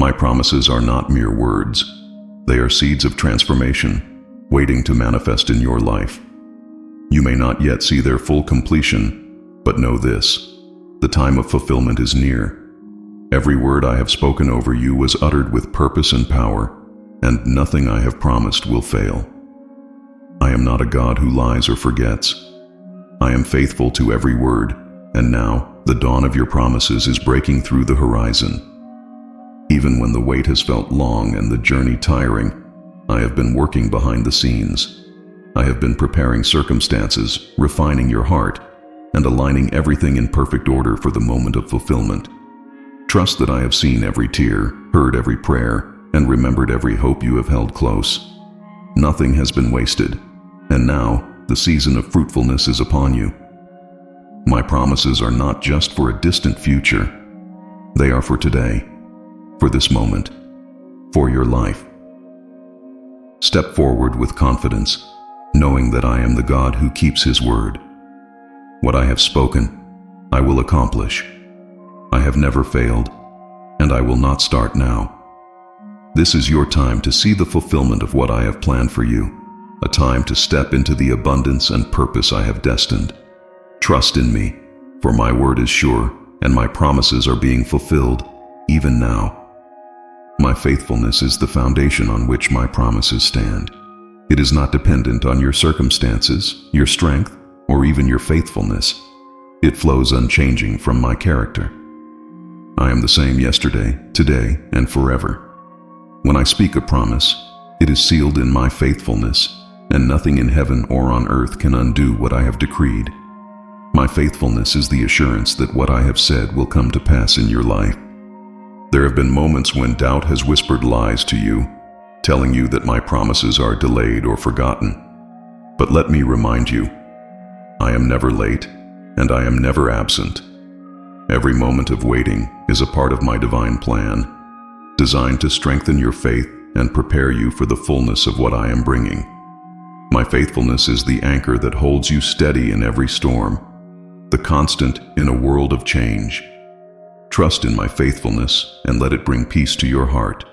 My promises are not mere words. They are seeds of transformation, waiting to manifest in your life. You may not yet see their full completion, but know this: the time of fulfillment is near. Every word I have spoken over you was uttered with purpose and power, and nothing I have promised will fail. I am not a God who lies or forgets. I am faithful to every word, and now the dawn of your promises is breaking through the horizon. Even when the wait has felt long and the journey tiring, I have been working behind the scenes. I have been preparing circumstances, refining your heart, and aligning everything in perfect order for the moment of fulfillment. Trust that I have seen every tear, heard every prayer, and remembered every hope you have held close. Nothing has been wasted, and now the season of fruitfulness is upon you. My promises are not just for a distant future. They are for today, for this moment, for your life. Step forward with confidence, knowing that I am the God who keeps His word. What I have spoken, I will accomplish. I have never failed, and I will not start now. This is your time to see the fulfillment of what I have planned for you, a time to step into the abundance and purpose I have destined. Trust in me, for my word is sure, and my promises are being fulfilled, even now. My faithfulness is the foundation on which my promises stand. It is not dependent on your circumstances, your strength, or even your faithfulness. It flows unchanging from my character. I am the same yesterday, today, and forever. When I speak a promise, it is sealed in my faithfulness, and nothing in heaven or on earth can undo what I have decreed. My faithfulness is the assurance that what I have said will come to pass in your life. There have been moments when doubt has whispered lies to you, telling you that my promises are delayed or forgotten. But let me remind you, I am never late, and I am never absent. Every moment of waiting is a part of my divine plan, designed to strengthen your faith and prepare you for the fullness of what I am bringing. My faithfulness is the anchor that holds you steady in every storm, the constant in a world of change. Trust in my faithfulness and let it bring peace to your heart.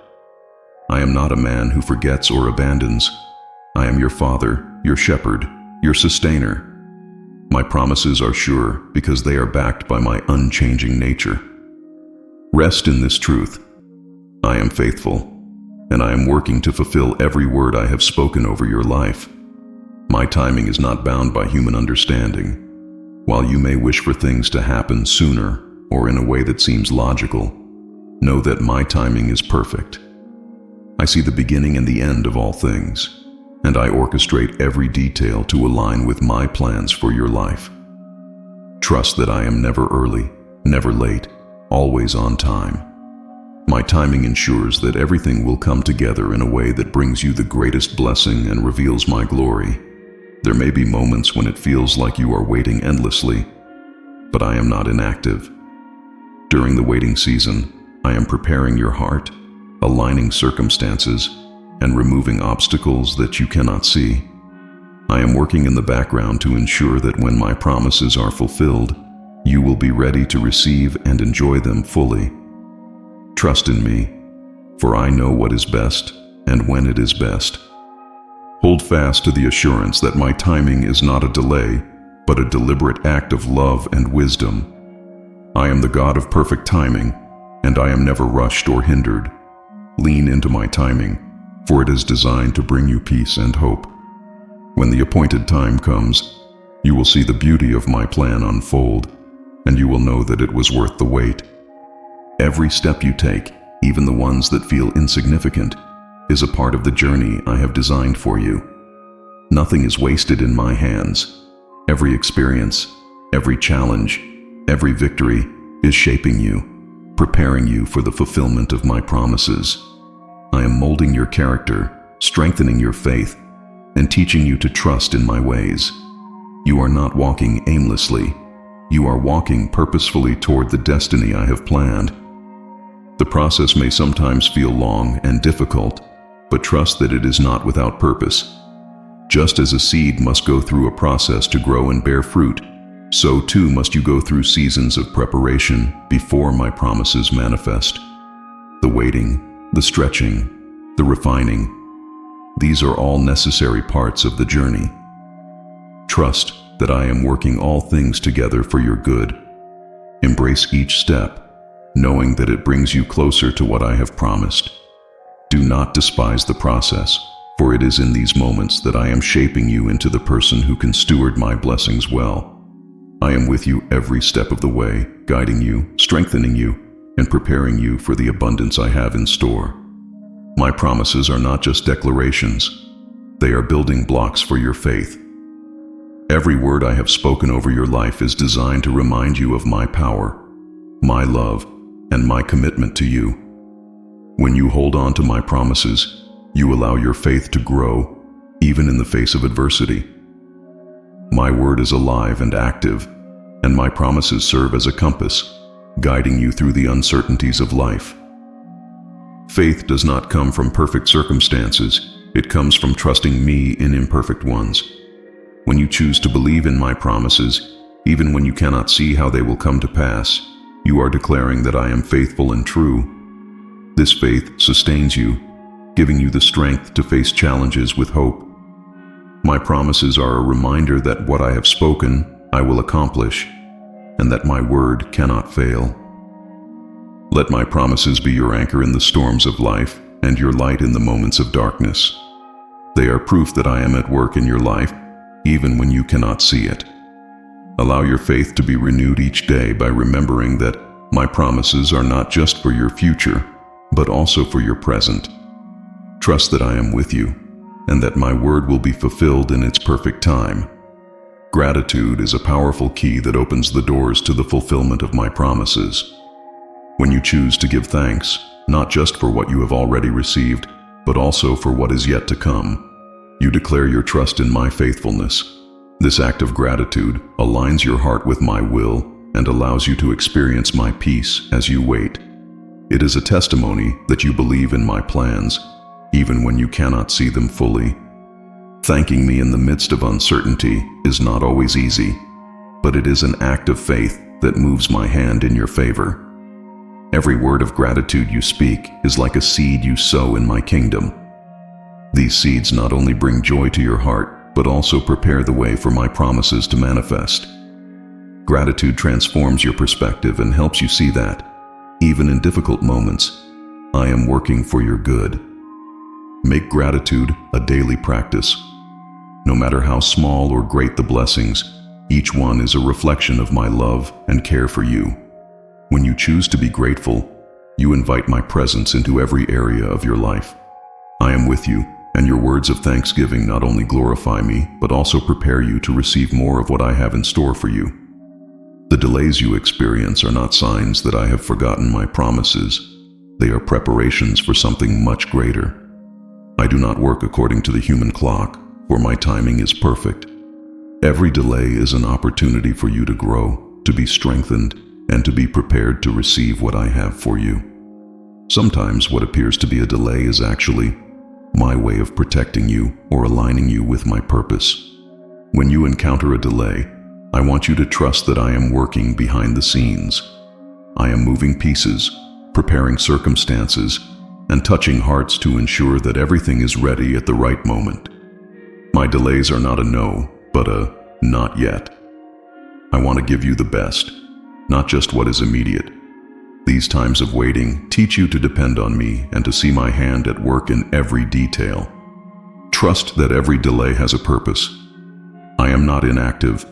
I am not a man who forgets or abandons. I am your Father, your shepherd, your sustainer. My promises are sure because they are backed by my unchanging nature. Rest in this truth. I am faithful, and I am working to fulfill every word I have spoken over your life. My timing is not bound by human understanding. While you may wish for things to happen sooner or in a way that seems logical, know that my timing is perfect. I see the beginning and the end of all things, and I orchestrate every detail to align with my plans for your life. Trust that I am never early, never late, always on time. My timing ensures that everything will come together in a way that brings you the greatest blessing and reveals my glory. There may be moments when it feels like you are waiting endlessly, but I am not inactive. During the waiting season, I am preparing your heart, aligning circumstances, and removing obstacles that you cannot see. I am working in the background to ensure that when my promises are fulfilled, you will be ready to receive and enjoy them fully. Trust in me, for I know what is best and when it is best. Hold fast to the assurance that my timing is not a delay, but a deliberate act of love and wisdom. I am the God of perfect timing, and I am never rushed or hindered. Lean into my timing, for it is designed to bring you peace and hope. When the appointed time comes, you will see the beauty of my plan unfold, and you will know that it was worth the wait. Every step you take, even the ones that feel insignificant, is a part of the journey I have designed for you. Nothing is wasted in my hands. Every experience, every challenge, every victory is shaping you, preparing you for the fulfillment of my promises. I am molding your character, strengthening your faith, and teaching you to trust in my ways. You are not walking aimlessly. You are walking purposefully toward the destiny I have planned. The process may sometimes feel long and difficult, but trust that it is not without purpose. Just as a seed must go through a process to grow and bear fruit, so too must you go through seasons of preparation before my promises manifest. The waiting, the stretching, the refining, these are all necessary parts of the journey. Trust that I am working all things together for your good. Embrace each step, knowing that it brings you closer to what I have promised. Do not despise the process, for it is in these moments that I am shaping you into the person who can steward my blessings well. I am with you every step of the way, guiding you, strengthening you, and preparing you for the abundance I have in store. My promises are not just declarations, they are building blocks for your faith. Every word I have spoken over your life is designed to remind you of my power, my love, and my commitment to you. When you hold on to my promises, you allow your faith to grow, even in the face of adversity. My word is alive and active, and my promises serve as a compass, guiding you through the uncertainties of life. Faith does not come from perfect circumstances, it comes from trusting me in imperfect ones. When you choose to believe in my promises, even when you cannot see how they will come to pass, you are declaring that I am faithful and true. This faith sustains you, giving you the strength to face challenges with hope. My promises are a reminder that what I have spoken, I will accomplish, and that my word cannot fail. Let my promises be your anchor in the storms of life and your light in the moments of darkness. They are proof that I am at work in your life, even when you cannot see it. Allow your faith to be renewed each day by remembering that my promises are not just for your future, but also for your present. Trust that I am with you, and that my word will be fulfilled in its perfect time. Gratitude is a powerful key that opens the doors to the fulfillment of my promises. When you choose to give thanks, not just for what you have already received, but also for what is yet to come, you declare your trust in my faithfulness. This act of gratitude aligns your heart with my will and allows you to experience my peace as you wait. It is a testimony that you believe in my plans, even when you cannot see them fully. Thanking me in the midst of uncertainty is not always easy, but it is an act of faith that moves my hand in your favor. Every word of gratitude you speak is like a seed you sow in my kingdom. These seeds not only bring joy to your heart, but also prepare the way for my promises to manifest. Gratitude transforms your perspective and helps you see that, even in difficult moments, I am working for your good. Make gratitude a daily practice. No matter how small or great the blessings, each one is a reflection of my love and care for you. When you choose to be grateful, you invite my presence into every area of your life. I am with you, and your words of thanksgiving not only glorify me, but also prepare you to receive more of what I have in store for you. The delays you experience are not signs that I have forgotten my promises. They are preparations for something much greater. I do not work according to the human clock, for my timing is perfect. Every delay is an opportunity for you to grow, to be strengthened, and to be prepared to receive what I have for you. Sometimes what appears to be a delay is actually my way of protecting you or aligning you with my purpose. When you encounter a delay, I want you to trust that I am working behind the scenes. I am moving pieces, preparing circumstances, and touching hearts to ensure that everything is ready at the right moment. My delays are not a no, but a not yet. I want to give you the best, not just what is immediate. These times of waiting teach you to depend on me and to see my hand at work in every detail. Trust that every delay has a purpose. I am not inactive,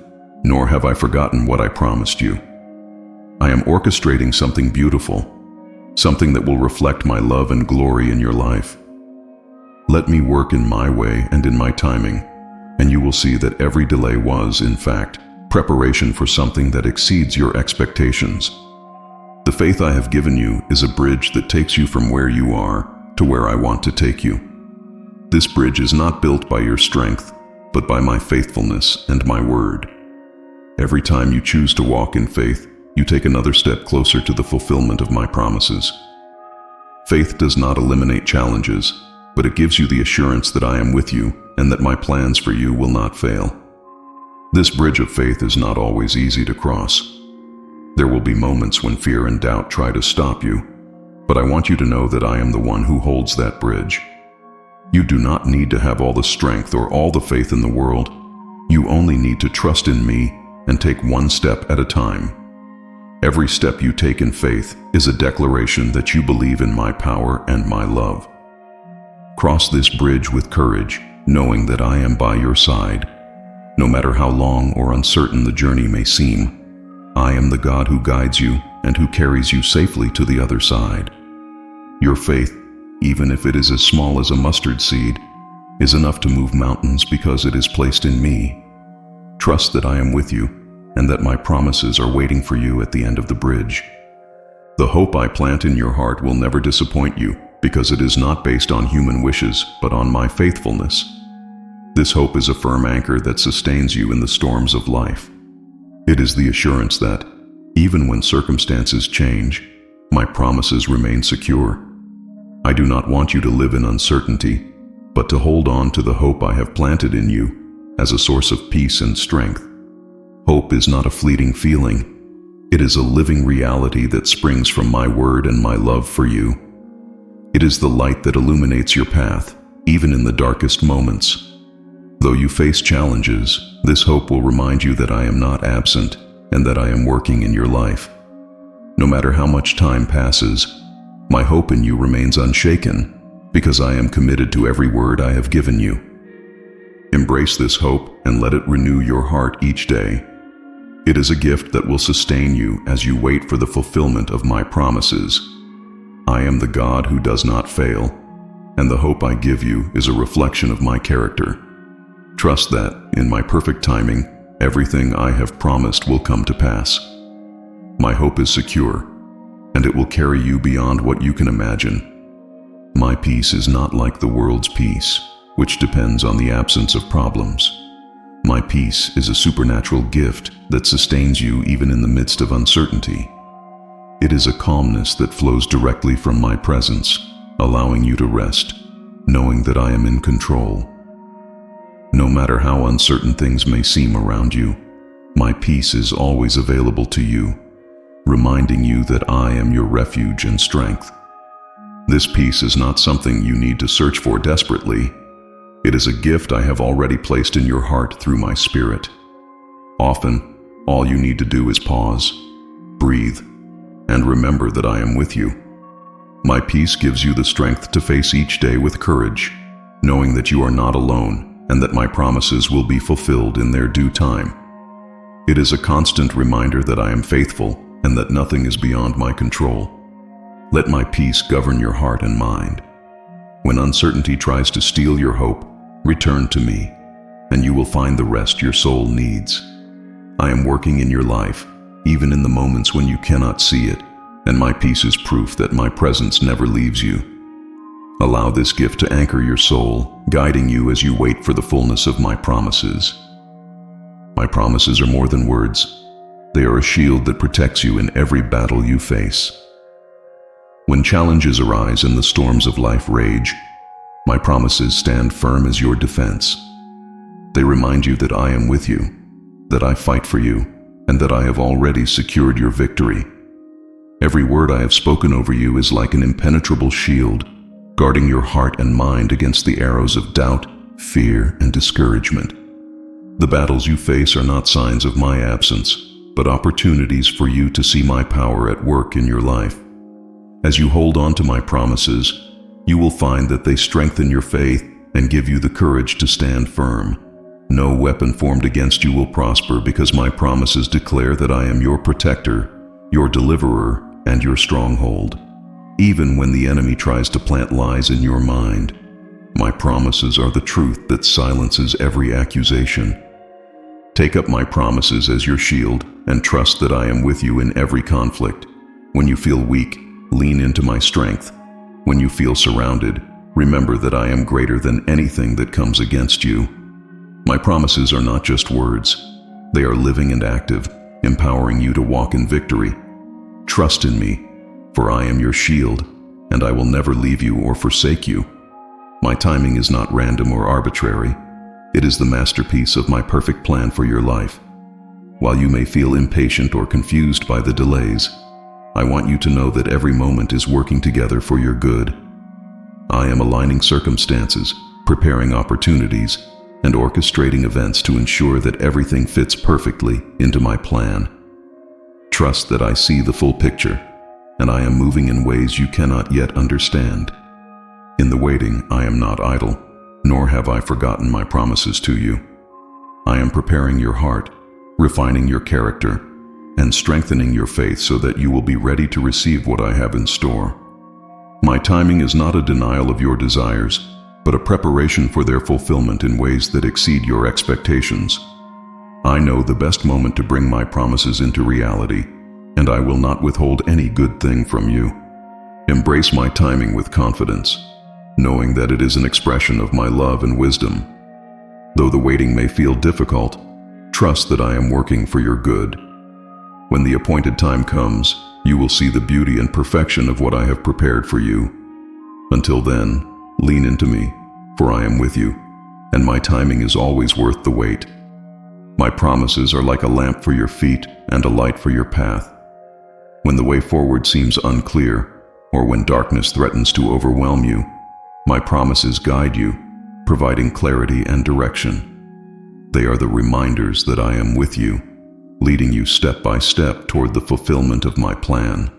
nor have I forgotten what I promised you. I am orchestrating something beautiful, something that will reflect my love and glory in your life. Let me work in my way and in my timing, and you will see that every delay was, in fact, preparation for something that exceeds your expectations. The faith I have given you is a bridge that takes you from where you are to where I want to take you. This bridge is not built by your strength, but by my faithfulness and my word. Every time you choose to walk in faith, you take another step closer to the fulfillment of my promises. Faith does not eliminate challenges, but it gives you the assurance that I am with you and that my plans for you will not fail. This bridge of faith is not always easy to cross. There will be moments when fear and doubt try to stop you, But I want you to know that I am the one who holds that bridge. You do not need to have all the strength or all the faith in the world. You only need to trust in me and take one step at a time. Every step you take in faith is a declaration that you believe in my power and my love. Cross this bridge with courage, knowing that I am by your side. No matter how long or uncertain the journey may seem, I am the God who guides you and who carries you safely to the other side. Your faith, even if it is as small as a mustard seed, is enough to move mountains because it is placed in me. Trust that I am with you and that my promises are waiting for you at the end of the bridge. The hope I plant in your heart will never disappoint you because it is not based on human wishes but on my faithfulness. This hope is a firm anchor that sustains you in the storms of life. It is the assurance that, even when circumstances change, my promises remain secure. I do not want you to live in uncertainty, but to hold on to the hope I have planted in you as a source of peace and strength. Hope is not a fleeting feeling. It is a living reality that springs from my word and my love for you. It is the light that illuminates your path, even in the darkest moments. Though you face challenges, this hope will remind you that I am not absent and that I am working in your life. No matter how much time passes, my hope in you remains unshaken because I am committed to every word I have given you. Embrace this hope and let it renew your heart each day. It is a gift that will sustain you as you wait for the fulfillment of my promises. I am the God who does not fail, and the hope I give you is a reflection of my character. Trust that, in my perfect timing, everything I have promised will come to pass. My hope is secure, and it will carry you beyond what you can imagine. My peace is not like the world's peace, which depends on the absence of problems. My peace is a supernatural gift that sustains you even in the midst of uncertainty. It is a calmness that flows directly from my presence, allowing you to rest, knowing that I am in control. No matter how uncertain things may seem around you, my peace is always available to you, reminding you that I am your refuge and strength. This peace is not something you need to search for desperately. It is a gift I have already placed in your heart through my Spirit. Often, all you need to do is pause, breathe, and remember that I am with you. My peace gives you the strength to face each day with courage, knowing that you are not alone and that my promises will be fulfilled in their due time. It is a constant reminder that I am faithful and that nothing is beyond my control. Let my peace govern your heart and mind. When uncertainty tries to steal your hope, return to me, and you will find the rest your soul needs. I am working in your life, even in the moments when you cannot see it, and my peace is proof that my presence never leaves you. Allow this gift to anchor your soul, guiding you as you wait for the fullness of my promises. My promises are more than words. They are a shield that protects you in every battle you face. When challenges arise and the storms of life rage, my promises stand firm as your defense. They remind you that I am with you, that I fight for you, and that I have already secured your victory. Every word I have spoken over you is like an impenetrable shield, guarding your heart and mind against the arrows of doubt, fear, and discouragement. The battles you face are not signs of my absence, but opportunities for you to see my power at work in your life. As you hold on to my promises, you will find that they strengthen your faith and give you the courage to stand firm. No weapon formed against you will prosper because my promises declare that I am your protector, your deliverer, and your stronghold. Even when the enemy tries to plant lies in your mind, my promises are the truth that silences every accusation. Take up my promises as your shield and trust that I am with you in every conflict. When you feel weak, lean into my strength. When you feel surrounded, remember that I am greater than anything that comes against you. My promises are not just words. They are living and active, empowering you to walk in victory. Trust in me, for I am your shield, and I will never leave you or forsake you. My timing is not random or arbitrary. It is the masterpiece of my perfect plan for your life. While you may feel impatient or confused by the delays, I want you to know that every moment is working together for your good. I am aligning circumstances, preparing opportunities, and orchestrating events to ensure that everything fits perfectly into my plan. Trust that I see the full picture, and I am moving in ways you cannot yet understand. In the waiting, I am not idle, nor have I forgotten my promises to you. I am preparing your heart, refining your character, and strengthening your faith so that you will be ready to receive what I have in store. My timing is not a denial of your desires, but a preparation for their fulfillment in ways that exceed your expectations. I know the best moment to bring my promises into reality, and I will not withhold any good thing from you. Embrace my timing with confidence, knowing that it is an expression of my love and wisdom. Though the waiting may feel difficult, trust that I am working for your good. When the appointed time comes, you will see the beauty and perfection of what I have prepared for you. Until then, lean into me, for I am with you, and my timing is always worth the wait. My promises are like a lamp for your feet and a light for your path. When the way forward seems unclear, or when darkness threatens to overwhelm you, my promises guide you, providing clarity and direction. They are the reminders that I am with you, leading you step by step toward the fulfillment of my plan.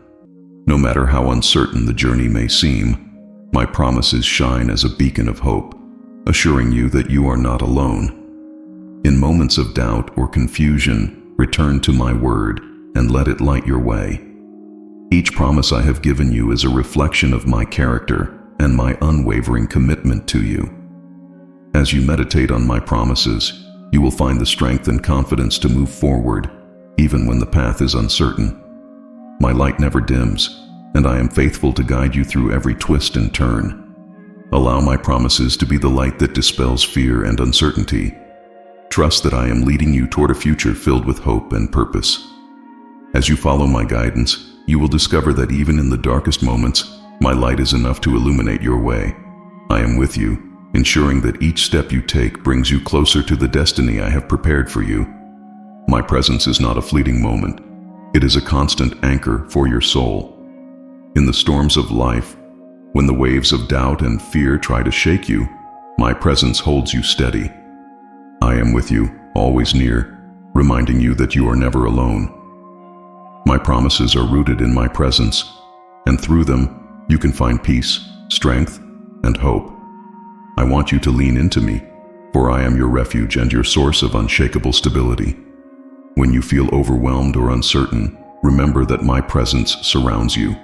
No matter how uncertain the journey may seem, my promises shine as a beacon of hope, assuring you that you are not alone. In moments of doubt or confusion, return to my word and let it light your way. Each promise I have given you is a reflection of my character and my unwavering commitment to you. As you meditate on my promises, you will find the strength and confidence to move forward, even when the path is uncertain. My light never dims, and I am faithful to guide you through every twist and turn. Allow my promises to be the light that dispels fear and uncertainty. Trust that I am leading you toward a future filled with hope and purpose. As you follow my guidance, you will discover that even in the darkest moments, my light is enough to illuminate your way. I am with you, ensuring that each step you take brings you closer to the destiny I have prepared for you. My presence is not a fleeting moment. It is a constant anchor for your soul. In the storms of life, when the waves of doubt and fear try to shake you, my presence holds you steady. I am with you, always near, reminding you that you are never alone. My promises are rooted in my presence, and through them, you can find peace, strength, and hope. I want you to lean into me, for I am your refuge and your source of unshakable stability. When you feel overwhelmed or uncertain, remember that my presence surrounds you.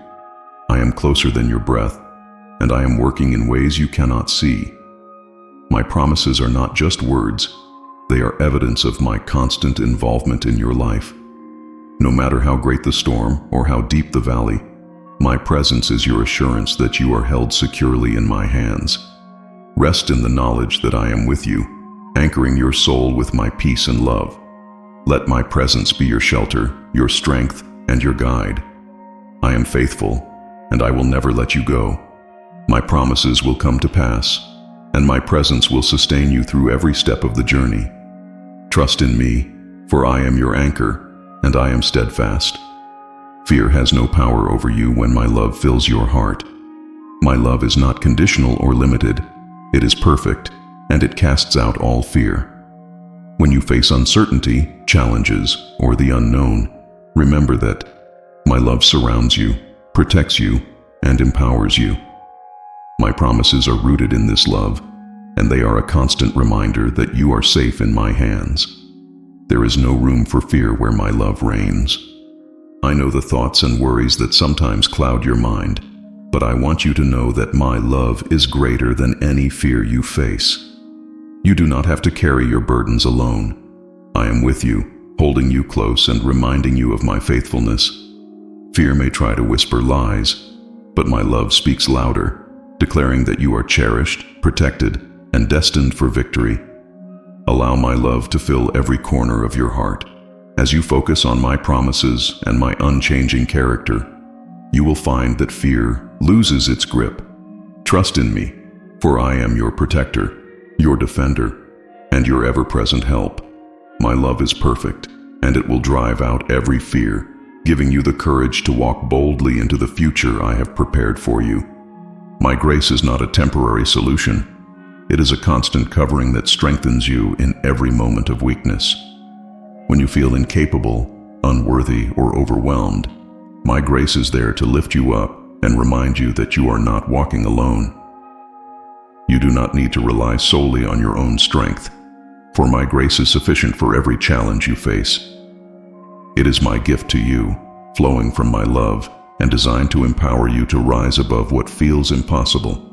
I am closer than your breath, and I am working in ways you cannot see. My promises are not just words, they are evidence of my constant involvement in your life. No matter how great the storm or how deep the valley, my presence is your assurance that you are held securely in my hands. Rest in the knowledge that I am with you, anchoring your soul with my peace and love. Let my presence be your shelter, your strength, and your guide. I am faithful, and I will never let you go. My promises will come to pass, and my presence will sustain you through every step of the journey. Trust in me, for I am your anchor, and I am steadfast. Fear has no power over you when my love fills your heart. My love is not conditional or limited. It is perfect, and it casts out all fear. When you face uncertainty, challenges, or the unknown, remember that my love surrounds you, protects you, and empowers you. My promises are rooted in this love, and they are a constant reminder that you are safe in my hands. There is no room for fear where my love reigns. I know the thoughts and worries that sometimes cloud your mind, but I want you to know that my love is greater than any fear you face. You do not have to carry your burdens alone. I am with you, holding you close and reminding you of my faithfulness. Fear may try to whisper lies, but my love speaks louder, declaring that you are cherished, protected, and destined for victory. Allow my love to fill every corner of your heart. As you focus on my promises and my unchanging character, you will find that fear loses its grip. Trust in me, for I am your protector, your defender, and your ever-present help. My love is perfect, and it will drive out every fear, giving you the courage to walk boldly into the future I have prepared for you. My grace is not a temporary solution. It is a constant covering that strengthens you in every moment of weakness. When you feel incapable, unworthy, or overwhelmed, my grace is there to lift you up and remind you that you are not walking alone. You do not need to rely solely on your own strength, for my grace is sufficient for every challenge you face. It is my gift to you, flowing from my love and designed to empower you to rise above what feels impossible.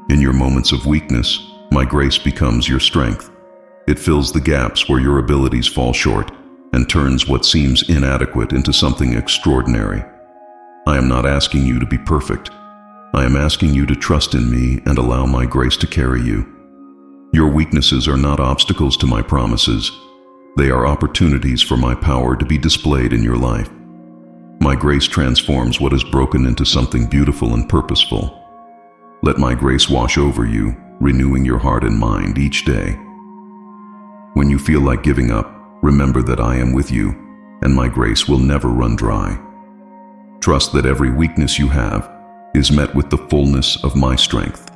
In your moments of weakness, my grace becomes your strength. It fills the gaps where your abilities fall short and turns what seems inadequate into something extraordinary. I am not asking you to be perfect. I am asking you to trust in me and allow my grace to carry you. Your weaknesses are not obstacles to my promises. They are opportunities for my power to be displayed in your life. My grace transforms what is broken into something beautiful and purposeful. Let my grace wash over you, renewing your heart and mind each day. When you feel like giving up, remember that I am with you, and my grace will never run dry. Trust that every weakness you have is met with the fullness of my strength.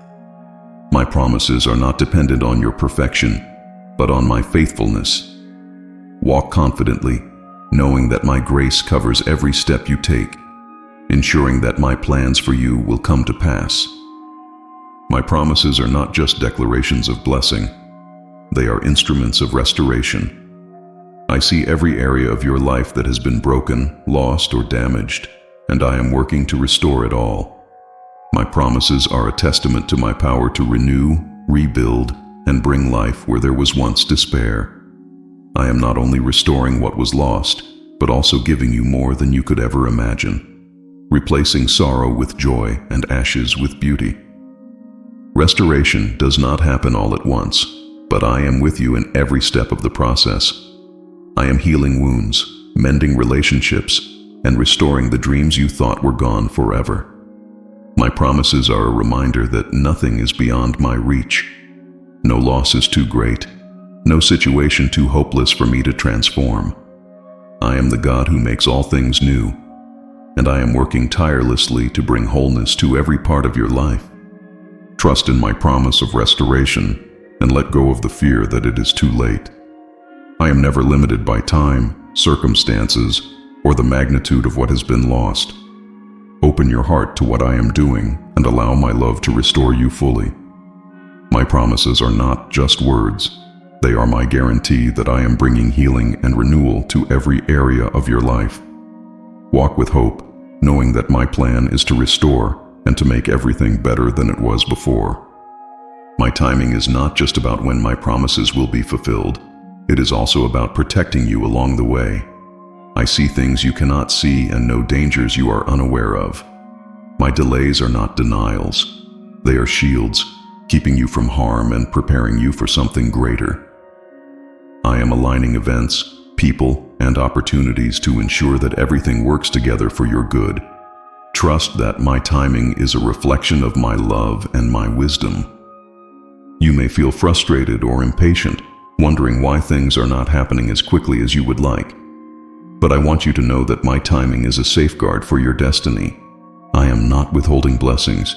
My promises are not dependent on your perfection, but on my faithfulness. Walk confidently, knowing that my grace covers every step you take, ensuring that my plans for you will come to pass. My promises are not just declarations of blessing. They are instruments of restoration. I see every area of your life that has been broken, lost, or damaged, and I am working to restore it all. My promises are a testament to my power to renew, rebuild, and bring life where there was once despair. I am not only restoring what was lost, but also giving you more than you could ever imagine, replacing sorrow with joy and ashes with beauty. Restoration does not happen all at once, but I am with you in every step of the process. I am healing wounds, mending relationships, and restoring the dreams you thought were gone forever. My promises are a reminder that nothing is beyond my reach. No loss is too great, no situation too hopeless for me to transform. I am the God who makes all things new, and I am working tirelessly to bring wholeness to every part of your life. Trust in my promise of restoration and let go of the fear that it is too late. I am never limited by time, circumstances, or the magnitude of what has been lost. Open your heart to what I am doing and allow my love to restore you fully. My promises are not just words. They are my guarantee that I am bringing healing and renewal to every area of your life. Walk with hope, knowing that my plan is to restore and to make everything better than it was before. My timing is not just about when my promises will be fulfilled. It is also about protecting you along the way. I see things you cannot see and know dangers you are unaware of. My delays are not denials. They are shields, keeping you from harm and preparing you for something greater. I am aligning events, people, and opportunities to ensure that everything works together for your good. Trust that my timing is a reflection of my love and my wisdom. You may feel frustrated or impatient, wondering why things are not happening as quickly as you would like. But I want you to know that my timing is a safeguard for your destiny. I am not withholding blessings.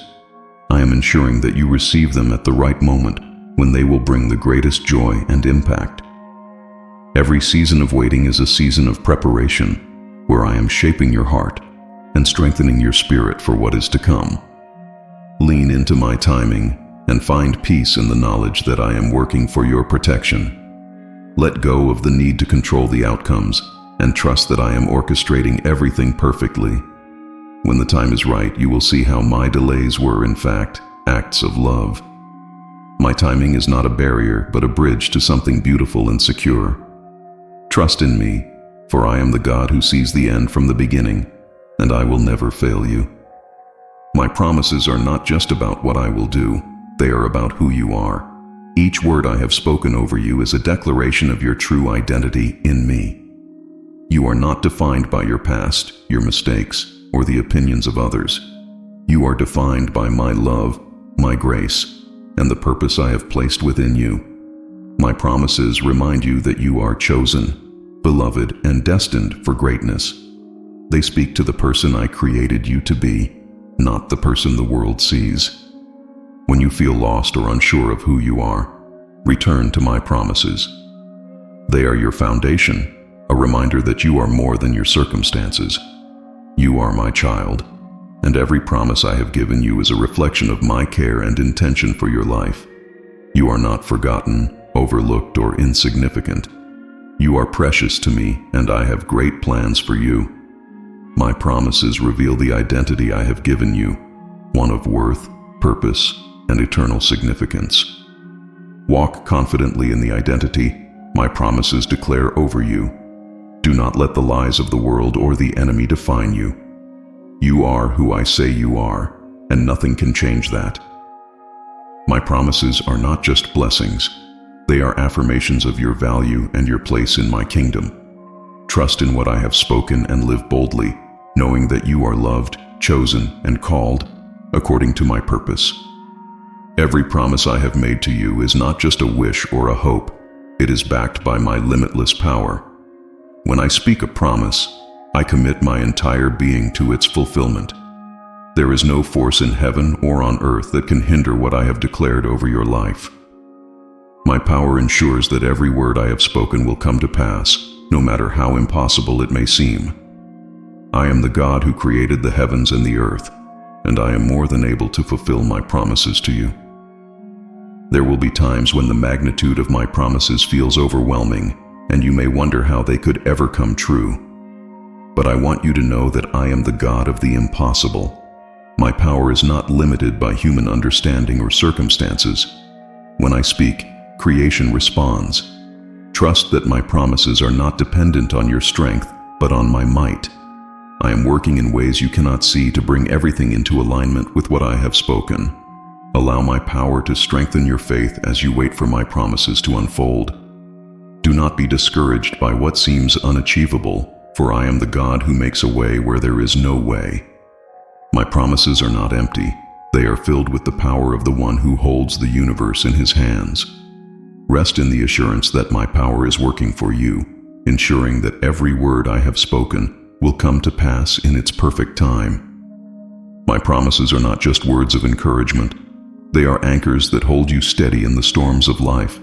I am ensuring that you receive them at the right moment, when they will bring the greatest joy and impact. Every season of waiting is a season of preparation, where I am shaping your heart and strengthening your spirit for what is to come. Lean into my timing and find peace in the knowledge that I am working for your protection. Let go of the need to control the outcomes and trust that I am orchestrating everything perfectly. When the time is right, you will see how my delays were, in fact, acts of love. My timing is not a barrier, but a bridge to something beautiful and secure. Trust in me, for I am the God who sees the end from the beginning, and I will never fail you. My promises are not just about what I will do, they are about who you are. Each word I have spoken over you is a declaration of your true identity in me. You are not defined by your past, your mistakes, or the opinions of others. You are defined by my love, my grace, and the purpose I have placed within you. My promises remind you that you are chosen, beloved, and destined for greatness. They speak to the person I created you to be, not the person the world sees. When you feel lost or unsure of who you are, return to my promises. They are your foundation, a reminder that you are more than your circumstances. You are my child, and every promise I have given you is a reflection of my care and intention for your life. You are not forgotten, overlooked, or insignificant. You are precious to me, and I have great plans for you. My promises reveal the identity I have given you, one of worth, purpose, and eternal significance. Walk confidently in the identity my promises declare over you. Do not let the lies of the world or the enemy define you. You are who I say you are, and nothing can change that. My promises are not just blessings. They are affirmations of your value and your place in my kingdom. Trust in what I have spoken and live boldly, knowing that you are loved, chosen, and called according to my purpose. Every promise I have made to you is not just a wish or a hope. It is backed by my limitless power. When I speak a promise, I commit my entire being to its fulfillment. There is no force in heaven or on earth that can hinder what I have declared over your life. My power ensures that every word I have spoken will come to pass, no matter how impossible it may seem. I am the God who created the heavens and the earth, and I am more than able to fulfill my promises to you. There will be times when the magnitude of my promises feels overwhelming, and you may wonder how they could ever come true. But I want you to know that I am the God of the impossible. My power is not limited by human understanding or circumstances. When I speak, creation responds. Trust that my promises are not dependent on your strength, but on my might. I am working in ways you cannot see to bring everything into alignment with what I have spoken. Allow my power to strengthen your faith as you wait for my promises to unfold. Do not be discouraged by what seems unachievable, for I am the God who makes a way where there is no way. My promises are not empty. They are filled with the power of the one who holds the universe in his hands. Rest in the assurance that my power is working for you, ensuring that every word I have spoken will come to pass in its perfect time. My promises are not just words of encouragement. They are anchors that hold you steady in the storms of life.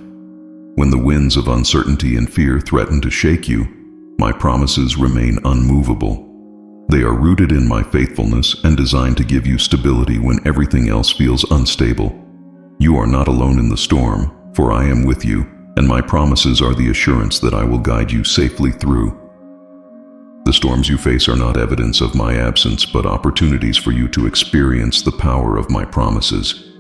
When the winds of uncertainty and fear threaten to shake you, my promises remain unmovable. They are rooted in my faithfulness and designed to give you stability when everything else feels unstable. You are not alone in the storm, for I am with you, and my promises are the assurance that I will guide you safely through. The storms you face are not evidence of my absence, but opportunities for you to experience the power of my promises.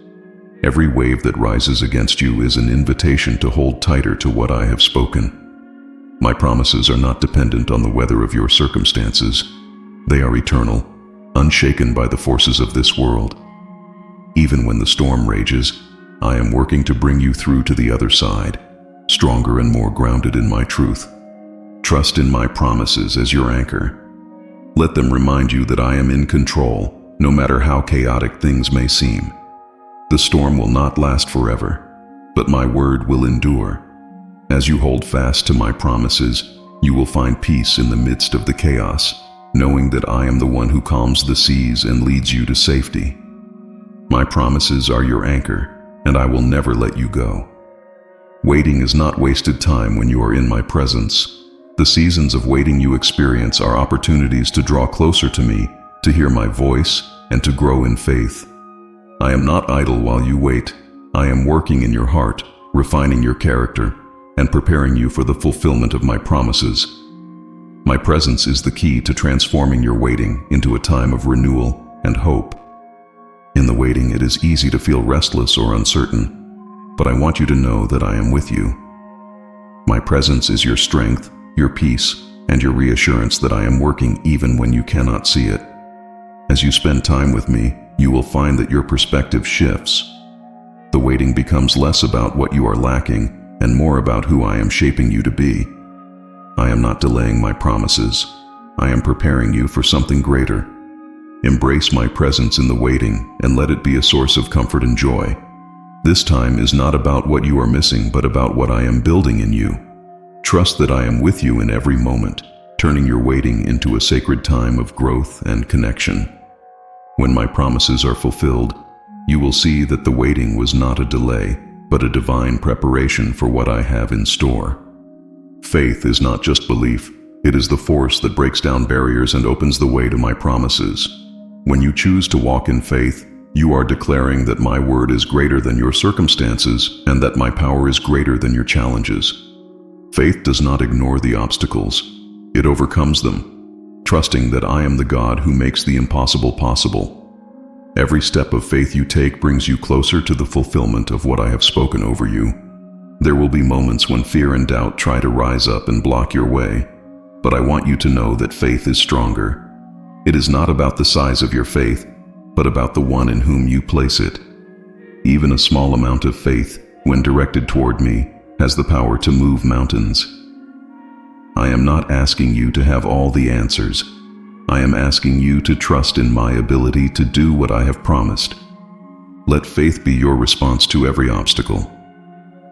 Every wave that rises against you is an invitation to hold tighter to what I have spoken. My promises are not dependent on the weather of your circumstances. They are eternal, unshaken by the forces of this world. Even when the storm rages, I am working to bring you through to the other side, stronger and more grounded in my truth. Trust in my promises as your anchor. Let them remind you that I am in control, no matter how chaotic things may seem. The storm will not last forever, but my word will endure. As you hold fast to my promises, you will find peace in the midst of the chaos, knowing that I am the one who calms the seas and leads you to safety. My promises are your anchor, and I will never let you go. Waiting is not wasted time when you are in my presence. The seasons of waiting you experience are opportunities to draw closer to me, to hear my voice, and to grow in faith. I am not idle while you wait. I am working in your heart, refining your character, and preparing you for the fulfillment of my promises. My presence is the key to transforming your waiting into a time of renewal and hope. In the waiting, it is easy to feel restless or uncertain, but I want you to know that I am with you. My presence is your strength, your peace, and your reassurance that I am working even when you cannot see it. As you spend time with me, you will find that your perspective shifts. The waiting becomes less about what you are lacking and more about who I am shaping you to be. I am not delaying my promises. I am preparing you for something greater. Embrace my presence in the waiting and let it be a source of comfort and joy. This time is not about what you are missing, but about what I am building in you. Trust that I am with you in every moment, turning your waiting into a sacred time of growth and connection. When my promises are fulfilled, you will see that the waiting was not a delay, but a divine preparation for what I have in store. Faith is not just belief, it is the force that breaks down barriers and opens the way to my promises. When you choose to walk in faith, you are declaring that my word is greater than your circumstances and that my power is greater than your challenges. Faith does not ignore the obstacles, it overcomes them, trusting that I am the God who makes the impossible possible. Every step of faith you take brings you closer to the fulfillment of what I have spoken over you. There will be moments when fear and doubt try to rise up and block your way, but I want you to know that faith is stronger. It is not about the size of your faith, but about the one in whom you place it. Even a small amount of faith, when directed toward me, has the power to move mountains. I am not asking you to have all the answers. I am asking you to trust in my ability to do what I have promised. Let faith be your response to every obstacle.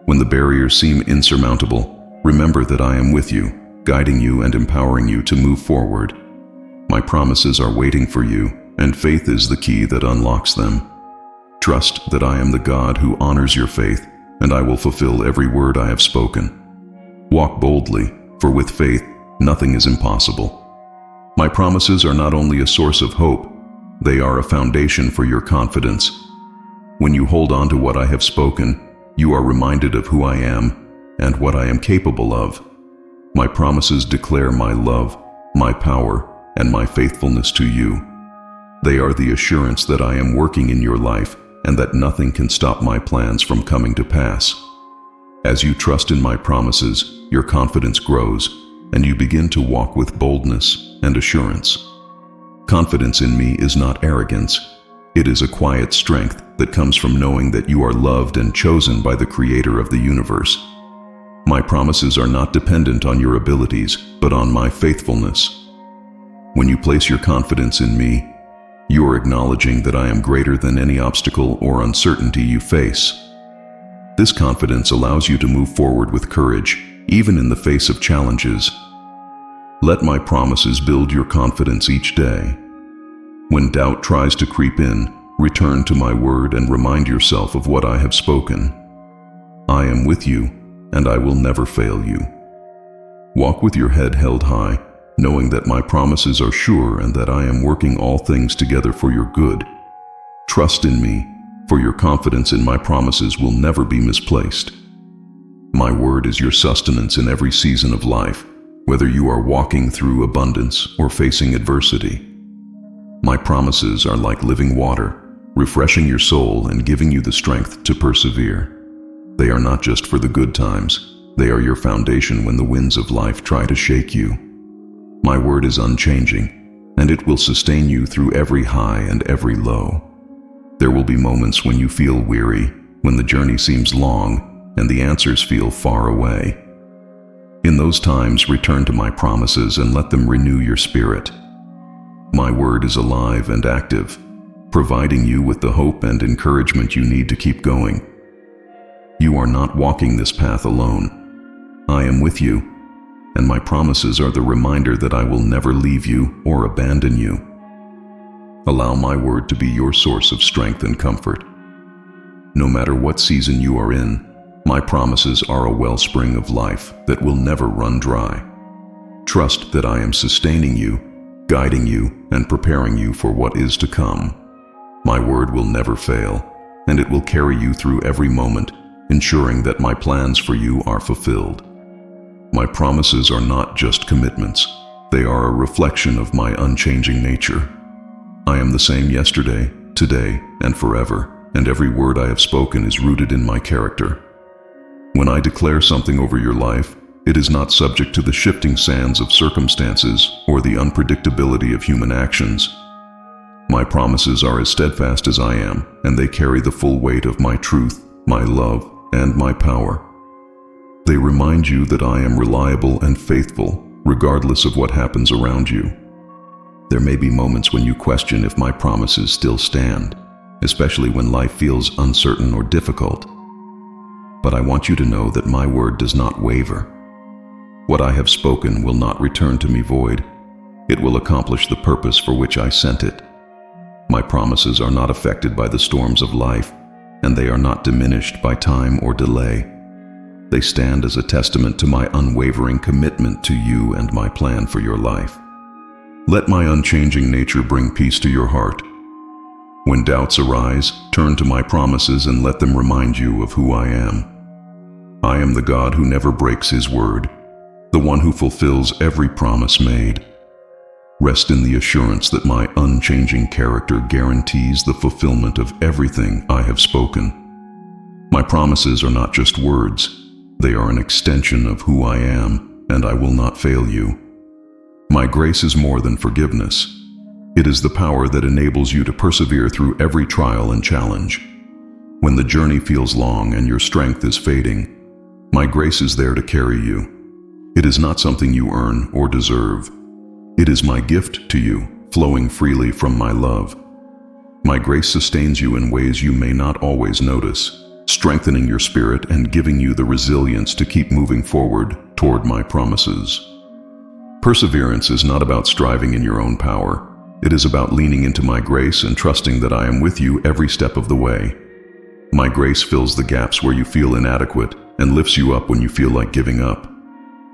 When the barriers seem insurmountable, remember that I am with you, guiding you and empowering you to move forward. My promises are waiting for you, and faith is the key that unlocks them. Trust that I am the God who honors your faith, and I will fulfill every word I have spoken. Walk boldly, for with faith, nothing is impossible. My promises are not only a source of hope, they are a foundation for your confidence. When you hold on to what I have spoken, you are reminded of who I am and what I am capable of. My promises declare my love, my power, and my faithfulness to you. They are the assurance that I am working in your life and that nothing can stop my plans from coming to pass. As you trust in my promises, your confidence grows, and you begin to walk with boldness and assurance. Confidence in me is not arrogance. It is a quiet strength that comes from knowing that you are loved and chosen by the Creator of the universe. My promises are not dependent on your abilities, but on my faithfulness. When you place your confidence in me, you are acknowledging that I am greater than any obstacle or uncertainty you face. This confidence allows you to move forward with courage, even in the face of challenges. Let my promises build your confidence each day. When doubt tries to creep in, return to my word and remind yourself of what I have spoken. I am with you, and I will never fail you. Walk with your head held high, knowing that my promises are sure and that I am working all things together for your good. Trust in me, for your confidence in my promises will never be misplaced. My word is your sustenance in every season of life, whether you are walking through abundance or facing adversity. My promises are like living water, refreshing your soul and giving you the strength to persevere. They are not just for the good times, they are your foundation when the winds of life try to shake you. My word is unchanging, and it will sustain you through every high and every low. There will be moments when you feel weary, when the journey seems long, and the answers feel far away. In those times, return to my promises and let them renew your spirit. My word is alive and active, providing you with the hope and encouragement you need to keep going. You are not walking this path alone. I am with you, and my promises are the reminder that I will never leave you or abandon you. Allow my word to be your source of strength and comfort. No matter what season you are in, my promises are a wellspring of life that will never run dry. Trust that I am sustaining you, guiding you, and preparing you for what is to come. My word will never fail, and it will carry you through every moment, ensuring that my plans for you are fulfilled. My promises are not just commitments, they are a reflection of my unchanging nature. I am the same yesterday, today, and forever, and every word I have spoken is rooted in my character. When I declare something over your life, it is not subject to the shifting sands of circumstances or the unpredictability of human actions. My promises are as steadfast as I am, and they carry the full weight of my truth, my love, and my power. They remind you that I am reliable and faithful, regardless of what happens around you. There may be moments when you question if my promises still stand, especially when life feels uncertain or difficult. But I want you to know that my word does not waver. What I have spoken will not return to me void. It will accomplish the purpose for which I sent it. My promises are not affected by the storms of life, and they are not diminished by time or delay. They stand as a testament to my unwavering commitment to you and my plan for your life. Let my unchanging nature bring peace to your heart. When doubts arise, turn to my promises and let them remind you of who I am. I am the God who never breaks his word, the one who fulfills every promise made. Rest in the assurance that my unchanging character guarantees the fulfillment of everything I have spoken. My promises are not just words, they are an extension of who I am, and I will not fail you. My grace is more than forgiveness. It is the power that enables you to persevere through every trial and challenge. When the journey feels long and your strength is fading, my grace is there to carry you. It is not something you earn or deserve. It is my gift to you, flowing freely from my love. My grace sustains you in ways you may not always notice, strengthening your spirit and giving you the resilience to keep moving forward toward my promises. Perseverance is not about striving in your own power. It is about leaning into my grace and trusting that I am with you every step of the way. My grace fills the gaps where you feel inadequate and lifts you up when you feel like giving up.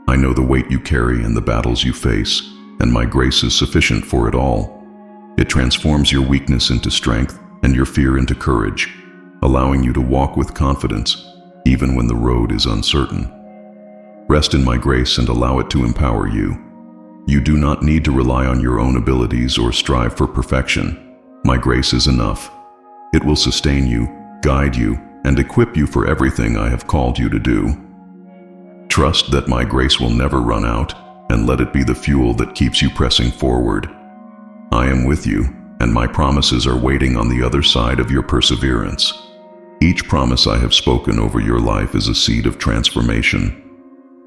I know the weight you carry and the battles you face, and my grace is sufficient for it all. It transforms your weakness into strength and your fear into courage, allowing you to walk with confidence, even when the road is uncertain. Rest in my grace and allow it to empower you. You do not need to rely on your own abilities or strive for perfection. My grace is enough. It will sustain you, guide you, and equip you for everything I have called you to do. Trust that my grace will never run out, and let it be the fuel that keeps you pressing forward. I am with you, and my promises are waiting on the other side of your perseverance. Each promise I have spoken over your life is a seed of transformation.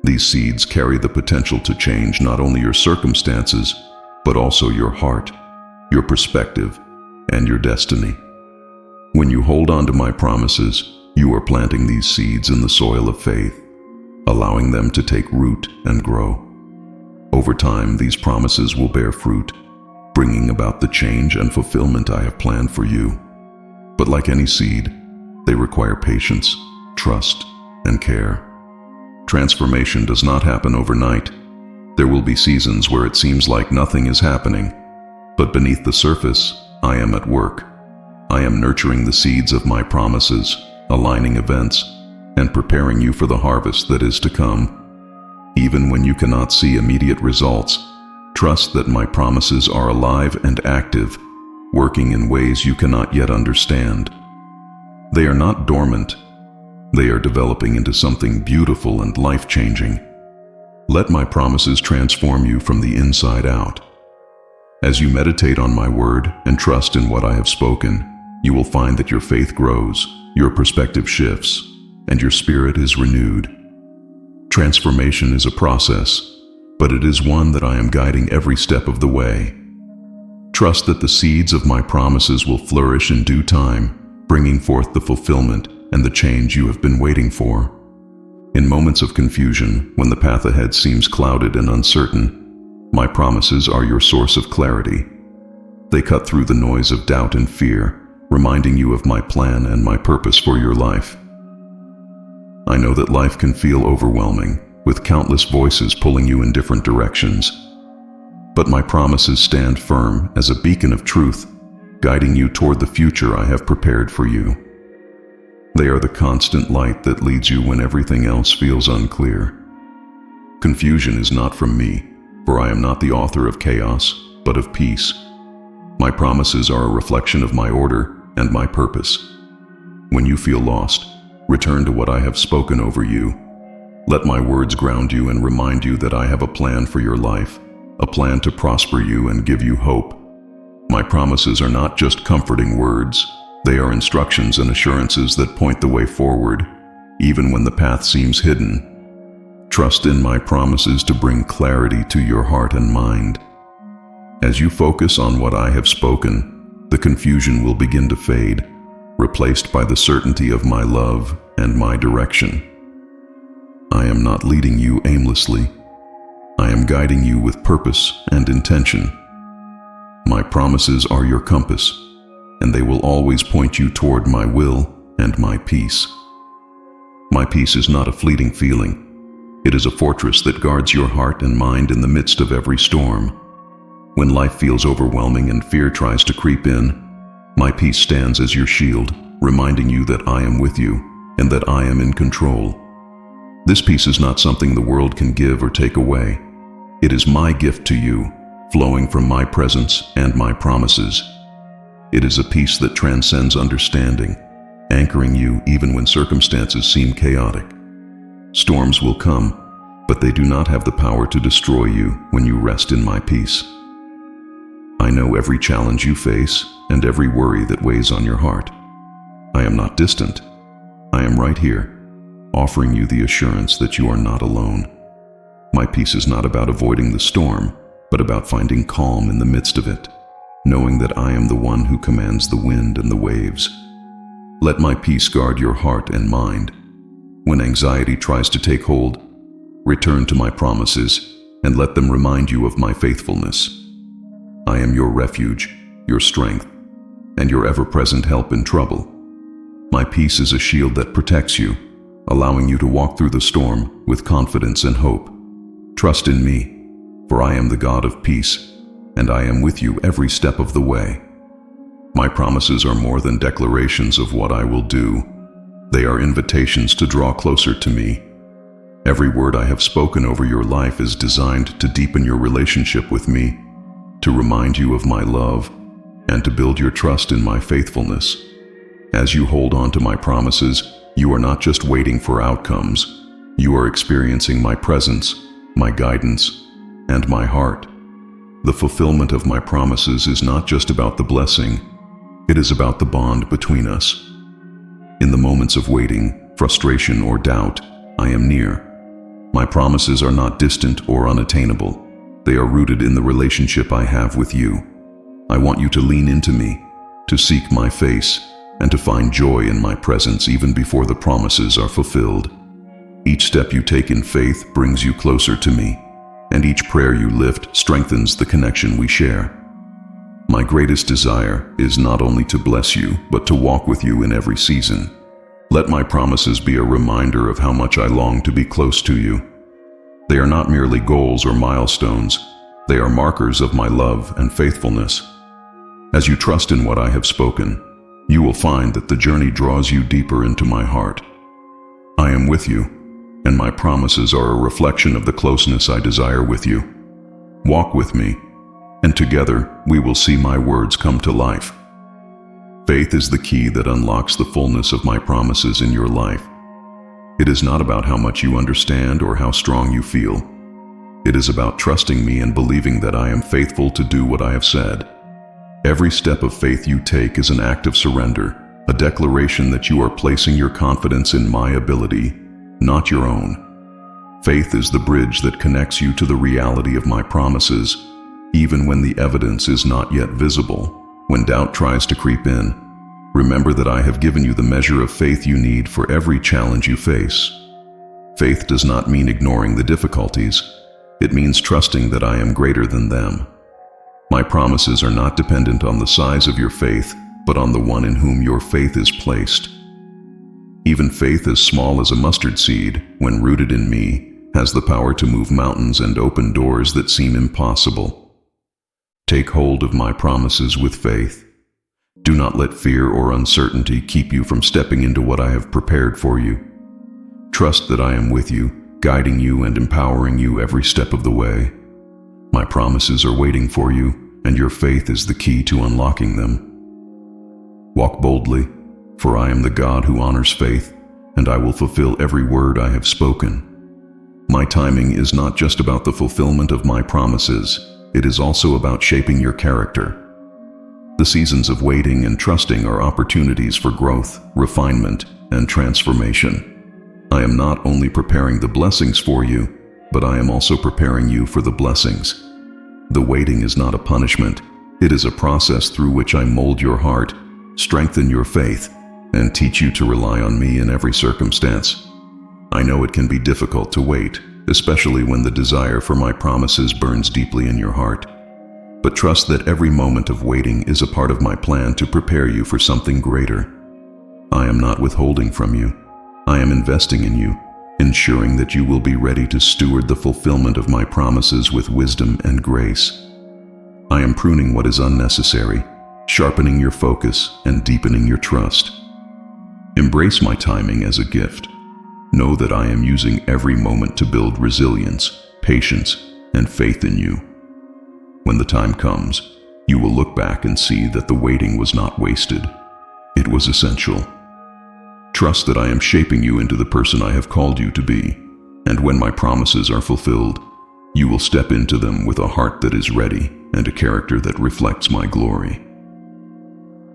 These seeds carry the potential to change not only your circumstances, but also your heart, your perspective, and your destiny. When you hold on to my promises, you are planting these seeds in the soil of faith, allowing them to take root and grow. Over time, these promises will bear fruit, bringing about the change and fulfillment I have planned for you. But like any seed, they require patience, trust, and care. Transformation does not happen overnight. There will be seasons where it seems like nothing is happening, but beneath the surface, I am at work. I am nurturing the seeds of my promises, aligning events, and preparing you for the harvest that is to come. Even when you cannot see immediate results, trust that my promises are alive and active, working in ways you cannot yet understand. They are not dormant. They are developing into something beautiful and life-changing. Let my promises transform you from the inside out. As you meditate on my word and trust in what I have spoken, you will find that your faith grows, your perspective shifts, and your spirit is renewed. Transformation is a process, but it is one that I am guiding every step of the way. Trust that the seeds of my promises will flourish in due time, bringing forth the fulfillment and the change you have been waiting for. In moments of confusion, when the path ahead seems clouded and uncertain, my promises are your source of clarity. They cut through the noise of doubt and fear, reminding you of my plan and my purpose for your life. I know that life can feel overwhelming, with countless voices pulling you in different directions. But my promises stand firm as a beacon of truth, guiding you toward the future I have prepared for you. They are the constant light that leads you when everything else feels unclear. Confusion is not from me, for I am not the author of chaos, but of peace. My promises are a reflection of my order and my purpose. When you feel lost, return to what I have spoken over you. Let my words ground you and remind you that I have a plan for your life, a plan to prosper you and give you hope. My promises are not just comforting words. They are instructions and assurances that point the way forward, even when the path seems hidden. Trust in my promises to bring clarity to your heart and mind. As you focus on what I have spoken, the confusion will begin to fade, replaced by the certainty of my love and my direction. I am not leading you aimlessly, I am guiding you with purpose and intention. My promises are your compass, and they will always point you toward my will and my peace. My peace is not a fleeting feeling. It is a fortress that guards your heart and mind in the midst of every storm. When life feels overwhelming and fear tries to creep in, my peace stands as your shield, reminding you that I am with you and that I am in control. This peace is not something the world can give or take away. It is my gift to you, flowing from my presence and my promises. It is a peace that transcends understanding, anchoring you even when circumstances seem chaotic. Storms will come, but they do not have the power to destroy you when you rest in my peace. I know every challenge you face and every worry that weighs on your heart. I am not distant. I am right here, offering you the assurance that you are not alone. My peace is not about avoiding the storm, but about finding calm in the midst of it, knowing that I am the one who commands the wind and the waves. Let my peace guard your heart and mind. When anxiety tries to take hold, return to my promises and let them remind you of my faithfulness. I am your refuge, your strength, and your ever-present help in trouble. My peace is a shield that protects you, allowing you to walk through the storm with confidence and hope. Trust in me, for I am the God of peace, and I am with you every step of the way. My promises are more than declarations of what I will do. They are invitations to draw closer to me. Every word I have spoken over your life is designed to deepen your relationship with me, to remind you of my love, and to build your trust in my faithfulness. As you hold on to my promises, you are not just waiting for outcomes. You are experiencing my presence, my guidance, and my heart. The fulfillment of my promises is not just about the blessing, it is about the bond between us. In the moments of waiting, frustration, or doubt, I am near. My promises are not distant or unattainable. They are rooted in the relationship I have with you. I want you to lean into me, to seek my face, and to find joy in my presence even before the promises are fulfilled. Each step you take in faith brings you closer to me, and each prayer you lift strengthens the connection we share. My greatest desire is not only to bless you, but to walk with you in every season. Let my promises be a reminder of how much I long to be close to you. They are not merely goals or milestones. They are markers of my love and faithfulness. As you trust in what I have spoken, you will find that the journey draws you deeper into my heart. I am with you, and my promises are a reflection of the closeness I desire with you. Walk with me, and together we will see my words come to life. Faith is the key that unlocks the fullness of my promises in your life. It is not about how much you understand or how strong you feel. It is about trusting me and believing that I am faithful to do what I have said. Every step of faith you take is an act of surrender, a declaration that you are placing your confidence in my ability, not your own. Faith is the bridge that connects you to the reality of my promises, even when the evidence is not yet visible. When doubt tries to creep in, remember that I have given you the measure of faith you need for every challenge you face. Faith does not mean ignoring the difficulties. It means trusting that I am greater than them. My promises are not dependent on the size of your faith, but on the one in whom your faith is placed. Even faith as small as a mustard seed, when rooted in me, has the power to move mountains and open doors that seem impossible. Take hold of my promises with faith. Do not let fear or uncertainty keep you from stepping into what I have prepared for you. Trust that I am with you, guiding you and empowering you every step of the way. My promises are waiting for you, and your faith is the key to unlocking them. Walk boldly, for I am the God who honors faith, and I will fulfill every word I have spoken. My timing is not just about the fulfillment of my promises, it is also about shaping your character. The seasons of waiting and trusting are opportunities for growth, refinement, and transformation. I am not only preparing the blessings for you, but I am also preparing you for the blessings. The waiting is not a punishment. It is a process through which I mold your heart, strengthen your faith, and teach you to rely on me in every circumstance. I know it can be difficult to wait, especially when the desire for my promises burns deeply in your heart. But trust that every moment of waiting is a part of my plan to prepare you for something greater. I am not withholding from you. I am investing in you, ensuring that you will be ready to steward the fulfillment of my promises with wisdom and grace. I am pruning what is unnecessary, sharpening your focus, and deepening your trust. Embrace my timing as a gift. Know that I am using every moment to build resilience, patience, and faith in you. When the time comes, you will look back and see that the waiting was not wasted. It was essential. Trust that I am shaping you into the person I have called you to be, and when my promises are fulfilled, you will step into them with a heart that is ready and a character that reflects my glory.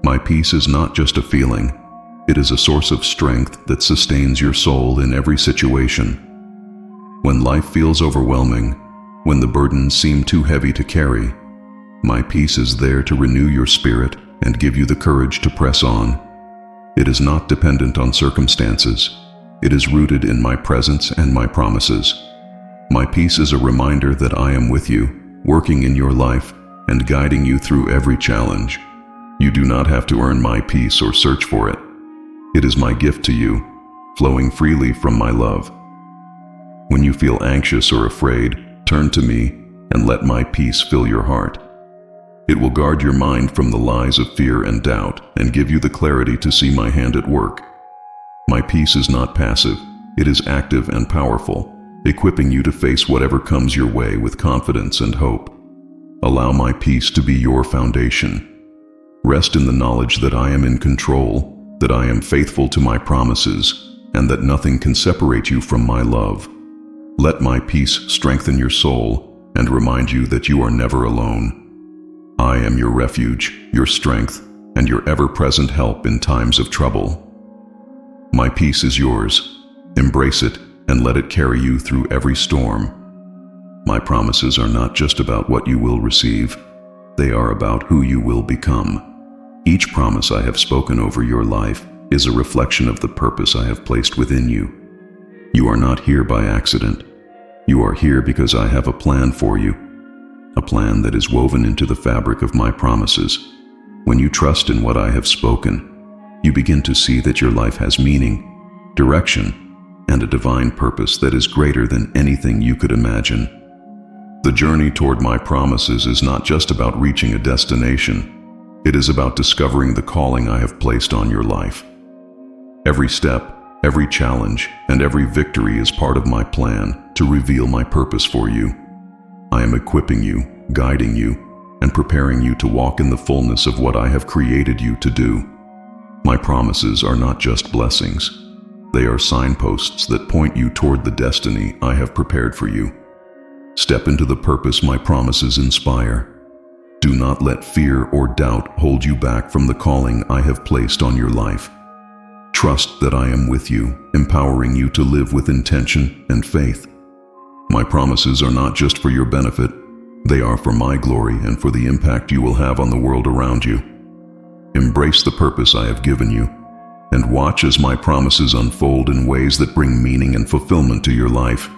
My peace is not just a feeling. It is a source of strength that sustains your soul in every situation. When life feels overwhelming, when the burdens seem too heavy to carry, my peace is there to renew your spirit and give you the courage to press on. It is not dependent on circumstances. It is rooted in my presence and my promises. My peace is a reminder that I am with you, working in your life, and guiding you through every challenge. You do not have to earn my peace or search for it. It is my gift to you, flowing freely from my love. When you feel anxious or afraid, turn to me and let my peace fill your heart. It will guard your mind from the lies of fear and doubt and give you the clarity to see my hand at work. My peace is not passive, it is active and powerful, equipping you to face whatever comes your way with confidence and hope. Allow my peace to be your foundation. Rest in the knowledge that I am in control, that I am faithful to my promises, and that nothing can separate you from my love. Let my peace strengthen your soul and remind you that you are never alone. I am your refuge, your strength, and your ever-present help in times of trouble. My peace is yours. Embrace it and let it carry you through every storm. My promises are not just about what you will receive. They are about who you will become. Each promise I have spoken over your life is a reflection of the purpose I have placed within you. You are not here by accident. You are here because I have a plan for you, a plan that is woven into the fabric of my promises. When you trust in what I have spoken, you begin to see that your life has meaning, direction, and a divine purpose that is greater than anything you could imagine. The journey toward my promises is not just about reaching a destination. It is about discovering the calling I have placed on your life. Every step, every challenge, and every victory is part of my plan to reveal my purpose for you. I am equipping you, guiding you, and preparing you to walk in the fullness of what I have created you to do. My promises are not just blessings. They are signposts that point you toward the destiny I have prepared for you. Step into the purpose my promises inspire. Do not let fear or doubt hold you back from the calling I have placed on your life. Trust that I am with you, empowering you to live with intention and faith. My promises are not just for your benefit. They are for my glory and for the impact you will have on the world around you. Embrace the purpose I have given you, and watch as my promises unfold in ways that bring meaning and fulfillment to your life.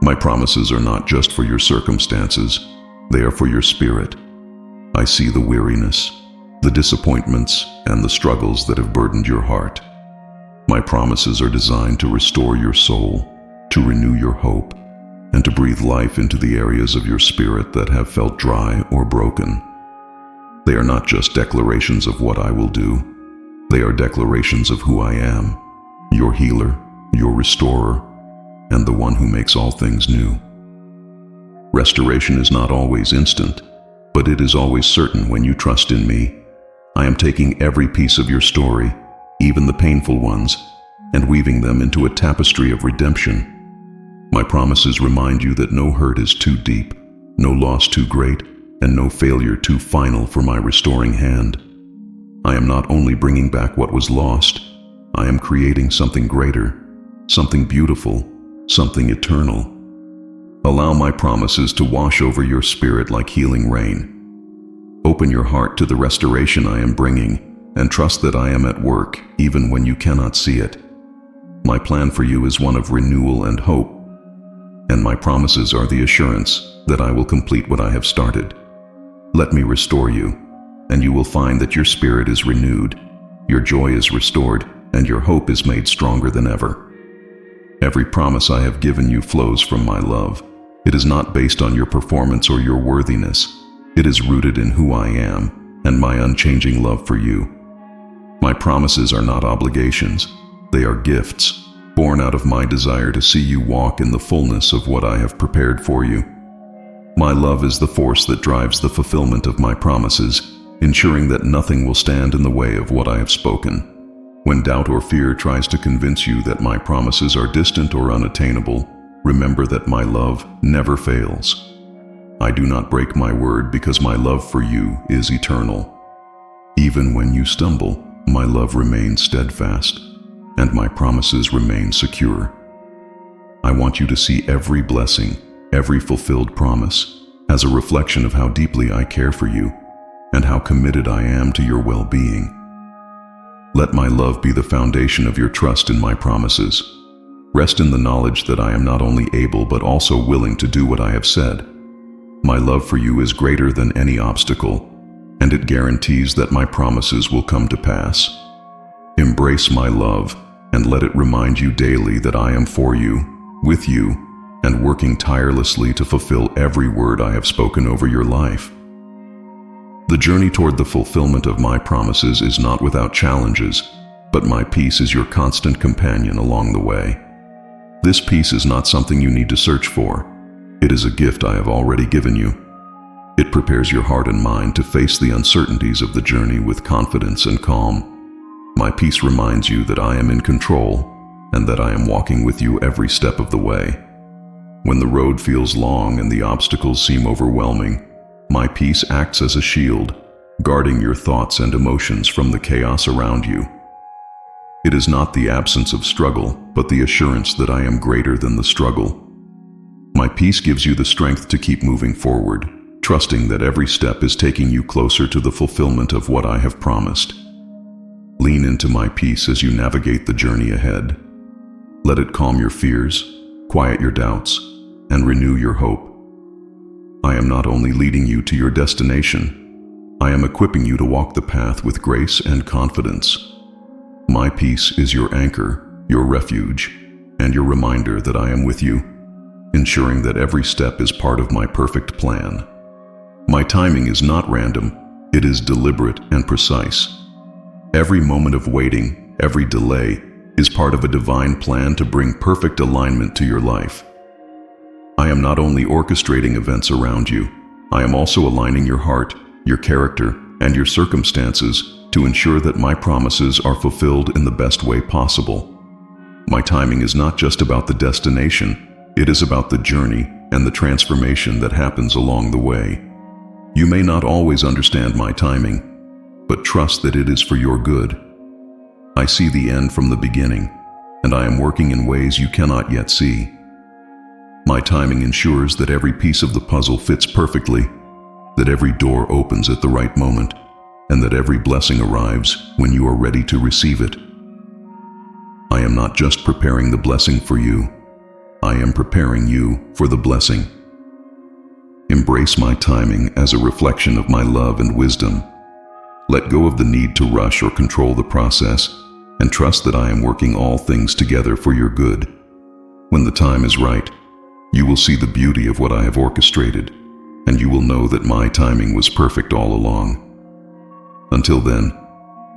My promises are not just for your circumstances. They are for your spirit. I see the weariness, the disappointments, and the struggles that have burdened your heart. My promises are designed to restore your soul, to renew your hope, and to breathe life into the areas of your spirit that have felt dry or broken. They are not just declarations of what I will do. They are declarations of who I am, your healer, your restorer, and the one who makes all things new. Restoration is not always instant, but it is always certain when you trust in me. I am taking every piece of your story, even the painful ones, and weaving them into a tapestry of redemption. My promises remind you that no hurt is too deep, no loss too great, and no failure too final for my restoring hand. I am not only bringing back what was lost, I am creating something greater, something beautiful, something eternal. Allow my promises to wash over your spirit like healing rain. Open your heart to the restoration I am bringing, and trust that I am at work even when you cannot see it. My plan for you is one of renewal and hope. and my promises are the assurance that I will complete what I have started. Let me restore you, and you will find that your spirit is renewed, your joy is restored, and your hope is made stronger than ever. Every promise I have given you flows from my love. It is not based on your performance or your worthiness. It is rooted in who I am and my unchanging love for you. My promises are not obligations. They are gifts, born out of my desire to see you walk in the fullness of what I have prepared for you. My love is the force that drives the fulfillment of my promises, ensuring that nothing will stand in the way of what I have spoken. When doubt or fear tries to convince you that my promises are distant or unattainable, remember that my love never fails. I do not break my word because my love for you is eternal. Even when you stumble, my love remains steadfast, and my promises remain secure. I want you to see every blessing, every fulfilled promise, as a reflection of how deeply I care for you and how committed I am to your well-being. Let my love be the foundation of your trust in my promises. Rest in the knowledge that I am not only able but also willing to do what I have said. My love for you is greater than any obstacle, and it guarantees that my promises will come to pass. Embrace my love and let it remind you daily that I am for you, with you, and working tirelessly to fulfill every word I have spoken over your life. The journey toward the fulfillment of my promises is not without challenges, but my peace is your constant companion along the way. This peace is not something you need to search for. It is a gift I have already given you. It prepares your heart and mind to face the uncertainties of the journey with confidence and calm. My peace reminds you that I am in control and that I am walking with you every step of the way. When the road feels long and the obstacles seem overwhelming, my peace acts as a shield, guarding your thoughts and emotions from the chaos around you. It is not the absence of struggle, but the assurance that I am greater than the struggle. My peace gives you the strength to keep moving forward, trusting that every step is taking you closer to the fulfillment of what I have promised. Lean into my peace as you navigate the journey ahead. Let it calm your fears, quiet your doubts, and renew your hope. I am not only leading you to your destination, I am equipping you to walk the path with grace and confidence. My peace is your anchor, your refuge, and your reminder that I am with you, ensuring that every step is part of my perfect plan. My timing is not random, it is deliberate and precise. Every moment of waiting, every delay, is part of a divine plan to bring perfect alignment to your life. I am not only orchestrating events around you, I am also aligning your heart, your character, and your circumstances to ensure that my promises are fulfilled in the best way possible. My timing is not just about the destination, it is about the journey and the transformation that happens along the way. You may not always understand my timing, but trust that it is for your good. I see the end from the beginning, and I am working in ways you cannot yet see. My timing ensures that every piece of the puzzle fits perfectly, that every door opens at the right moment, and that every blessing arrives when you are ready to receive it. I am not just preparing the blessing for you, I am preparing you for the blessing. Embrace my timing as a reflection of my love and wisdom. Let go of the need to rush or control the process, and trust that I am working all things together for your good. When the time is right, you will see the beauty of what I have orchestrated, and you will know that my timing was perfect all along. Until then,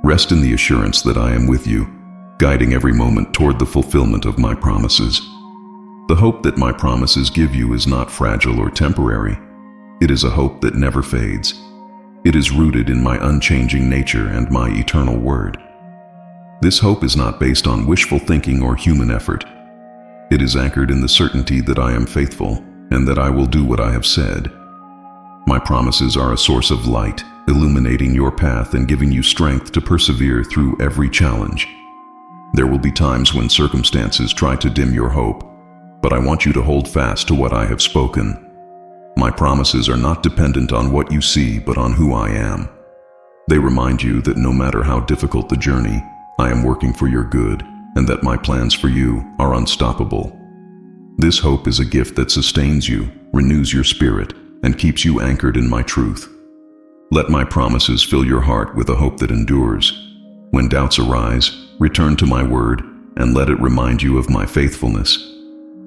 rest in the assurance that I am with you, guiding every moment toward the fulfillment of my promises. The hope that my promises give you is not fragile or temporary. It is a hope that never fades. It is rooted in my unchanging nature and my eternal word. This hope is not based on wishful thinking or human effort. It is anchored in the certainty that I am faithful and that I will do what I have said. My promises are a source of light, illuminating your path and giving you strength to persevere through every challenge. There will be times when circumstances try to dim your hope, but I want you to hold fast to what I have spoken. My promises are not dependent on what you see, but on who I am. They remind you that no matter how difficult the journey, I am working for your good, and that my plans for you are unstoppable. This hope is a gift that sustains you, renews your spirit, and keeps you anchored in my truth. Let my promises fill your heart with a hope that endures. When doubts arise, return to my word and let it remind you of my faithfulness.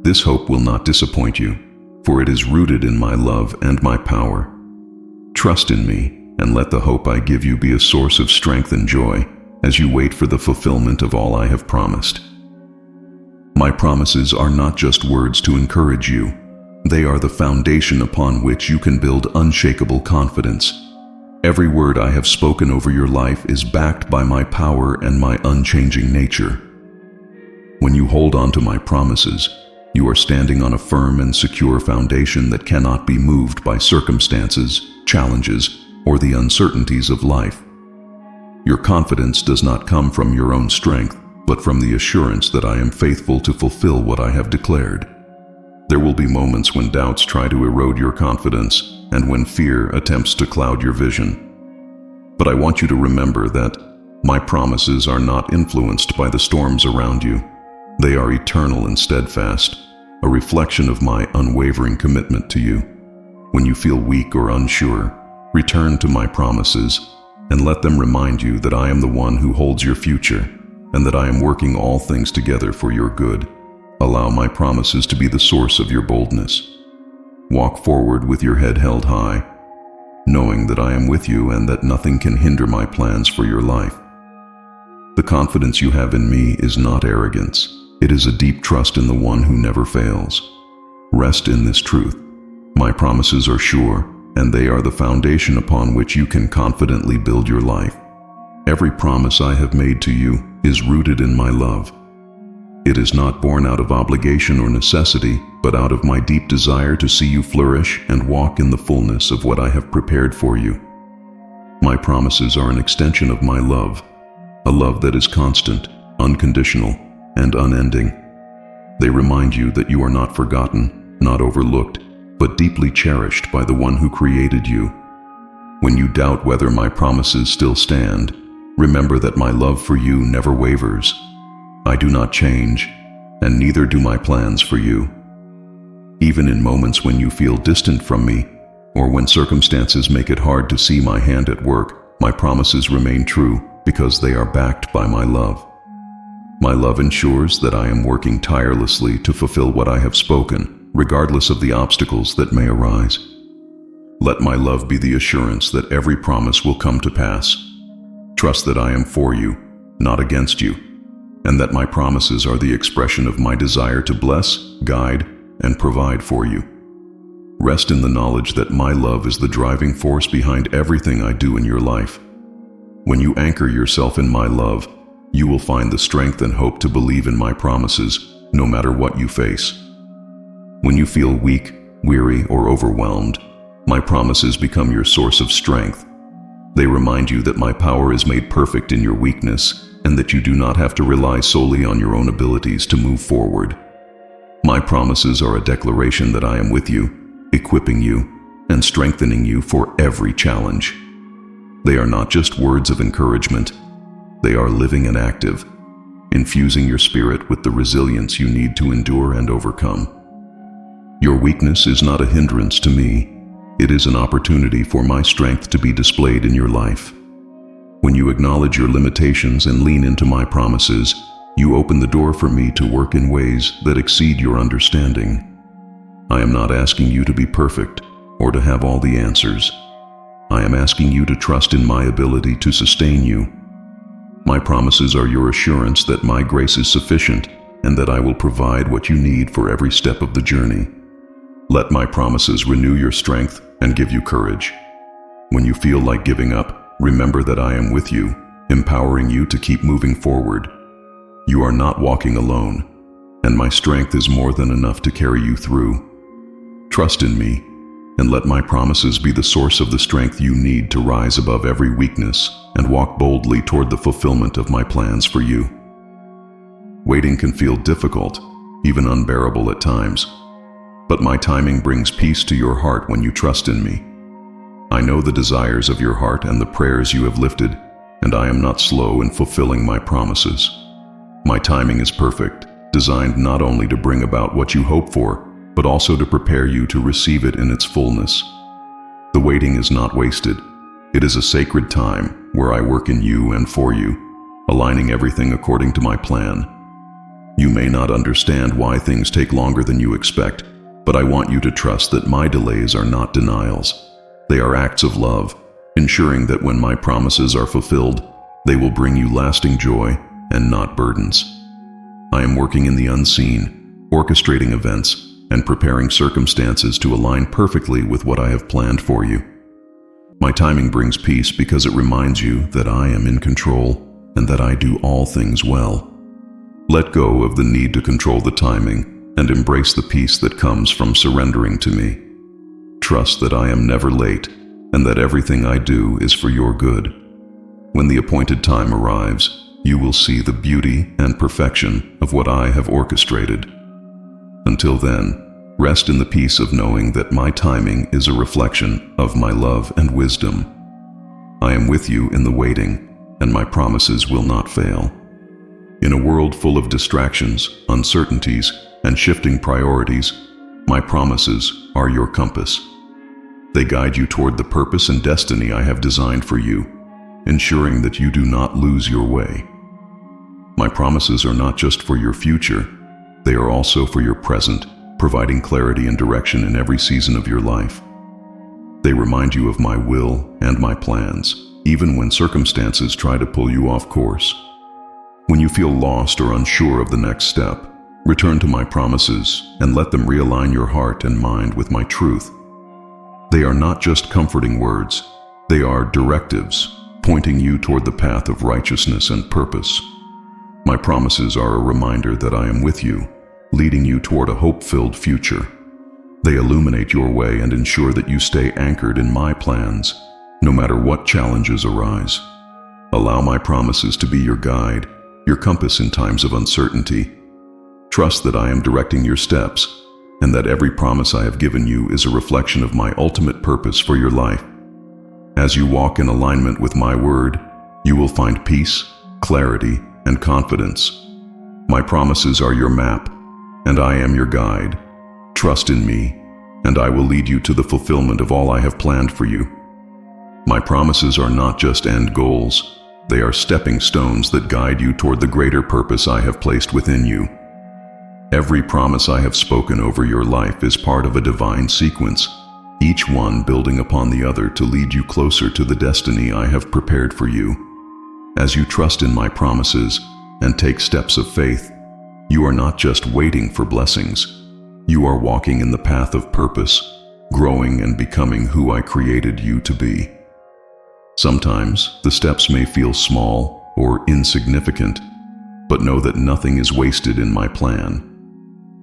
This hope will not disappoint you, for it is rooted in my love and my power. Trust in me, and let the hope I give you be a source of strength and joy as you wait for the fulfillment of all I have promised. My promises are not just words to encourage you. They are the foundation upon which you can build unshakable confidence. Every word I have spoken over your life is backed by my power and my unchanging nature. When you hold on to my promises, you are standing on a firm and secure foundation that cannot be moved by circumstances, challenges, or the uncertainties of life. Your confidence does not come from your own strength, but from the assurance that I am faithful to fulfill what I have declared. There will be moments when doubts try to erode your confidence and when fear attempts to cloud your vision. But I want you to remember that my promises are not influenced by the storms around you. They are eternal and steadfast, a reflection of my unwavering commitment to you. When you feel weak or unsure, return to my promises and let them remind you that I am the one who holds your future and that I am working all things together for your good. Allow my promises to be the source of your boldness. Walk forward with your head held high, knowing that I am with you and that nothing can hinder my plans for your life. The confidence you have in me is not arrogance. It is a deep trust in the one who never fails. Rest in this truth. My promises are sure, and they are the foundation upon which you can confidently build your life. Every promise I have made to you is rooted in my love. It is not born out of obligation or necessity, but out of my deep desire to see you flourish and walk in the fullness of what I have prepared for you. My promises are an extension of my love, a love that is constant, unconditional, and unending. They remind you that you are not forgotten, not overlooked, but deeply cherished by the one who created you. When you doubt whether my promises still stand, remember that my love for you never wavers. I do not change, and neither do my plans for you. Even in moments when you feel distant from me, or when circumstances make it hard to see my hand at work, my promises remain true because they are backed by my love. My love ensures that I am working tirelessly to fulfill what I have spoken, regardless of the obstacles that may arise. Let my love be the assurance that every promise will come to pass. Trust that I am for you, not against you, and that my promises are the expression of my desire to bless, guide, and provide for you. Rest in the knowledge that my love is the driving force behind everything I do in your life. When you anchor yourself in my love, you will find the strength and hope to believe in my promises, no matter what you face. When you feel weak, weary, or overwhelmed, my promises become your source of strength. They remind you that my power is made perfect in your weakness, and that you do not have to rely solely on your own abilities to move forward. My promises are a declaration that I am with you, equipping you, and strengthening you for every challenge. They are not just words of encouragement. They are living and active, infusing your spirit with the resilience you need to endure and overcome. Your weakness is not a hindrance to me. It is an opportunity for my strength to be displayed in your life. When you acknowledge your limitations and lean into my promises, you open the door for me to work in ways that exceed your understanding. I am not asking you to be perfect or to have all the answers. I am asking you to trust in my ability to sustain you. My promises are your assurance that my grace is sufficient and that I will provide what you need for every step of the journey. Let my promises renew your strength and give you courage. When you feel like giving up, remember that I am with you, empowering you to keep moving forward. You are not walking alone, and my strength is more than enough to carry you through. Trust in me, and let my promises be the source of the strength you need to rise above every weakness and walk boldly toward the fulfillment of my plans for you. Waiting can feel difficult, even unbearable at times, but my timing brings peace to your heart when you trust in me. I know the desires of your heart and the prayers you have lifted, and I am not slow in fulfilling my promises. My timing is perfect, designed not only to bring about what you hope for, but also to prepare you to receive it in its fullness. The waiting is not wasted. It is a sacred time where I work in you and for you, aligning everything according to my plan. You may not understand why things take longer than you expect, but I want you to trust that my delays are not denials. They are acts of love, ensuring that when my promises are fulfilled, they will bring you lasting joy and not burdens. I am working in the unseen, orchestrating events, and preparing circumstances to align perfectly with what I have planned for you. My timing brings peace because it reminds you that I am in control and that I do all things well. Let go of the need to control the timing and embrace the peace that comes from surrendering to me. Trust that I am never late and that everything I do is for your good. When the appointed time arrives, you will see the beauty and perfection of what I have orchestrated. Until then, rest in the peace of knowing that my timing is a reflection of my love and wisdom. I am with you in the waiting, and my promises will not fail. In a world full of distractions, uncertainties, and shifting priorities, my promises are your compass. They guide you toward the purpose and destiny I have designed for you, ensuring that you do not lose your way. My promises are not just for your future, they are also for your present, providing clarity and direction in every season of your life. They remind you of my will and my plans, even when circumstances try to pull you off course. When you feel lost or unsure of the next step, return to my promises and let them realign your heart and mind with my truth. They are not just comforting words, they are directives, pointing you toward the path of righteousness and purpose. My promises are a reminder that I am with you, leading you toward a hope-filled future. They illuminate your way and ensure that you stay anchored in my plans, no matter what challenges arise. Allow my promises to be your guide, your compass in times of uncertainty. Trust that I am directing your steps, and that every promise I have given you is a reflection of my ultimate purpose for your life. As you walk in alignment with my word, you will find peace, clarity, and confidence. My promises are your map, and I am your guide. Trust in me, and I will lead you to the fulfillment of all I have planned for you. My promises are not just end goals, they are stepping stones that guide you toward the greater purpose I have placed within you. Every promise I have spoken over your life is part of a divine sequence, each one building upon the other to lead you closer to the destiny I have prepared for you. As you trust in my promises and take steps of faith, you are not just waiting for blessings. You are walking in the path of purpose, growing and becoming who I created you to be. Sometimes the steps may feel small or insignificant, but know that nothing is wasted in my plan.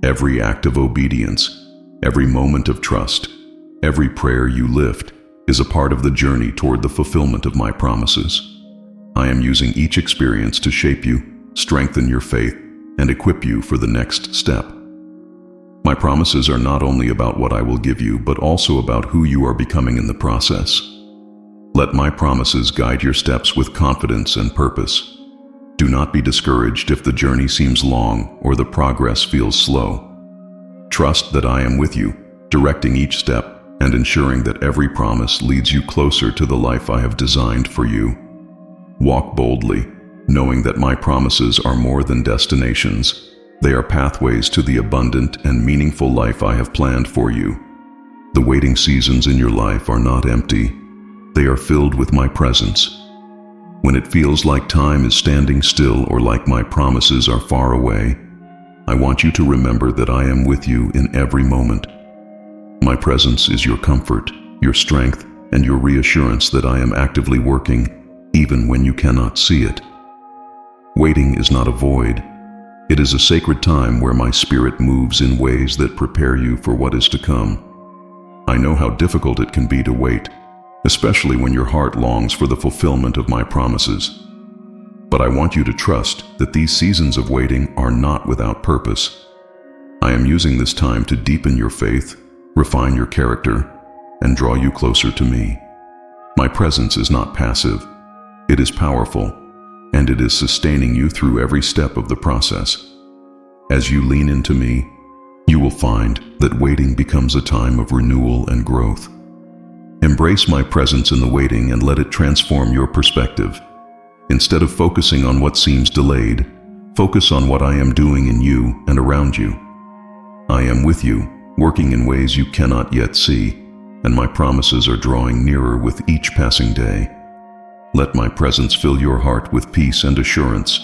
Every act of obedience, every moment of trust, every prayer you lift is a part of the journey toward the fulfillment of my promises. I am using each experience to shape you, strengthen your faith, and equip you for the next step. My promises are not only about what I will give you, but also about who you are becoming in the process. Let my promises guide your steps with confidence and purpose. Do not be discouraged if the journey seems long or the progress feels slow. Trust that I am with you, directing each step and ensuring that every promise leads you closer to the life I have designed for you. Walk boldly, knowing that my promises are more than destinations. They are pathways to the abundant and meaningful life I have planned for you. The waiting seasons in your life are not empty. They are filled with my presence. When it feels like time is standing still or like my promises are far away, I want you to remember that I am with you in every moment. My presence is your comfort, your strength, and your reassurance that I am actively working, even when you cannot see it. Waiting is not a void. It is a sacred time where my spirit moves in ways that prepare you for what is to come. I know how difficult it can be to wait, especially when your heart longs for the fulfillment of my promises. But I want you to trust that these seasons of waiting are not without purpose. I am using this time to deepen your faith, refine your character, and draw you closer to me. My presence is not passive. It is powerful, and it is sustaining you through every step of the process. As you lean into me, you will find that waiting becomes a time of renewal and growth. Embrace my presence in the waiting and let it transform your perspective. Instead of focusing on what seems delayed, focus on what I am doing in you and around you. I am with you, working in ways you cannot yet see, and my promises are drawing nearer with each passing day. Let my presence fill your heart with peace and assurance,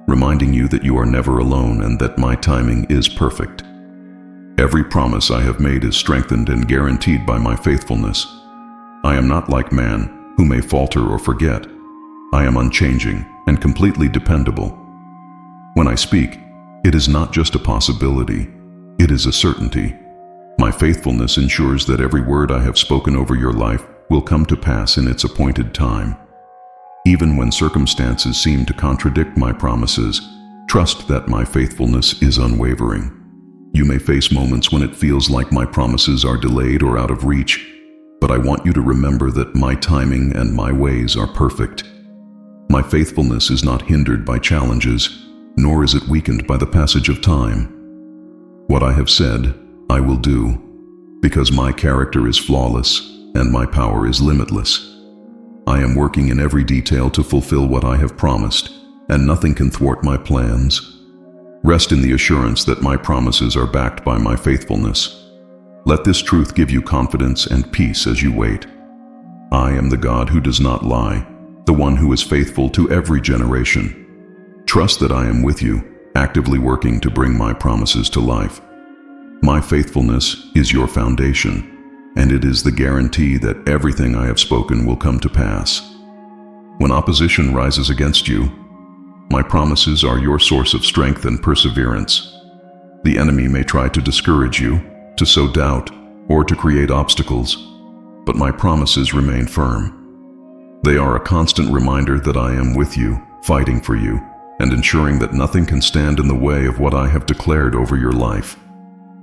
reminding you that you are never alone and that my timing is perfect. Every promise I have made is strengthened and guaranteed by my faithfulness. I am not like man, who may falter or forget. I am unchanging and completely dependable. When I speak, it is not just a possibility, it is a certainty. My faithfulness ensures that every word I have spoken over your life will come to pass in its appointed time. Even when circumstances seem to contradict my promises, trust that my faithfulness is unwavering. You may face moments when it feels like my promises are delayed or out of reach, but I want you to remember that my timing and my ways are perfect. My faithfulness is not hindered by challenges, nor is it weakened by the passage of time. What I have said, I will do, because my character is flawless and my power is limitless. I am working in every detail to fulfill what I have promised, and nothing can thwart my plans. Rest in the assurance that my promises are backed by my faithfulness. Let this truth give you confidence and peace as you wait. I am the God who does not lie, the one who is faithful to every generation. Trust that I am with you, actively working to bring my promises to life. My faithfulness is your foundation, and it is the guarantee that everything I have spoken will come to pass. When opposition rises against you, my promises are your source of strength and perseverance. The enemy may try to discourage you, to sow doubt, or to create obstacles, but my promises remain firm. They are a constant reminder that I am with you, fighting for you, and ensuring that nothing can stand in the way of what I have declared over your life.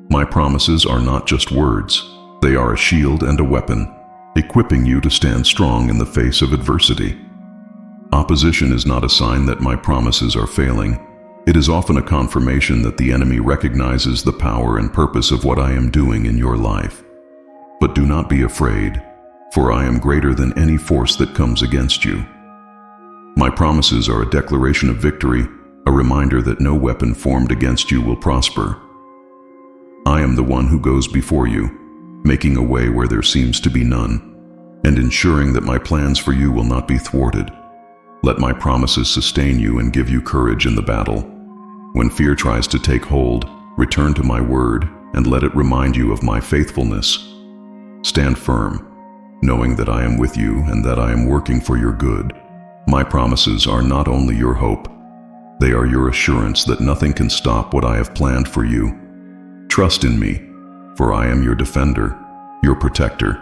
My promises are not just words. They are a shield and a weapon, equipping you to stand strong in the face of adversity. Opposition is not a sign that my promises are failing. It is often a confirmation that the enemy recognizes the power and purpose of what I am doing in your life. But do not be afraid, for I am greater than any force that comes against you. My promises are a declaration of victory, a reminder that no weapon formed against you will prosper. I am the one who goes before you, making a way where there seems to be none, and ensuring that my plans for you will not be thwarted. Let my promises sustain you and give you courage in the battle. When fear tries to take hold, return to my word and let it remind you of my faithfulness. Stand firm, knowing that I am with you and that I am working for your good. My promises are not only your hope, they are your assurance that nothing can stop what I have planned for you. Trust in me, for I am your defender, your protector,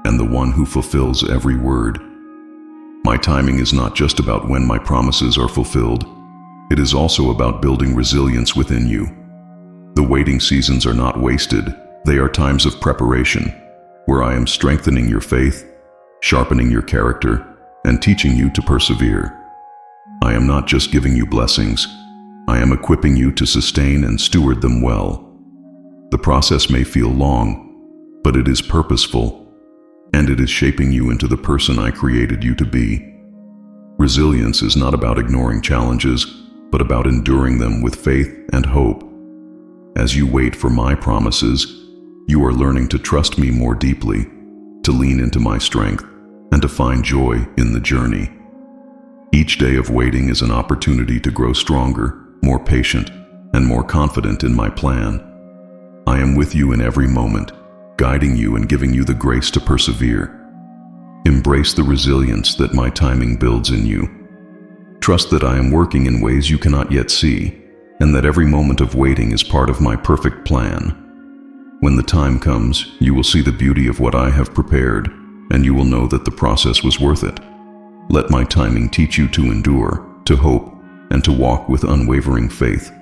and the one who fulfills every word. My timing is not just about when my promises are fulfilled. It is also about building resilience within you. The waiting seasons are not wasted. They are times of preparation, where I am strengthening your faith, sharpening your character, and teaching you to persevere. I am not just giving you blessings. I am equipping you to sustain and steward them well. The process may feel long, but it is purposeful, and it is shaping you into the person I created you to be. Resilience is not about ignoring challenges, but about enduring them with faith and hope. As you wait for my promises, you are learning to trust me more deeply, to lean into my strength, and to find joy in the journey. Each day of waiting is an opportunity to grow stronger, more patient, and more confident in my plan. I am with you in every moment, guiding you and giving you the grace to persevere. Embrace the resilience that my timing builds in you. Trust that I am working in ways you cannot yet see, and that every moment of waiting is part of my perfect plan. When the time comes, you will see the beauty of what I have prepared, and you will know that the process was worth it. Let my timing teach you to endure, to hope, and to walk with unwavering faith.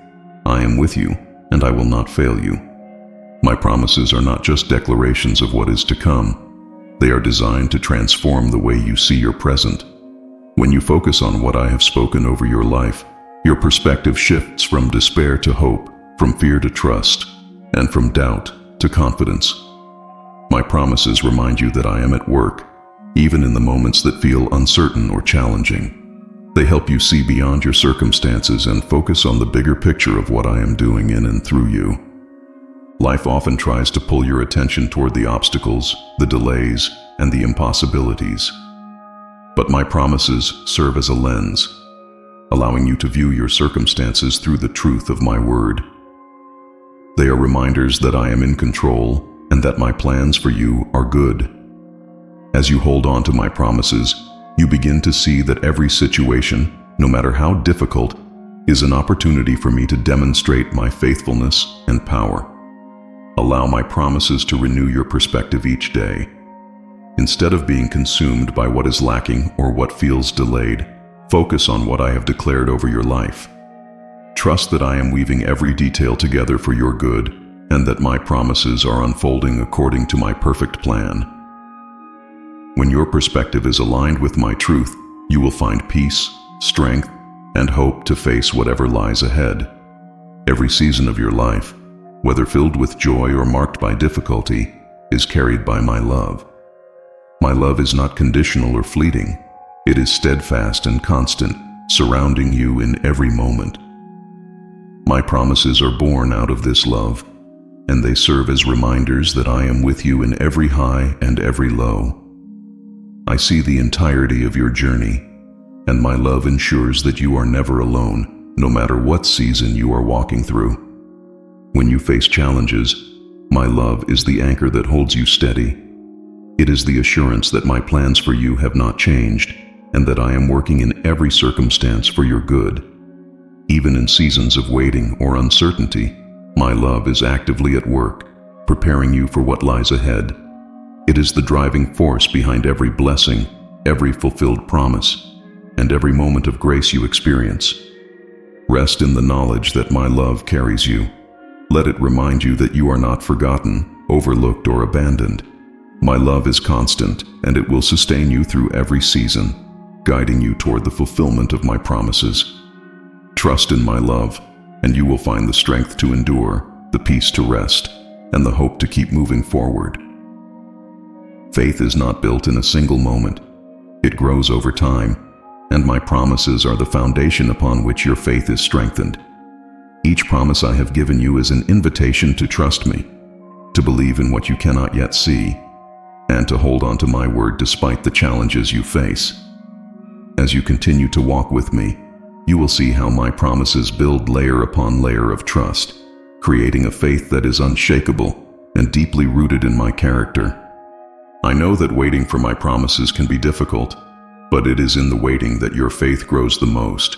I am with you, and I will not fail you. My promises are not just declarations of what is to come. They are designed to transform the way you see your present. When you focus on what I have spoken over your life, your perspective shifts from despair to hope, from fear to trust, and from doubt to confidence. My promises remind you that I am at work, even in the moments that feel uncertain or challenging. They help you see beyond your circumstances and focus on the bigger picture of what I am doing in and through you. Life often tries to pull your attention toward the obstacles, the delays, and the impossibilities. But my promises serve as a lens, allowing you to view your circumstances through the truth of my word. They are reminders that I am in control and that my plans for you are good. As you hold on to my promises, you begin to see that every situation, no matter how difficult, is an opportunity for me to demonstrate my faithfulness and power. Allow my promises to renew your perspective each day. Instead of being consumed by what is lacking or what feels delayed, focus on what I have declared over your life. Trust that I am weaving every detail together for your good, and that my promises are unfolding according to my perfect plan. When your perspective is aligned with my truth, you will find peace, strength, and hope to face whatever lies ahead. Every season of your life, whether filled with joy or marked by difficulty, is carried by my love. My love is not conditional or fleeting. It is steadfast and constant, surrounding you in every moment. My promises are born out of this love, and they serve as reminders that I am with you in every high and every low. I see the entirety of your journey, and my love ensures that you are never alone, no matter what season you are walking through. When you face challenges, my love is the anchor that holds you steady. It is the assurance that my plans for you have not changed, and that I am working in every circumstance for your good. Even in seasons of waiting or uncertainty, my love is actively at work, preparing you for what lies ahead. It is the driving force behind every blessing, every fulfilled promise, and every moment of grace you experience. Rest in the knowledge that my love carries you. Let it remind you that you are not forgotten, overlooked, or abandoned. My love is constant, and it will sustain you through every season, guiding you toward the fulfillment of my promises. Trust in my love, and you will find the strength to endure, the peace to rest, and the hope to keep moving forward. Faith is not built in a single moment. It grows over time, and my promises are the foundation upon which your faith is strengthened. Each promise I have given you is an invitation to trust me, to believe in what you cannot yet see, and to hold on to my word despite the challenges you face. As you continue to walk with me, you will see how my promises build layer upon layer of trust, creating a faith that is unshakable and deeply rooted in my character. I know that waiting for my promises can be difficult, but it is in the waiting that your faith grows the most.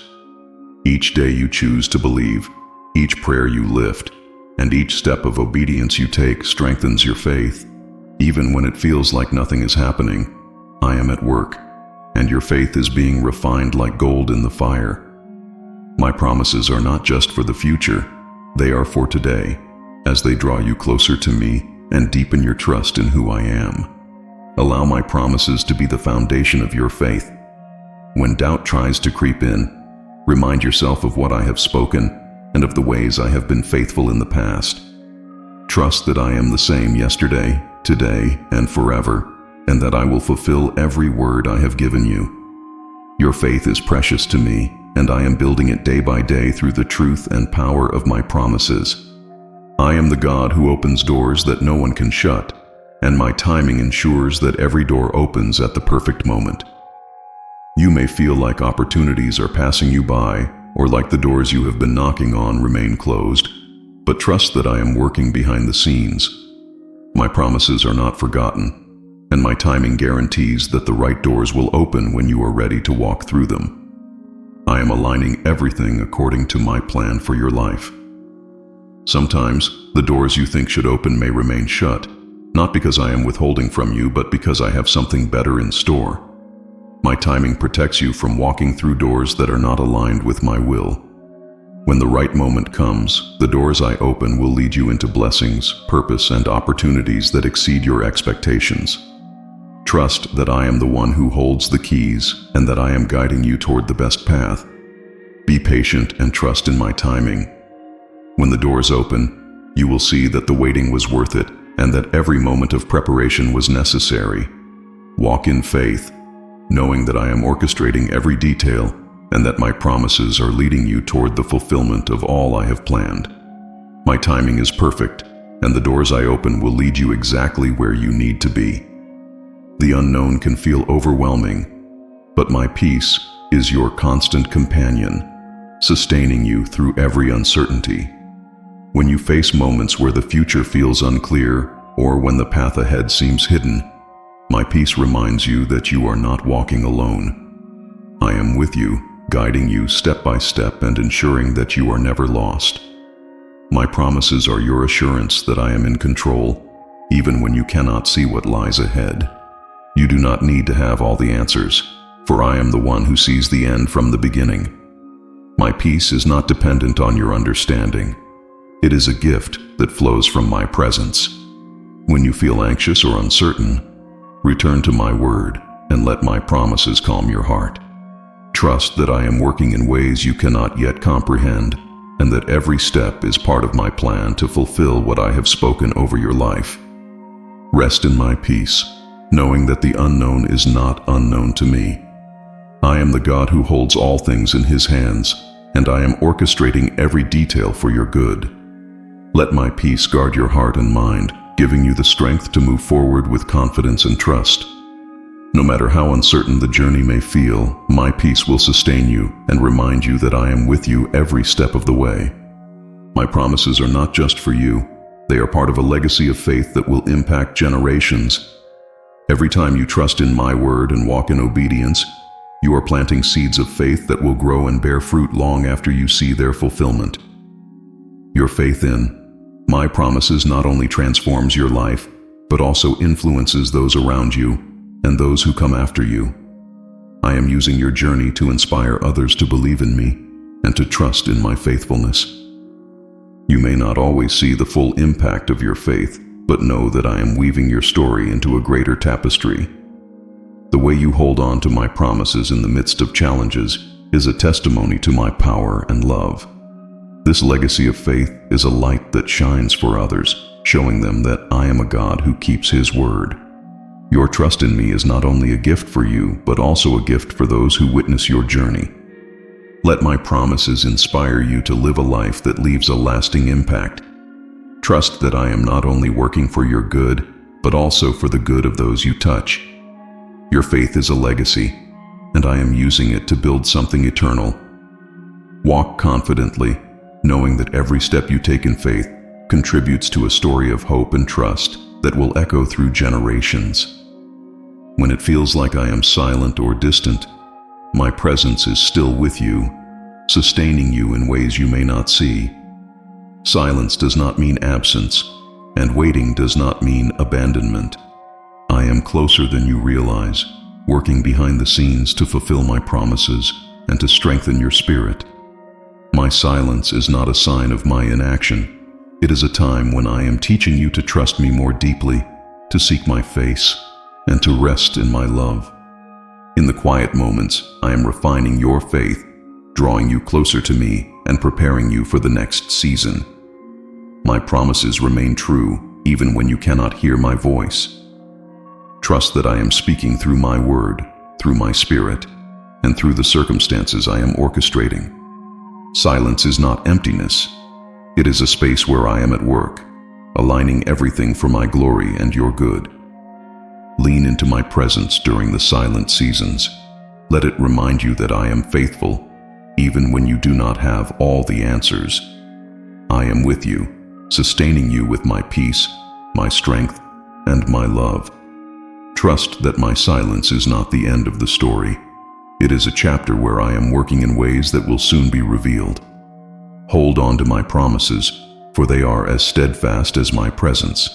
Each day you choose to believe, each prayer you lift, and each step of obedience you take strengthens your faith. Even when it feels like nothing is happening, I am at work, and your faith is being refined like gold in the fire. My promises are not just for the future, they are for today, as they draw you closer to me and deepen your trust in who I am. Allow my promises to be the foundation of your faith. When doubt tries to creep in, remind yourself of what I have spoken and of the ways I have been faithful in the past. Trust that I am the same yesterday, today, and forever, and that I will fulfill every word I have given you. Your faith is precious to me, and I am building it day by day through the truth and power of my promises. I am the God who opens doors that no one can shut, and my timing ensures that every door opens at the perfect moment. You may feel like opportunities are passing you by, or like the doors you have been knocking on remain closed, but trust that I am working behind the scenes. My promises are not forgotten, and my timing guarantees that the right doors will open when you are ready to walk through them. I am aligning everything according to my plan for your life. Sometimes, the doors you think should open may remain shut, not because I am withholding from you, but because I have something better in store. My timing protects you from walking through doors that are not aligned with my will. When the right moment comes, the doors I open will lead you into blessings, purpose, and opportunities that exceed your expectations. Trust that I am the one who holds the keys and that I am guiding you toward the best path. Be patient and trust in my timing. When the doors open, you will see that the waiting was worth it and that every moment of preparation was necessary. Walk in faith, knowing that I am orchestrating every detail and that my promises are leading you toward the fulfillment of all I have planned. My timing is perfect, and the doors I open will lead you exactly where you need to be. The unknown can feel overwhelming, but my peace is your constant companion, sustaining you through every uncertainty. When you face moments where the future feels unclear or when the path ahead seems hidden, my peace reminds you that you are not walking alone. I am with you, guiding you step by step and ensuring that you are never lost. My promises are your assurance that I am in control, even when you cannot see what lies ahead. You do not need to have all the answers, for I am the one who sees the end from the beginning. My peace is not dependent on your understanding. It is a gift that flows from my presence. When you feel anxious or uncertain, return to my word and let my promises calm your heart. Trust that I am working in ways you cannot yet comprehend, and that every step is part of my plan to fulfill what I have spoken over your life. Rest in my peace, knowing that the unknown is not unknown to me. I am the God who holds all things in his hands, and I am orchestrating every detail for your good. Let my peace guard your heart and mind, giving you the strength to move forward with confidence and trust. No matter how uncertain the journey may feel, my peace will sustain you and remind you that I am with you every step of the way. My promises are not just for you, they are part of a legacy of faith that will impact generations. Every time you trust in my word and walk in obedience, you are planting seeds of faith that will grow and bear fruit long after you see their fulfillment. Your faith in my promises not only transforms your life, but also influences those around you and those who come after you. I am using your journey to inspire others to believe in me and to trust in my faithfulness. You may not always see the full impact of your faith, but know that I am weaving your story into a greater tapestry. The way you hold on to my promises in the midst of challenges is a testimony to my power and love. This legacy of faith is a light that shines for others, showing them that I am a God who keeps his word. Your trust in me is not only a gift for you, but also a gift for those who witness your journey. Let my promises inspire you to live a life that leaves a lasting impact. Trust that I am not only working for your good, but also for the good of those you touch. Your faith is a legacy, and I am using it to build something eternal. Walk confidently, knowing that every step you take in faith contributes to a story of hope and trust that will echo through generations. When it feels like I am silent or distant, my presence is still with you, sustaining you in ways you may not see. Silence does not mean absence, and waiting does not mean abandonment. I am closer than you realize, working behind the scenes to fulfill my promises and to strengthen your spirit. My silence is not a sign of my inaction. It is a time when I am teaching you to trust me more deeply, to seek my face, and to rest in my love. In the quiet moments, I am refining your faith, drawing you closer to me, and preparing you for the next season. My promises remain true, even when you cannot hear my voice. Trust that I am speaking through my word, through my spirit, and through the circumstances I am orchestrating. Silence is not emptiness. It is a space where I am at work, aligning everything for my glory and your good. Lean into my presence during the silent seasons. Let it remind you that I am faithful, even when you do not have all the answers. I am with you, sustaining you with my peace, my strength, and my love. Trust that my silence is not the end of the story. It is a chapter where I am working in ways that will soon be revealed. Hold on to my promises, for they are as steadfast as my presence.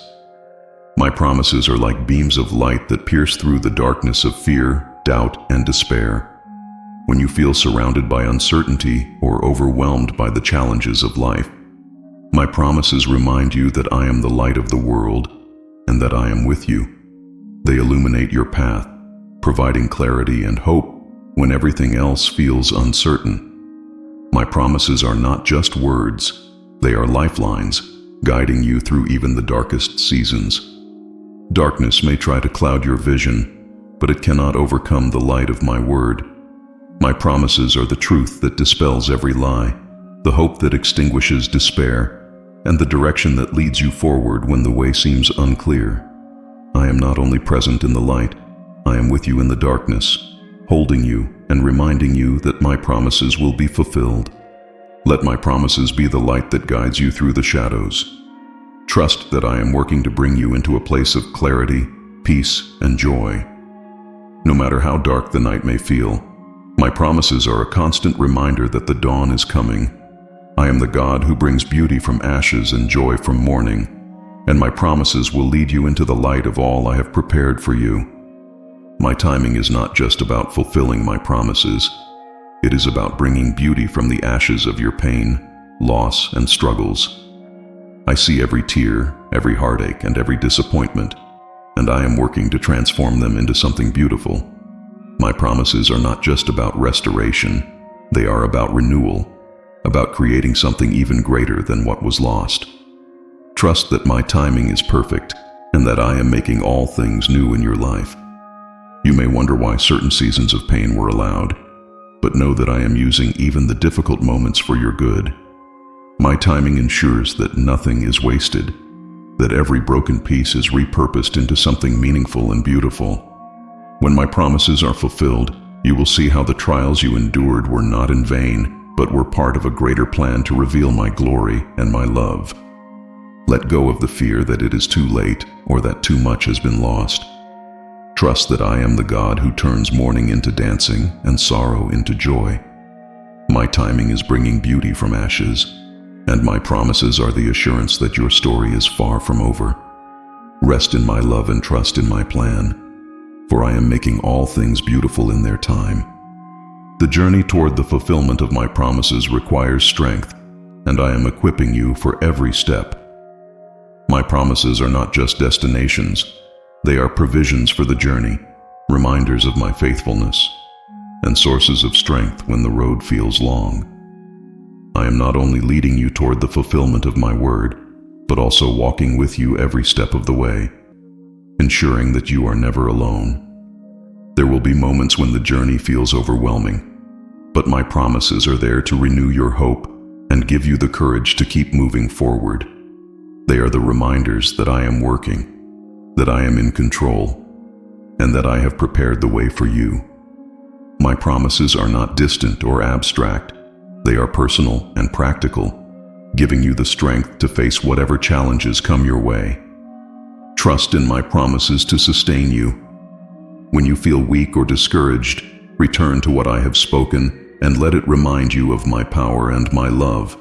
My promises are like beams of light that pierce through the darkness of fear, doubt, and despair. When you feel surrounded by uncertainty or overwhelmed by the challenges of life, my promises remind you that I am the light of the world and that I am with you. They illuminate your path, providing clarity and hope when everything else feels uncertain. My promises are not just words, They are lifelines, guiding you through even the darkest seasons. Darkness may try to cloud your vision, but it cannot overcome the light of my word. My promises are the truth that dispels every lie, the hope that extinguishes despair, and the direction that leads you forward when the way seems unclear. I am not only present in the light, I am with you in the darkness, holding you and reminding you that my promises will be fulfilled. Let my promises be the light that guides you through the shadows. Trust that I am working to bring you into a place of clarity, peace, and joy. No matter how dark the night may feel, my promises are a constant reminder that the dawn is coming. I am the God who brings beauty from ashes and joy from mourning, and my promises will lead you into the light of all I have prepared for you. My timing is not just about fulfilling my promises. It is about bringing beauty from the ashes of your pain, loss, and struggles. I see every tear, every heartache, and every disappointment, and I am working to transform them into something beautiful. My promises are not just about restoration, they are about renewal, about creating something even greater than what was lost. Trust that my timing is perfect, and that I am making all things new in your life. You may wonder why certain seasons of pain were allowed, but know that I am using even the difficult moments for your good. My timing ensures that nothing is wasted, that every broken piece is repurposed into something meaningful and beautiful. When my promises are fulfilled, you will see how the trials you endured were not in vain, but were part of a greater plan to reveal my glory and my love. Let go of the fear that it is too late or that too much has been lost. Trust that I am the God who turns mourning into dancing and sorrow into joy. My timing is bringing beauty from ashes, and my promises are the assurance that your story is far from over. Rest in my love and trust in my plan, for I am making all things beautiful in their time. The journey toward the fulfillment of my promises requires strength, and I am equipping you for every step. My promises are not just destinations, they are provisions for the journey, reminders of my faithfulness, and sources of strength when the road feels long. I am not only leading you toward the fulfillment of my word, but also walking with you every step of the way, ensuring that you are never alone. There will be moments when the journey feels overwhelming, but my promises are there to renew your hope and give you the courage to keep moving forward. They are the reminders that I am working, that I am in control, and that I have prepared the way for you. My promises are not distant or abstract. They are personal and practical, giving you the strength to face whatever challenges come your way. Trust in my promises to sustain you. When you feel weak or discouraged, return to what I have spoken and let it remind you of my power and my love.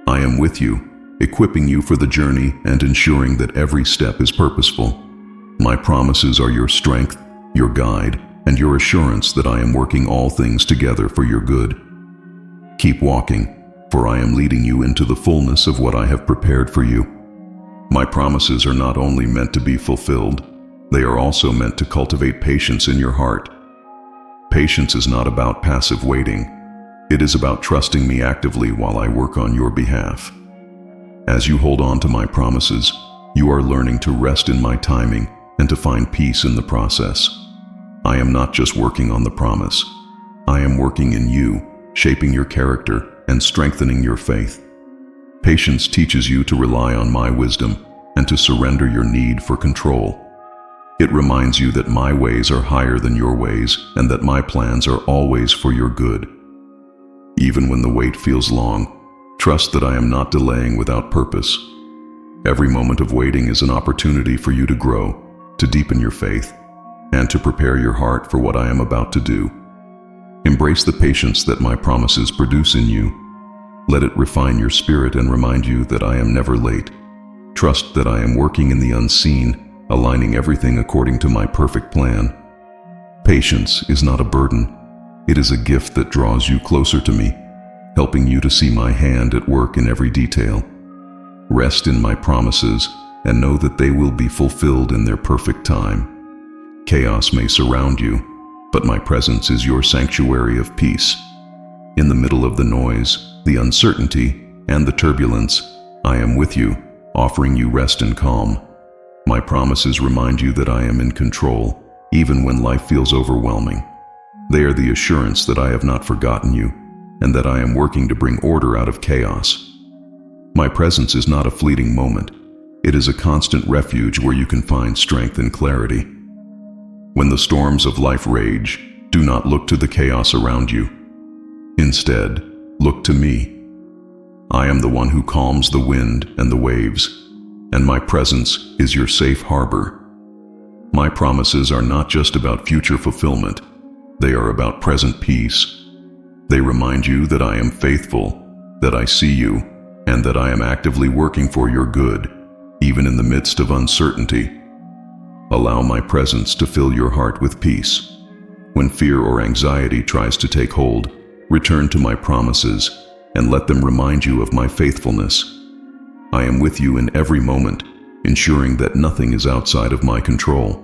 I am with you, equipping you for the journey and ensuring that every step is purposeful. My promises are your strength, your guide, and your assurance that I am working all things together for your good. Keep walking, for I am leading you into the fullness of what I have prepared for you. My promises are not only meant to be fulfilled, they are also meant to cultivate patience in your heart. Patience is not about passive waiting. It is about trusting me actively while I work on your behalf. As you hold on to my promises, you are learning to rest in my timing and to find peace in the process. I am not just working on the promise. I am working in you, shaping your character and strengthening your faith. Patience teaches you to rely on my wisdom and to surrender your need for control. It reminds you that my ways are higher than your ways and that my plans are always for your good. Even when the wait feels long, trust that I am not delaying without purpose. Every moment of waiting is an opportunity for you to grow, to deepen your faith, and to prepare your heart for what I am about to do. Embrace the patience that my promises produce in you. Let it refine your spirit and remind you that I am never late. Trust that I am working in the unseen, aligning everything according to my perfect plan. Patience is not a burden. It is a gift that draws you closer to me, helping you to see my hand at work in every detail. Rest in my promises and know that they will be fulfilled in their perfect time. Chaos may surround you, but my presence is your sanctuary of peace. In the middle of the noise, the uncertainty, and the turbulence, I am with you, offering you rest and calm. My promises remind you that I am in control, even when life feels overwhelming. They are the assurance that I have not forgotten you, and that I am working to bring order out of chaos. My presence is not a fleeting moment. It is a constant refuge where you can find strength and clarity. When the storms of life rage, do not look to the chaos around you. Instead, look to me. I am the one who calms the wind and the waves, and my presence is your safe harbor. My promises are not just about future fulfillment. They are about present peace. They remind you that I am faithful, that I see you, and that I am actively working for your good, even in the midst of uncertainty. Allow my presence to fill your heart with peace. When fear or anxiety tries to take hold, return to my promises and let them remind you of my faithfulness. I am with you in every moment, ensuring that nothing is outside of my control.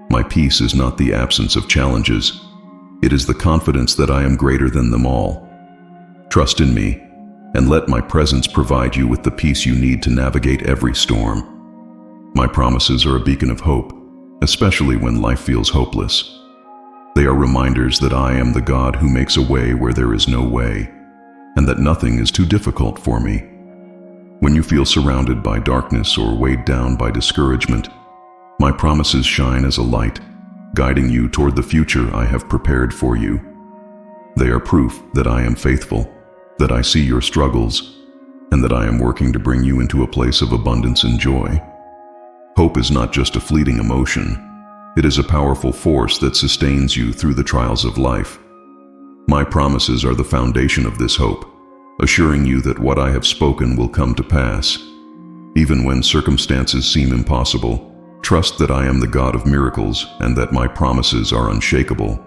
My peace is not the absence of challenges. It is the confidence that I am greater than them all. Trust in me, and let my presence provide you with the peace you need to navigate every storm. My promises are a beacon of hope, especially when life feels hopeless. They are reminders that I am the God who makes a way where there is no way, and that nothing is too difficult for me. When you feel surrounded by darkness or weighed down by discouragement, my promises shine as a light, guiding you toward the future I have prepared for you. They are proof that I am faithful, that I see your struggles, and that I am working to bring you into a place of abundance and joy. Hope is not just a fleeting emotion. It is a powerful force that sustains you through the trials of life. My promises are the foundation of this hope, assuring you that what I have spoken will come to pass. Even when circumstances seem impossible, trust that I am the God of miracles and that my promises are unshakable.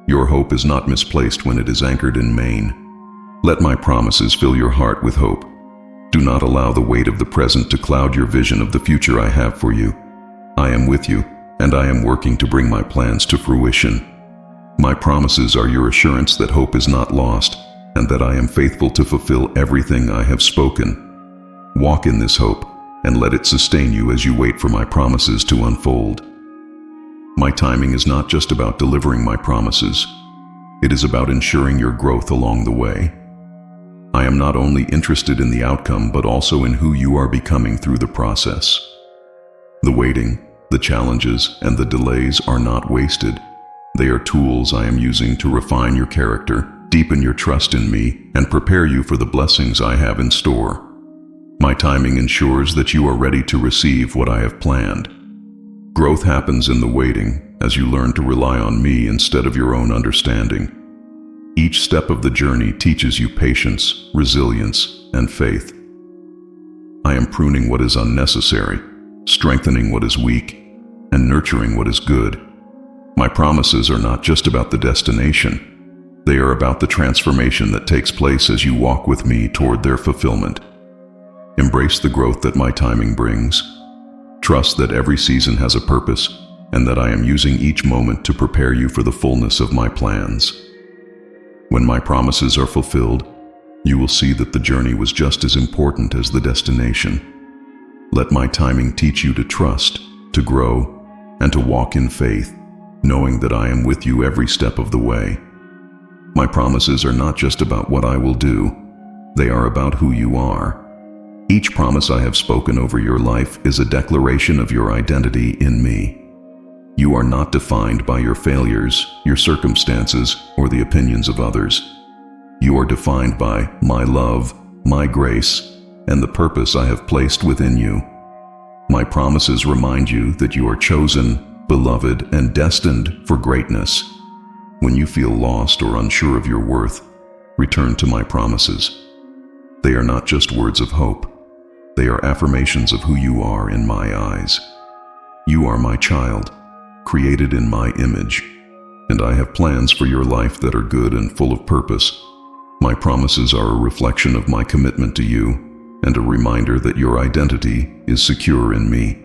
Your hope is not misplaced when it is anchored in Maine. Let my promises fill your heart with hope. Do not allow the weight of the present to cloud your vision of the future I have for you. I am with you, and I am working to bring my plans to fruition. My promises are your assurance that hope is not lost, and that I am faithful to fulfill everything I have spoken. Walk in this hope, and let it sustain you as you wait for my promises to unfold. My timing is not just about delivering my promises. It is about ensuring your growth along the way. I am not only interested in the outcome, but also in who you are becoming through the process. The waiting, the challenges, and the delays are not wasted. They are tools I am using to refine your character, deepen your trust in me, and prepare you for the blessings I have in store. My timing ensures that you are ready to receive what I have planned. Growth happens in the waiting, as you learn to rely on me instead of your own understanding. Each step of the journey teaches you patience, resilience, and faith. I am pruning what is unnecessary, strengthening what is weak, and nurturing what is good. My promises are not just about the destination. They are about the transformation that takes place as you walk with me toward their fulfillment. Embrace the growth that my timing brings. Trust that every season has a purpose, and that I am using each moment to prepare you for the fullness of my plans. When my promises are fulfilled, you will see that the journey was just as important as the destination. Let my timing teach you to trust, to grow, and to walk in faith, knowing that I am with you every step of the way. My promises are not just about what I will do. They are about who you are. Each promise I have spoken over your life is a declaration of your identity in me. You are not defined by your failures, your circumstances, or the opinions of others. You are defined by my love, my grace, and the purpose I have placed within you. My promises remind you that you are chosen, beloved, and destined for greatness. When you feel lost or unsure of your worth, return to my promises. They are not just words of hope. They are affirmations of who you are in my eyes. You are my child, created in my image, and I have plans for your life that are good and full of purpose. My promises are a reflection of my commitment to you, and a reminder that your identity is secure in me.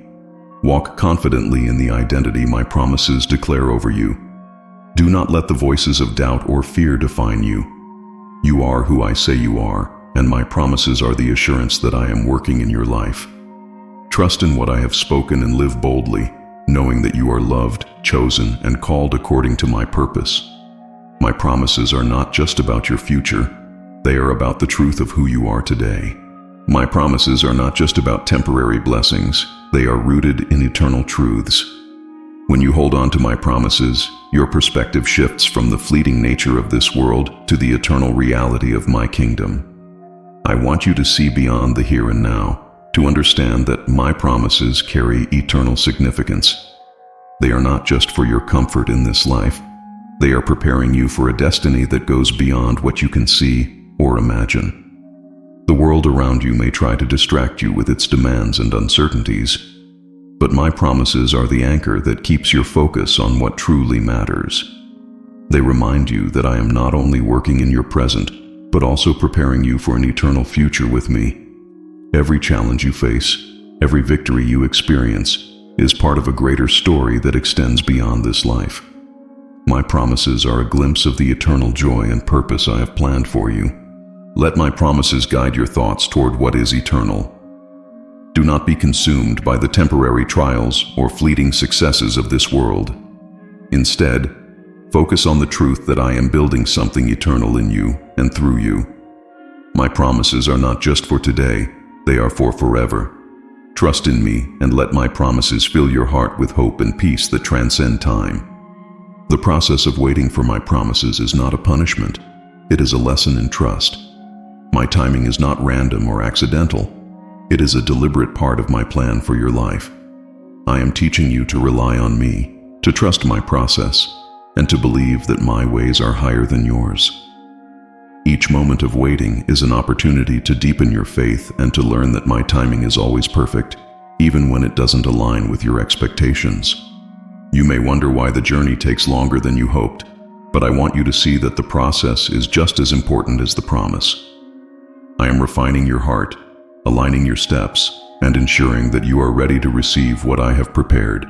Walk confidently in the identity my promises declare over you. Do not let the voices of doubt or fear define you. You are who I say you are, and my promises are the assurance that I am working in your life. Trust in what I have spoken and live boldly, knowing that you are loved, chosen, and called according to my purpose. My promises are not just about your future, they are about the truth of who you are today. My promises are not just about temporary blessings, they are rooted in eternal truths. When you hold on to my promises, your perspective shifts from the fleeting nature of this world to the eternal reality of my kingdom. I want you to see beyond the here and now, to understand that my promises carry eternal significance. They are not just for your comfort in this life, they are preparing you for a destiny that goes beyond what you can see or imagine. The world around you may try to distract you with its demands and uncertainties, but my promises are the anchor that keeps your focus on what truly matters. They remind you that I am not only working in your present, but also preparing you for an eternal future with me. Every challenge you face, every victory you experience, is part of a greater story that extends beyond this life. My promises are a glimpse of the eternal joy and purpose I have planned for you. Let my promises guide your thoughts toward what is eternal. Do not be consumed by the temporary trials or fleeting successes of this world. Instead, focus on the truth that I am building something eternal in you and through you. My promises are not just for today, they are for forever. Trust in me and let my promises fill your heart with hope and peace that transcend time. The process of waiting for my promises is not a punishment, it is a lesson in trust. My timing is not random or accidental. It is a deliberate part of my plan for your life. I am teaching you to rely on me, to trust my process, and to believe that my ways are higher than yours. Each moment of waiting is an opportunity to deepen your faith and to learn that my timing is always perfect, even when it doesn't align with your expectations. You may wonder why the journey takes longer than you hoped, but I want you to see that the process is just as important as the promise. I am refining your heart, aligning your steps, and ensuring that you are ready to receive what I have prepared.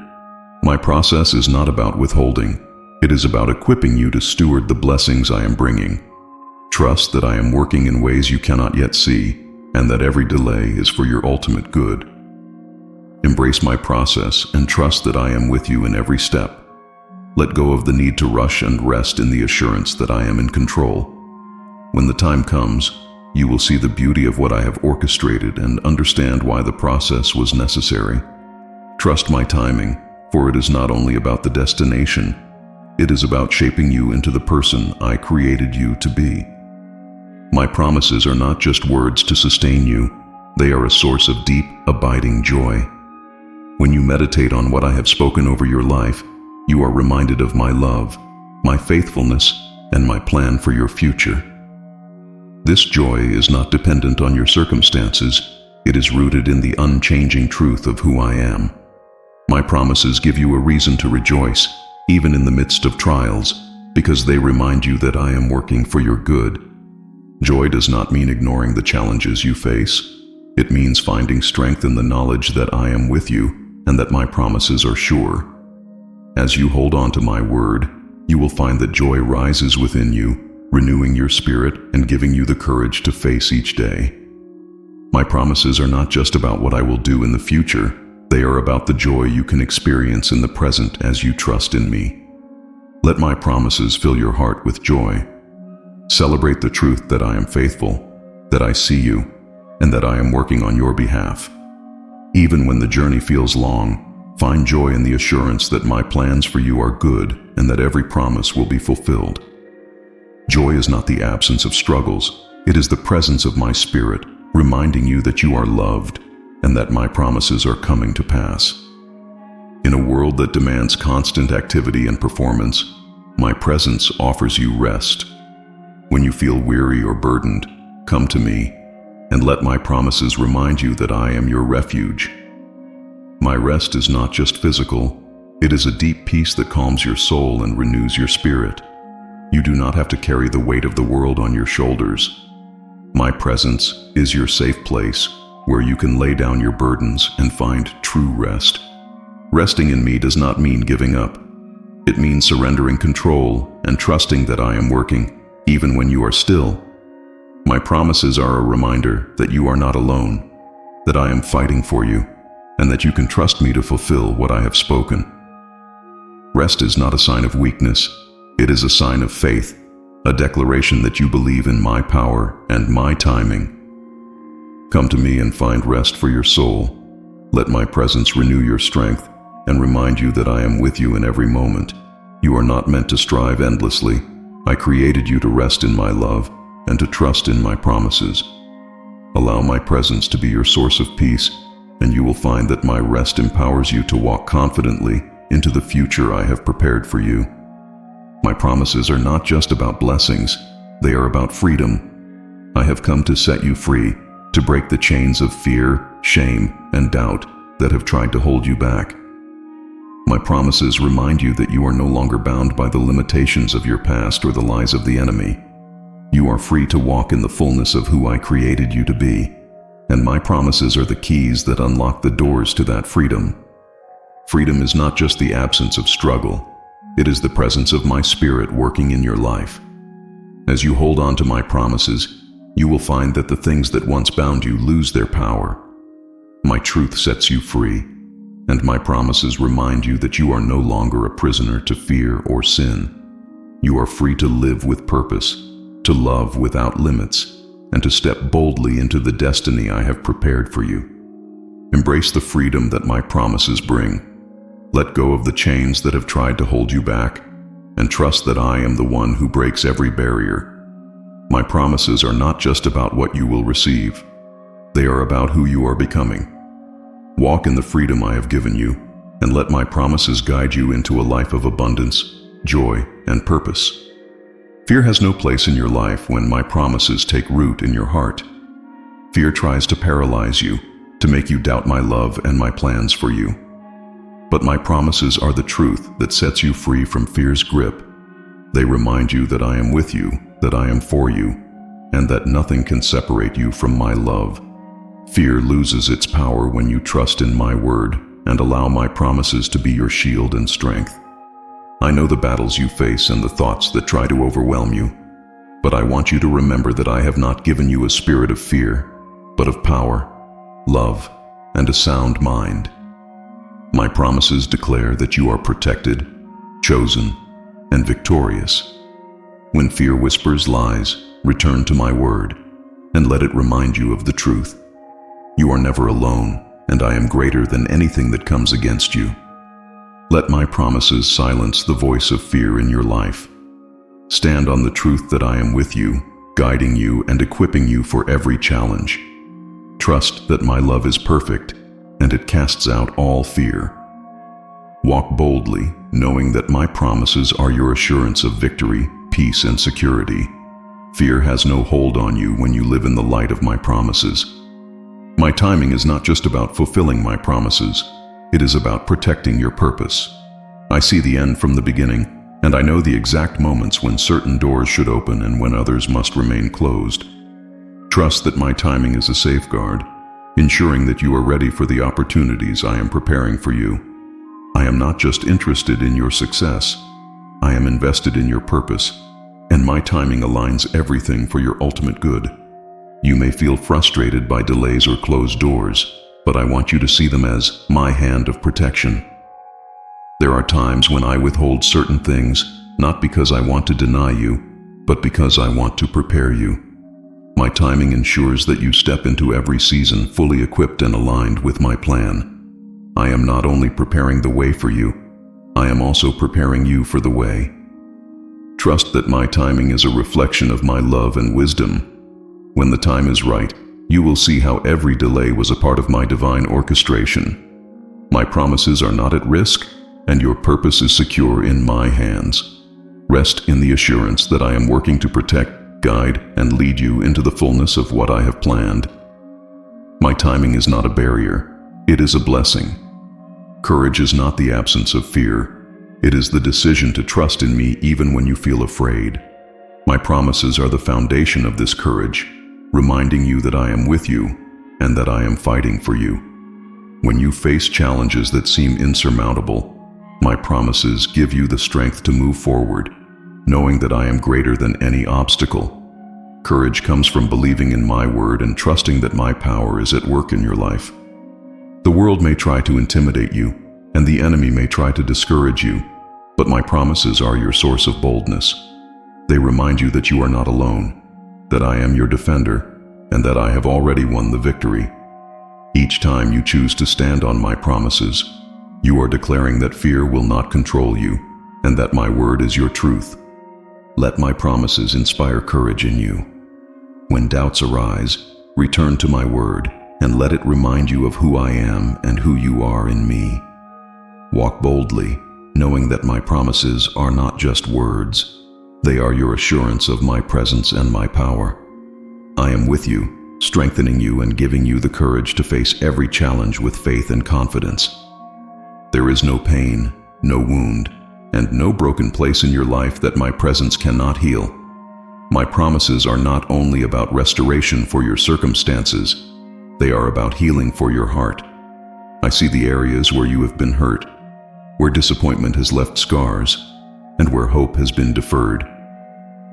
My process is not about withholding. It is about equipping you to steward the blessings I am bringing. Trust that I am working in ways you cannot yet see, and that every delay is for your ultimate good. Embrace my process and trust that I am with you in every step. Let go of the need to rush and rest in the assurance that I am in control. When the time comes, you will see the beauty of what I have orchestrated and understand why the process was necessary. Trust my timing, for it is not only about the destination, it is about shaping you into the person I created you to be. My promises are not just words to sustain you, they are a source of deep, abiding joy. When you meditate on what I have spoken over your life, you are reminded of my love, my faithfulness, and my plan for your future. This joy is not dependent on your circumstances, it is rooted in the unchanging truth of who I am. My promises give you a reason to rejoice, even in the midst of trials, because they remind you that I am working for your good. Joy does not mean ignoring the challenges you face. It means finding strength in the knowledge that I am with you and that my promises are sure. As you hold on to my word, you will find that joy rises within you, renewing your spirit and giving you the courage to face each day. My promises are not just about what I will do in the future, they are about the joy you can experience in the present as you trust in me. Let my promises fill your heart with joy. Celebrate the truth that I am faithful, that I see you, and that I am working on your behalf. Even when the journey feels long, find joy in the assurance that my plans for you are good and that every promise will be fulfilled. Joy is not the absence of struggles, it is the presence of my spirit, reminding you that you are loved and that my promises are coming to pass. In a world that demands constant activity and performance, my presence offers you rest. When you feel weary or burdened, come to me, and let my promises remind you that I am your refuge. My rest is not just physical, it is a deep peace that calms your soul and renews your spirit. You do not have to carry the weight of the world on your shoulders. My presence is your safe place where you can lay down your burdens and find true rest. Resting in me does not mean giving up. It means surrendering control and trusting that I am working, even when you are still. My promises are a reminder that you are not alone, that I am fighting for you, and that you can trust me to fulfill what I have spoken. Rest is not a sign of weakness. It is a sign of faith, a declaration that you believe in my power and my timing. Come to me and find rest for your soul. Let my presence renew your strength and remind you that I am with you in every moment. You are not meant to strive endlessly. I created you to rest in my love and to trust in my promises. Allow my presence to be your source of peace, and you will find that my rest empowers you to walk confidently into the future I have prepared for you. My promises are not just about blessings, they are about freedom. I have come to set you free, to break the chains of fear, shame, and doubt that have tried to hold you back. My promises remind you that you are no longer bound by the limitations of your past or the lies of the enemy. You are free to walk in the fullness of who I created you to be, and my promises are the keys that unlock the doors to that freedom. Freedom is not just the absence of struggle, it is the presence of my Spirit working in your life. As you hold on to my promises, you will find that the things that once bound you lose their power. My truth sets you free, and my promises remind you that you are no longer a prisoner to fear or sin. You are free to live with purpose, to love without limits, and to step boldly into the destiny I have prepared for you. Embrace the freedom that my promises bring. Let go of the chains that have tried to hold you back, and trust that I am the one who breaks every barrier. My promises are not just about what you will receive. They are about who you are becoming. Walk in the freedom I have given you, and let my promises guide you into a life of abundance, joy, and purpose. Fear has no place in your life when my promises take root in your heart. Fear tries to paralyze you, to make you doubt my love and my plans for you. But my promises are the truth that sets you free from fear's grip. They remind you that I am with you, that I am for you, and that nothing can separate you from my love. Fear loses its power when you trust in my word and allow my promises to be your shield and strength. I know the battles you face and the thoughts that try to overwhelm you, but I want you to remember that I have not given you a spirit of fear, but of power, love, and a sound mind. My promises declare that you are protected, chosen, and victorious. When fear whispers lies, return to my word, and let it remind you of the truth. You are never alone, and I am greater than anything that comes against you. Let my promises silence the voice of fear in your life. Stand on the truth that I am with you, guiding you and equipping you for every challenge. Trust that my love is perfect, and it casts out all fear. Walk boldly, knowing that my promises are your assurance of victory, peace, and security. Fear has no hold on you when you live in the light of my promises. My timing is not just about fulfilling my promises, it is about protecting your purpose. I see the end from the beginning, and I know the exact moments when certain doors should open and when others must remain closed. Trust that my timing is a safeguard, ensuring that you are ready for the opportunities I am preparing for you. I am not just interested in your success, I am invested in your purpose, and my timing aligns everything for your ultimate good. You may feel frustrated by delays or closed doors, but I want you to see them as my hand of protection. There are times when I withhold certain things, not because I want to deny you, but because I want to prepare you. My timing ensures that you step into every season fully equipped and aligned with my plan. I am not only preparing the way for you, I am also preparing you for the way. Trust that my timing is a reflection of my love and wisdom. When the time is right, you will see how every delay was a part of my divine orchestration. My promises are not at risk, and your purpose is secure in my hands. Rest in the assurance that I am working to protect, guide, and lead you into the fullness of what I have planned. My timing is not a barrier, it is a blessing. Courage is not the absence of fear, it is the decision to trust in me even when you feel afraid. My promises are the foundation of this courage, reminding you that I am with you and that I am fighting for you. When you face challenges that seem insurmountable, my promises give you the strength to move forward, knowing that I am greater than any obstacle. Courage comes from believing in my word and trusting that my power is at work in your life. The world may try to intimidate you, and the enemy may try to discourage you, but my promises are your source of boldness. They remind you that you are not alone, that I am your defender, and that I have already won the victory. Each time you choose to stand on my promises, you are declaring that fear will not control you, and that my word is your truth. Let my promises inspire courage in you. When doubts arise, return to my word, and let it remind you of who I am and who you are in me. Walk boldly, knowing that my promises are not just words. They are your assurance of my presence and my power. I am with you, strengthening you and giving you the courage to face every challenge with faith and confidence. There is no pain, no wound, and no broken place in your life that my presence cannot heal. My promises are not only about restoration for your circumstances, they are about healing for your heart. I see the areas where you have been hurt, where disappointment has left scars, and where hope has been deferred.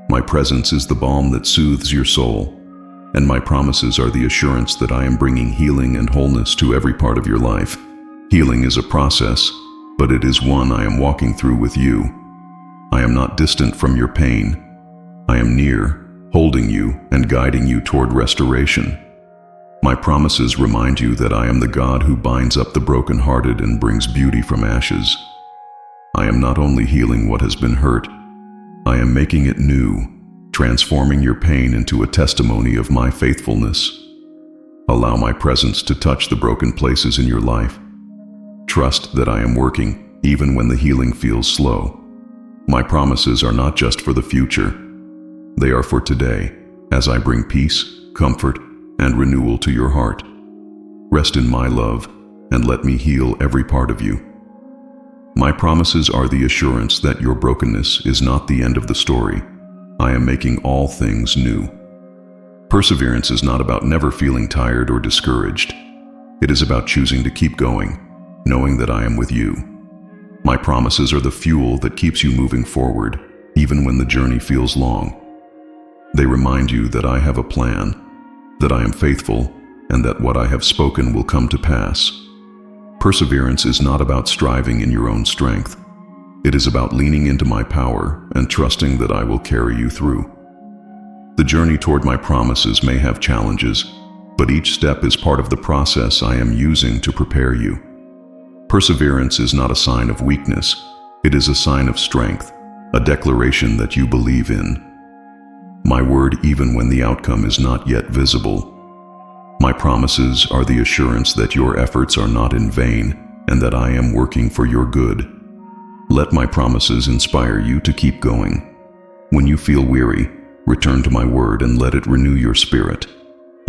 My presence is the balm that soothes your soul, and my promises are the assurance that I am bringing healing and wholeness to every part of your life. Healing is a process, but it is one I am walking through with you. I am not distant from your pain. I am near, holding you and guiding you toward restoration. My promises remind you that I am the God who binds up the brokenhearted and brings beauty from ashes. I am not only healing what has been hurt, I am making it new, transforming your pain into a testimony of my faithfulness. Allow my presence to touch the broken places in your life. Trust that I am working, even when the healing feels slow. My promises are not just for the future. They are for today, as I bring peace, comfort, and renewal to your heart. Rest in my love, and let me heal every part of you. My promises are the assurance that your brokenness is not the end of the story. I am making all things new. Perseverance is not about never feeling tired or discouraged. It is about choosing to keep going, knowing that I am with you. My promises are the fuel that keeps you moving forward, even when the journey feels long. They remind you that I have a plan, that I am faithful, and that what I have spoken will come to pass. Perseverance is not about striving in your own strength. It is about leaning into my power and trusting that I will carry you through. The journey toward my promises may have challenges, but each step is part of the process I am using to prepare you. Perseverance is not a sign of weakness. It is a sign of strength, a declaration that you believe in. My word, even when the outcome is not yet visible. My promises are the assurance that your efforts are not in vain and that I am working for your good. Let my promises inspire you to keep going. When you feel weary, return to my word and let it renew your spirit.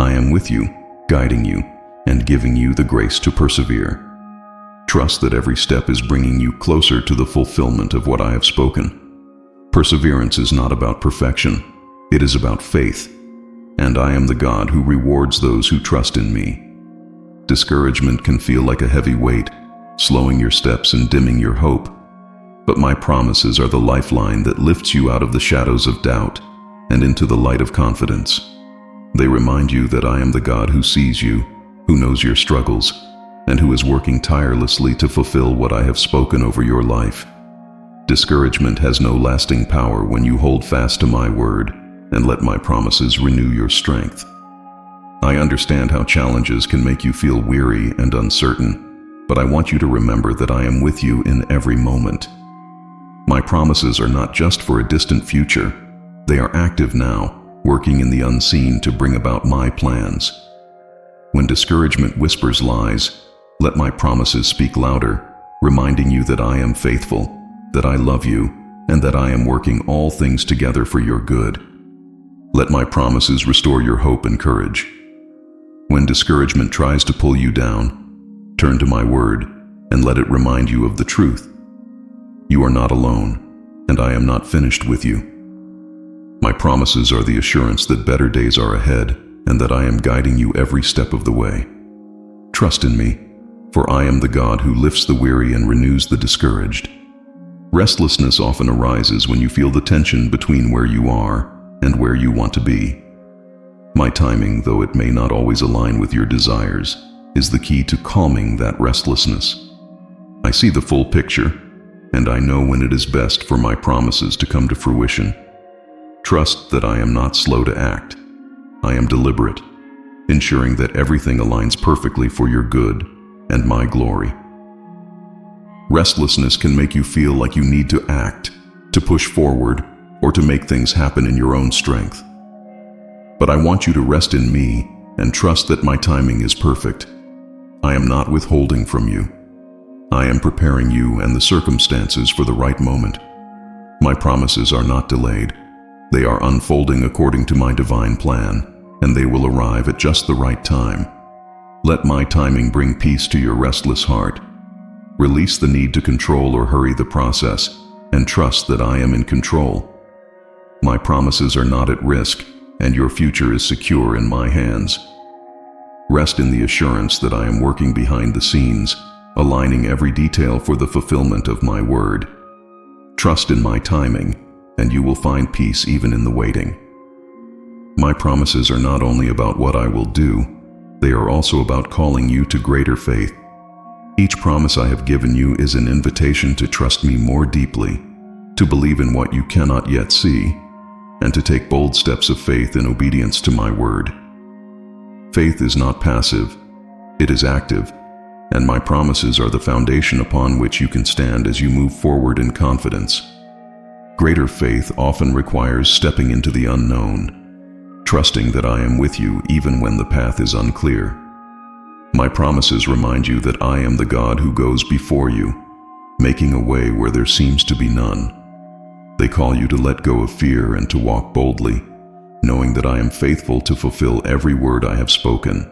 I am with you, guiding you, and giving you the grace to persevere. Trust that every step is bringing you closer to the fulfillment of what I have spoken. Perseverance is not about perfection. It is about faith, and I am the God who rewards those who trust in me. Discouragement can feel like a heavy weight, slowing your steps and dimming your hope. But my promises are the lifeline that lifts you out of the shadows of doubt and into the light of confidence. They remind you that I am the God who sees you, who knows your struggles, and who is working tirelessly to fulfill what I have spoken over your life. Discouragement has no lasting power when you hold fast to my word and let my promises renew your strength. I understand how challenges can make you feel weary and uncertain, but I want you to remember that I am with you in every moment. My promises are not just for a distant future. They are active now, working in the unseen to bring about my plans. When discouragement whispers lies, let my promises speak louder, reminding you that I am faithful, that I love you, and that I am working all things together for your good. Let my promises restore your hope and courage. When discouragement tries to pull you down, turn to my word and let it remind you of the truth. You are not alone, and I am not finished with you. My promises are the assurance that better days are ahead and that I am guiding you every step of the way. Trust in me, for I am the God who lifts the weary and renews the discouraged. Restlessness often arises when you feel the tension between where you are and where you want to be. My timing, though it may not always align with your desires, is the key to calming that restlessness. I see the full picture, and I know when it is best for my promises to come to fruition. Trust that I am not slow to act. I am deliberate, ensuring that everything aligns perfectly for your good and my glory. Restlessness can make you feel like you need to act, to push forward, or to make things happen in your own strength. But I want you to rest in me and trust that my timing is perfect. I am not withholding from you. I am preparing you and the circumstances for the right moment. My promises are not delayed. They are unfolding according to my divine plan, and they will arrive at just the right time. Let my timing bring peace to your restless heart. Release the need to control or hurry the process, and trust that I am in control. My promises are not at risk, and your future is secure in my hands. Rest in the assurance that I am working behind the scenes, aligning every detail for the fulfillment of my word. Trust in my timing, and you will find peace even in the waiting. My promises are not only about what I will do, they are also about calling you to greater faith. Each promise I have given you is an invitation to trust me more deeply, to believe in what you cannot yet see, and to take bold steps of faith in obedience to my word. Faith is not passive, it is active, and my promises are the foundation upon which you can stand as you move forward in confidence. Greater faith often requires stepping into the unknown, trusting that I am with you even when the path is unclear. My promises remind you that I am the God who goes before you, making a way where there seems to be none. They call you to let go of fear and to walk boldly, knowing that I am faithful to fulfill every word I have spoken.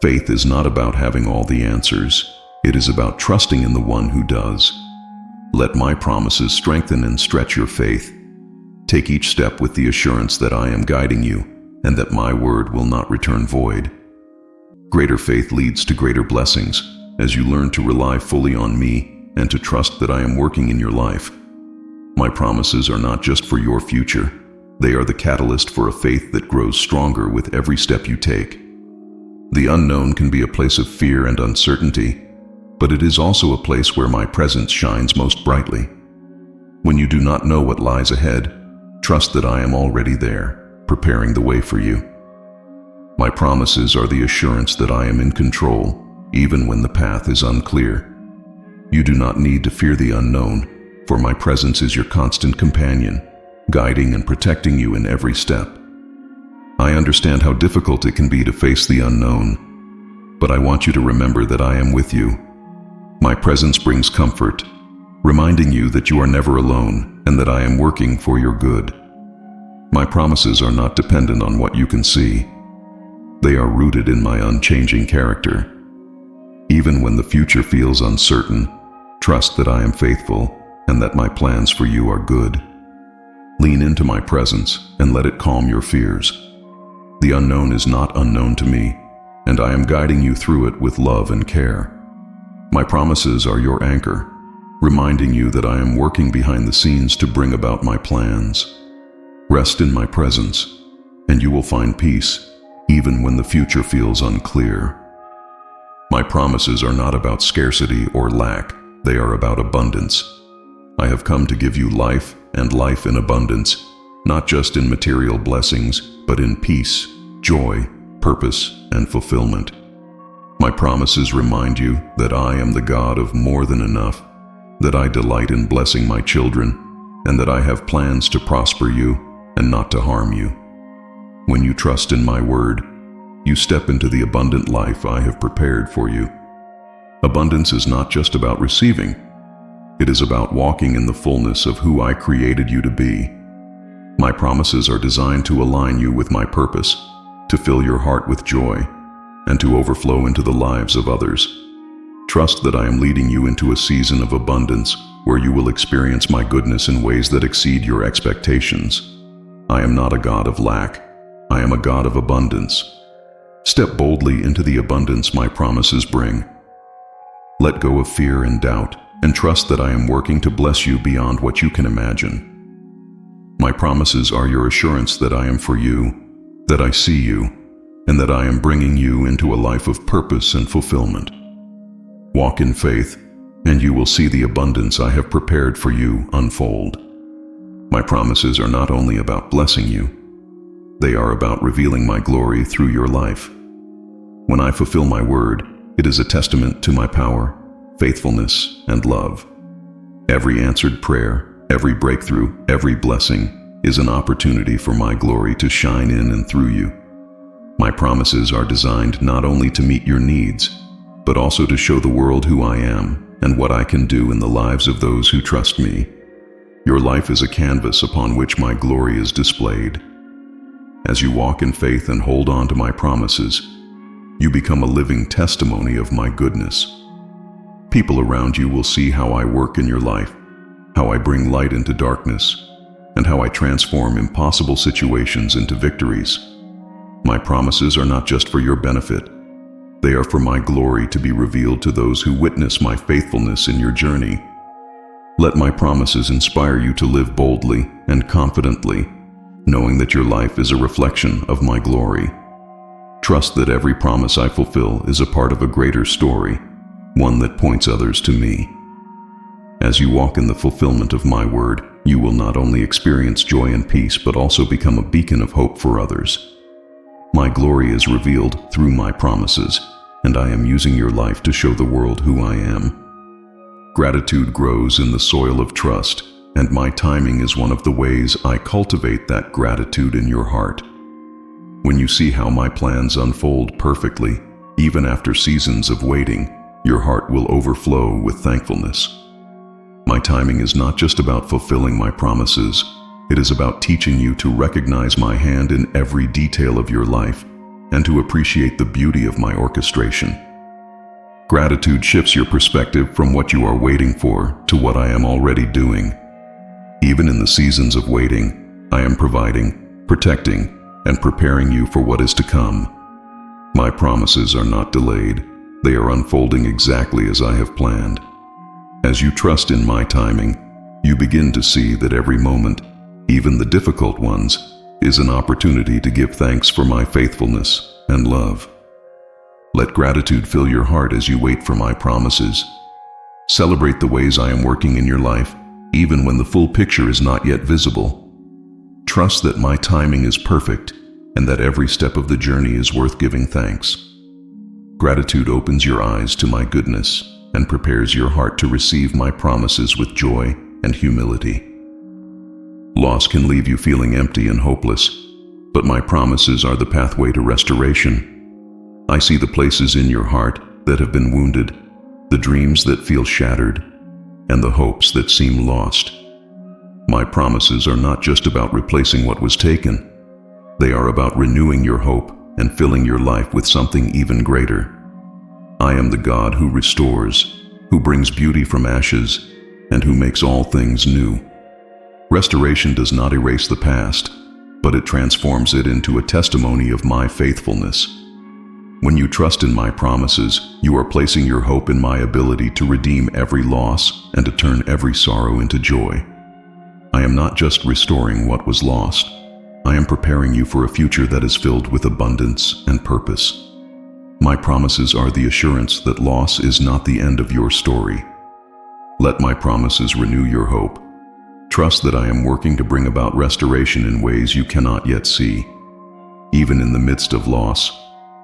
Faith is not about having all the answers. It is about trusting in the one who does. Let my promises strengthen and stretch your faith. Take each step with the assurance that I am guiding you and that my word will not return void. Greater faith leads to greater blessings as you learn to rely fully on me and to trust that I am working in your life. My promises are not just for your future. They are the catalyst for a faith that grows stronger with every step you take. The unknown can be a place of fear and uncertainty, but it is also a place where my presence shines most brightly. When you do not know what lies ahead, trust that I am already there, preparing the way for you. My promises are the assurance that I am in control, even when the path is unclear. You do not need to fear the unknown, for my presence is your constant companion, guiding and protecting you in every step. I understand how difficult it can be to face the unknown, but I want you to remember that I am with you. My presence brings comfort, reminding you that you are never alone and that I am working for your good. My promises are not dependent on what you can see. They are rooted in my unchanging character. Even when the future feels uncertain, trust that I am faithful and that my plans for you are good. Lean into my presence and let it calm your fears. The unknown is not unknown to me, and I am guiding you through it with love and care. My promises are your anchor, reminding you that I am working behind the scenes to bring about my plans. Rest in my presence, and you will find peace, even when the future feels unclear. My promises are not about scarcity or lack, they are about abundance. I have come to give you life and life in abundance, not just in material blessings, but in peace, joy, purpose, and fulfillment. My promises remind you that I am the God of more than enough, that I delight in blessing my children, and that I have plans to prosper you and not to harm you. When you trust in my word, you step into the abundant life I have prepared for you. Abundance is not just about receiving. It is about walking in the fullness of who I created you to be. My promises are designed to align you with my purpose, to fill your heart with joy, and to overflow into the lives of others. Trust that I am leading you into a season of abundance where you will experience my goodness in ways that exceed your expectations. I am not a God of lack. I am a God of abundance. Step boldly into the abundance my promises bring. Let go of fear and doubt, and trust that I am working to bless you beyond what you can imagine. My promises are your assurance that I am for you, that I see you, and that I am bringing you into a life of purpose and fulfillment. Walk in faith, and you will see the abundance I have prepared for you unfold. My promises are not only about blessing you, they are about revealing my glory through your life. When I fulfill my word, it is a testament to my power, faithfulness, and love. Every answered prayer, every breakthrough, every blessing is an opportunity for my glory to shine in and through you. My promises are designed not only to meet your needs, but also to show the world who I am and what I can do in the lives of those who trust me. Your life is a canvas upon which my glory is displayed. As you walk in faith and hold on to my promises, you become a living testimony of my goodness. People around you will see how I work in your life, how I bring light into darkness, and how I transform impossible situations into victories. My promises are not just for your benefit. They are for my glory to be revealed to those who witness my faithfulness in your journey. Let my promises inspire you to live boldly and confidently, knowing that your life is a reflection of my glory. Trust that every promise I fulfill is a part of a greater story, one that points others to me. As you walk in the fulfillment of my word, you will not only experience joy and peace, but also become a beacon of hope for others. My glory is revealed through my promises, and I am using your life to show the world who I am. Gratitude grows in the soil of trust, and my timing is one of the ways I cultivate that gratitude in your heart. When you see how my plans unfold perfectly, even after seasons of waiting, your heart will overflow with thankfulness. My timing is not just about fulfilling my promises, it is about teaching you to recognize my hand in every detail of your life and to appreciate the beauty of my orchestration. Gratitude shifts your perspective from what you are waiting for to what I am already doing. Even in the seasons of waiting, I am providing, protecting, and preparing you for what is to come. My promises are not delayed. They are unfolding exactly as I have planned. As you trust in my timing, you begin to see that every moment, even the difficult ones, is an opportunity to give thanks for my faithfulness and love. Let gratitude fill your heart as you wait for my promises. Celebrate the ways I am working in your life, even when the full picture is not yet visible. Trust that my timing is perfect and that every step of the journey is worth giving thanks. Gratitude opens your eyes to my goodness and prepares your heart to receive my promises with joy and humility. Loss can leave you feeling empty and hopeless, but my promises are the pathway to restoration. I see the places in your heart that have been wounded, the dreams that feel shattered, and the hopes that seem lost. My promises are not just about replacing what was taken. They are about renewing your hope and filling your life with something even greater. I am the God who restores, who brings beauty from ashes, and who makes all things new. Restoration does not erase the past, but it transforms it into a testimony of my faithfulness. When you trust in my promises, you are placing your hope in my ability to redeem every loss and to turn every sorrow into joy. I am not just restoring what was lost. I am preparing you for a future that is filled with abundance and purpose. My promises are the assurance that loss is not the end of your story. Let my promises renew your hope. Trust that I am working to bring about restoration in ways you cannot yet see. Even in the midst of loss,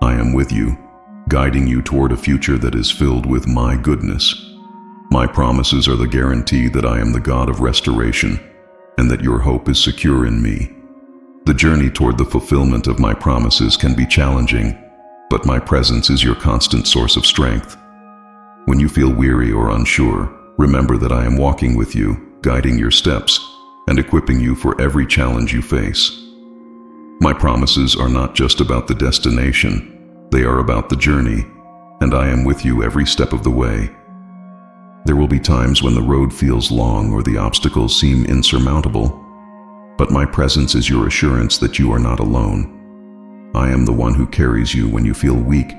I am with you, guiding you toward a future that is filled with my goodness. My promises are the guarantee that I am the God of restoration and that your hope is secure in me. The journey toward the fulfillment of my promises can be challenging, but my presence is your constant source of strength. When you feel weary or unsure, remember that I am walking with you, guiding your steps, and equipping you for every challenge you face. My promises are not just about the destination, they are about the journey, and I am with you every step of the way. There will be times when the road feels long or the obstacles seem insurmountable, but my presence is your assurance that you are not alone. I am the one who carries you when you feel weak,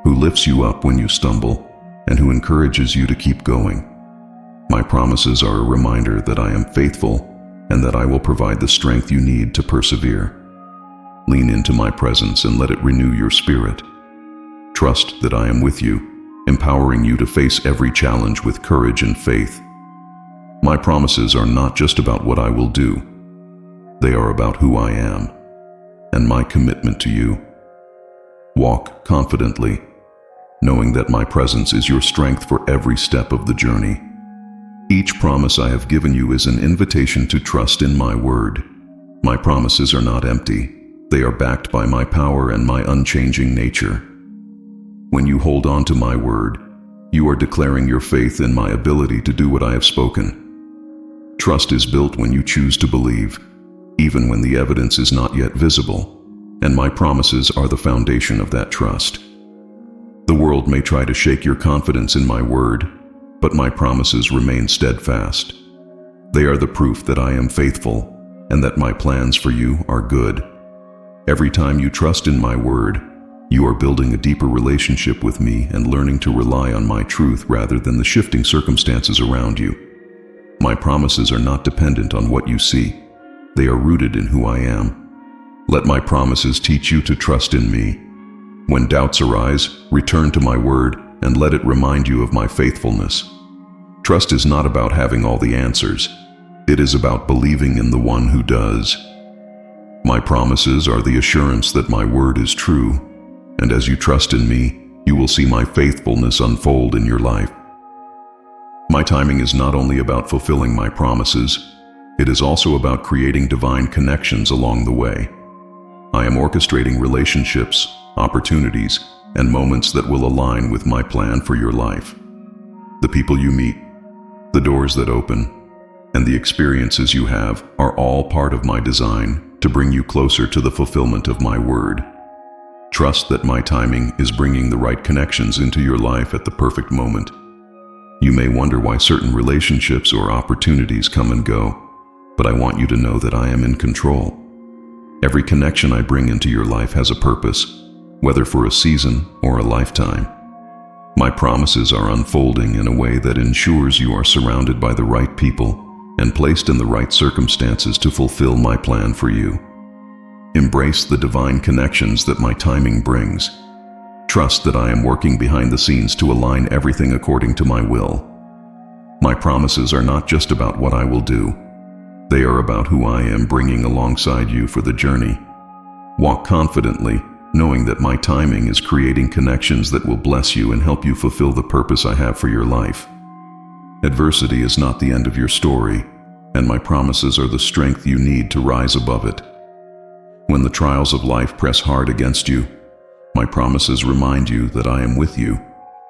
who lifts you up when you stumble, and who encourages you to keep going. My promises are a reminder that I am faithful and that I will provide the strength you need to persevere. Lean into my presence and let it renew your spirit. Trust that I am with you, empowering you to face every challenge with courage and faith. My promises are not just about what I will do. They are about who I am and my commitment to you. Walk confidently, knowing that my presence is your strength for every step of the journey. Each promise I have given you is an invitation to trust in my word. My promises are not empty. They are backed by my power and my unchanging nature. When you hold on to my word, you are declaring your faith in my ability to do what I have spoken. Trust is built when you choose to believe, even when the evidence is not yet visible, and my promises are the foundation of that trust. The world may try to shake your confidence in my word, but my promises remain steadfast. They are the proof that I am faithful and that my plans for you are good. Every time you trust in my word, you are building a deeper relationship with me and learning to rely on my truth rather than the shifting circumstances around you. My promises are not dependent on what you see. They are rooted in who I am. Let my promises teach you to trust in me. When doubts arise, return to my word and let it remind you of my faithfulness. Trust is not about having all the answers. It is about believing in the one who does. My promises are the assurance that my word is true, and as you trust in me, you will see my faithfulness unfold in your life. My timing is not only about fulfilling my promises, it is also about creating divine connections along the way. I am orchestrating relationships, opportunities, and moments that will align with my plan for your life. The people you meet, the doors that open, and the experiences you have are all part of my design to bring you closer to the fulfillment of my word. Trust that my timing is bringing the right connections into your life at the perfect moment. You may wonder why certain relationships or opportunities come and go, but I want you to know that I am in control. Every connection I bring into your life has a purpose, whether for a season or a lifetime. My promises are unfolding in a way that ensures you are surrounded by the right people and placed in the right circumstances to fulfill my plan for you. Embrace the divine connections that my timing brings. Trust that I am working behind the scenes to align everything according to my will. My promises are not just about what I will do. They are about who I am bringing alongside you for the journey. Walk confidently, knowing that my timing is creating connections that will bless you and help you fulfill the purpose I have for your life. Adversity is not the end of your story, and my promises are the strength you need to rise above it. When the trials of life press hard against you, my promises remind you that I am with you,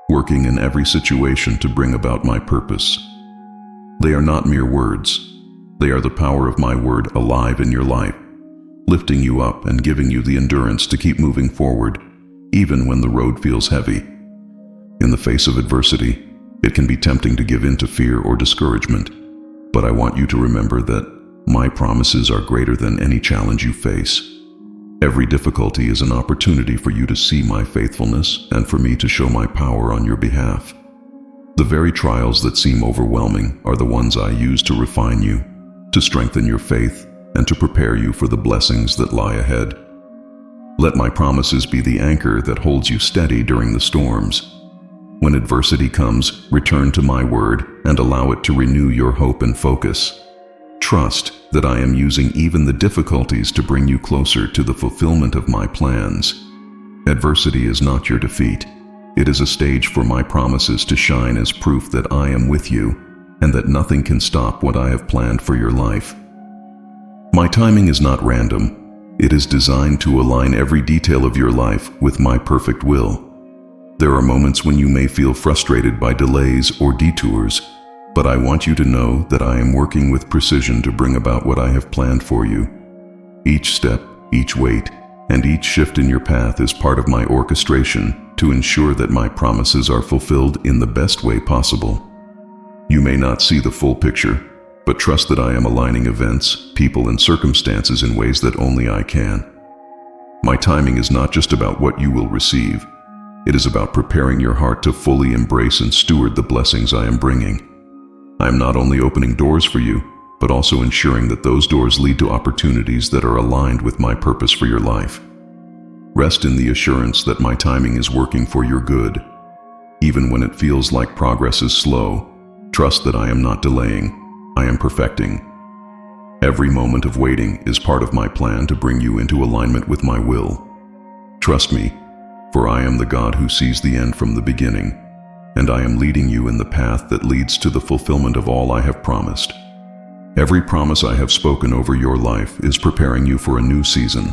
working in every situation to bring about my purpose. They are not mere words. They are the power of my word alive in your life, lifting you up and giving you the endurance to keep moving forward, even when the road feels heavy. In the face of adversity, it can be tempting to give in to fear or discouragement, but I want you to remember that my promises are greater than any challenge you face. Every difficulty is an opportunity for you to see my faithfulness and for me to show my power on your behalf. The very trials that seem overwhelming are the ones I use to refine you, to strengthen your faith, and to prepare you for the blessings that lie ahead. Let my promises be the anchor that holds you steady during the storms. When adversity comes, return to my word and allow it to renew your hope and focus. Trust that I am using even the difficulties to bring you closer to the fulfillment of my plans. Adversity is not your defeat. It is a stage for my promises to shine as proof that I am with you and that nothing can stop what I have planned for your life. My timing is not random. It is designed to align every detail of your life with my perfect will. There are moments when you may feel frustrated by delays or detours, but I want you to know that I am working with precision to bring about what I have planned for you. Each step, each wait, and each shift in your path is part of my orchestration to ensure that my promises are fulfilled in the best way possible. You may not see the full picture, but trust that I am aligning events, people, and circumstances in ways that only I can. My timing is not just about what you will receive. It is about preparing your heart to fully embrace and steward the blessings I am bringing. I am not only opening doors for you, but also ensuring that those doors lead to opportunities that are aligned with my purpose for your life. Rest in the assurance that my timing is working for your good. Even when it feels like progress is slow, trust that I am not delaying, I am perfecting. Every moment of waiting is part of my plan to bring you into alignment with my will. Trust me, for I am the God who sees the end from the beginning, and I am leading you in the path that leads to the fulfillment of all I have promised. Every promise I have spoken over your life is preparing you for a new season.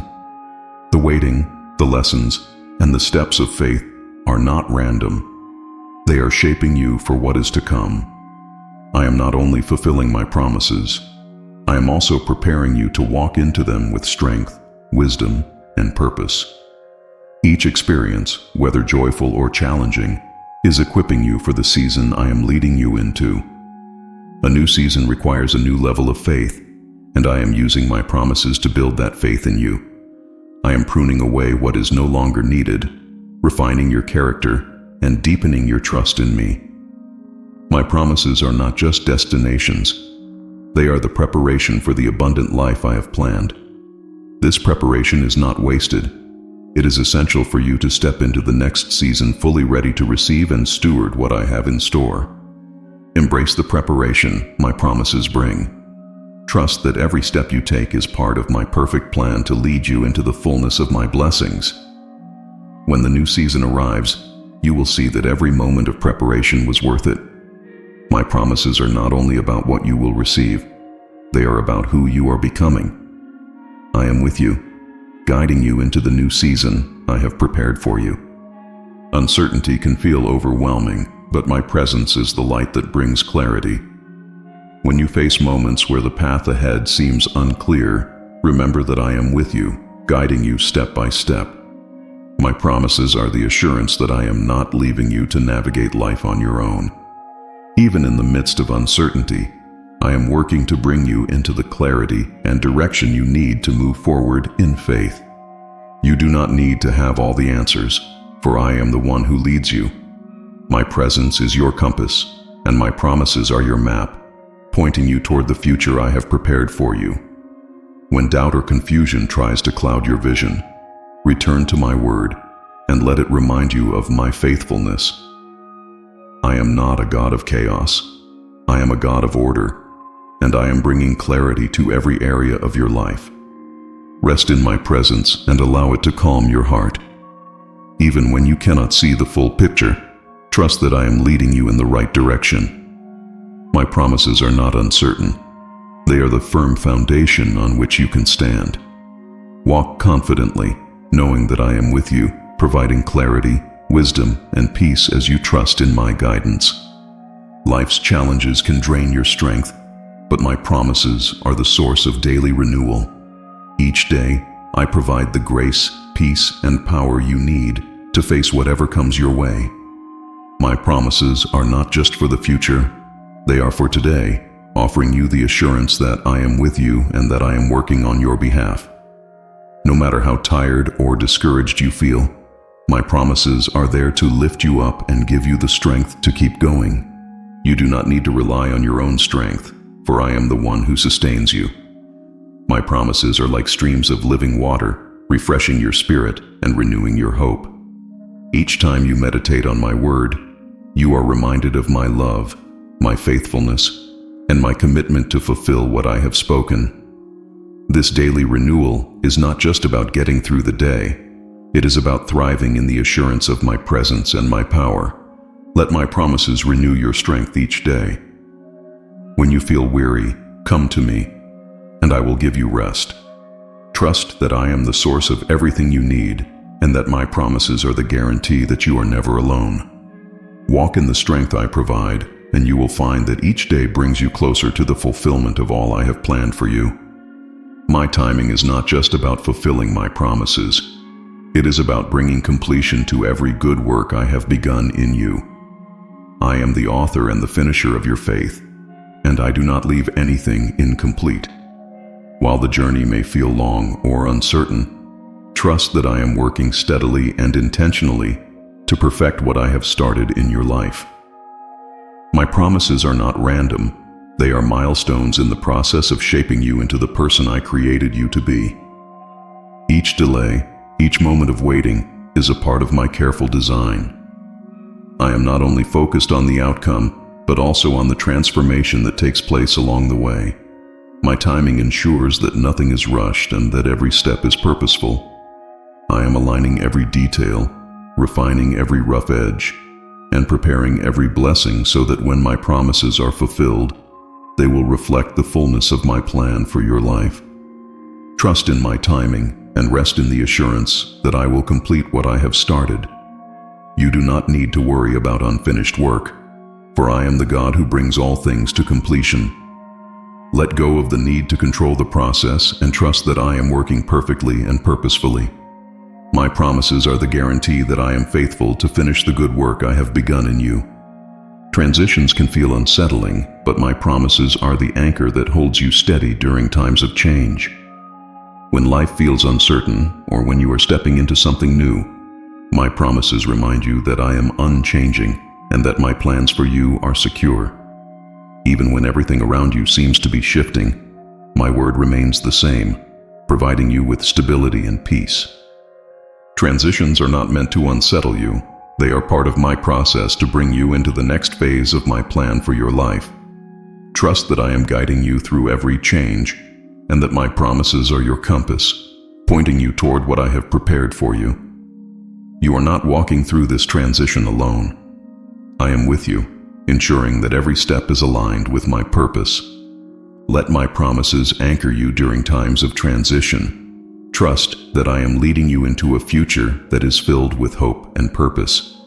The waiting, the lessons, and the steps of faith are not random. They are shaping you for what is to come. I am not only fulfilling my promises, I am also preparing you to walk into them with strength, wisdom, and purpose. Each experience, whether joyful or challenging, is equipping you for the season I am leading you into. A new season requires a new level of faith, and I am using my promises to build that faith in you. I am pruning away what is no longer needed, refining your character, and deepening your trust in me. My promises are not just destinations. They are the preparation for the abundant life I have planned. This preparation is not wasted. It is essential for you to step into the next season fully ready to receive and steward what I have in store. Embrace the preparation my promises bring. Trust that every step you take is part of my perfect plan to lead you into the fullness of my blessings. When the new season arrives, you will see that every moment of preparation was worth it. My promises are not only about what you will receive, they are about who you are becoming. I am with you, guiding you into the new season I have prepared for you. Uncertainty can feel overwhelming, but my presence is the light that brings clarity. When you face moments where the path ahead seems unclear, remember that I am with you, guiding you step by step. My promises are the assurance that I am not leaving you to navigate life on your own. Even in the midst of uncertainty, I am working to bring you into the clarity and direction you need to move forward in faith. You do not need to have all the answers, for I am the one who leads you. My presence is your compass, and my promises are your map, pointing you toward the future I have prepared for you. When doubt or confusion tries to cloud your vision, return to my word and let it remind you of my faithfulness. I am not a God of chaos. I am a God of order, and I am bringing clarity to every area of your life. Rest in my presence and allow it to calm your heart. Even when you cannot see the full picture, trust that I am leading you in the right direction. My promises are not uncertain. They are the firm foundation on which you can stand. Walk confidently, knowing that I am with you, providing clarity, wisdom, and peace as you trust in my guidance. Life's challenges can drain your strength, but my promises are the source of daily renewal. Each day, I provide the grace, peace, and power you need to face whatever comes your way. My promises are not just for the future, they are for today, offering you the assurance that I am with you and that I am working on your behalf. No matter how tired or discouraged you feel, my promises are there to lift you up and give you the strength to keep going. You do not need to rely on your own strength, for I am the one who sustains you. My promises are like streams of living water, refreshing your spirit and renewing your hope. Each time you meditate on my word, you are reminded of my love, my faithfulness, and my commitment to fulfill what I have spoken. This daily renewal is not just about getting through the day. It is about thriving in the assurance of my presence and my power. Let my promises renew your strength each day. When you feel weary, come to me, and I will give you rest. Trust that I am the source of everything you need, and that my promises are the guarantee that you are never alone. Walk in the strength I provide, and you will find that each day brings you closer to the fulfillment of all I have planned for you. My timing is not just about fulfilling my promises. It is about bringing completion to every good work I have begun in you. I am the author and the finisher of your faith, and I do not leave anything incomplete. While the journey may feel long or uncertain, trust that I am working steadily and intentionally to perfect what I have started in your life. My promises are not random. They are milestones in the process of shaping you into the person I created you to be. Each delay, each moment of waiting, is a part of my careful design. I am not only focused on the outcome, but also on the transformation that takes place along the way. My timing ensures that nothing is rushed and that every step is purposeful. I am aligning every detail, refining every rough edge, and preparing every blessing so that when my promises are fulfilled, they will reflect the fullness of my plan for your life. Trust in my timing and rest in the assurance that I will complete what I have started. You do not need to worry about unfinished work, for I am the God who brings all things to completion. Let go of the need to control the process and trust that I am working perfectly and purposefully. My promises are the guarantee that I am faithful to finish the good work I have begun in you. Transitions can feel unsettling, but my promises are the anchor that holds you steady during times of change. When life feels uncertain, or when you are stepping into something new, my promises remind you that I am unchanging and that my plans for you are secure. Even when everything around you seems to be shifting, my word remains the same, providing you with stability and peace. Transitions are not meant to unsettle you. They are part of my process to bring you into the next phase of my plan for your life. Trust that I am guiding you through every change, and that my promises are your compass, pointing you toward what I have prepared for you. You are not walking through this transition alone. I am with you, ensuring that every step is aligned with my purpose. Let my promises anchor you during times of transition. Trust that I am leading you into a future that is filled with hope and purpose.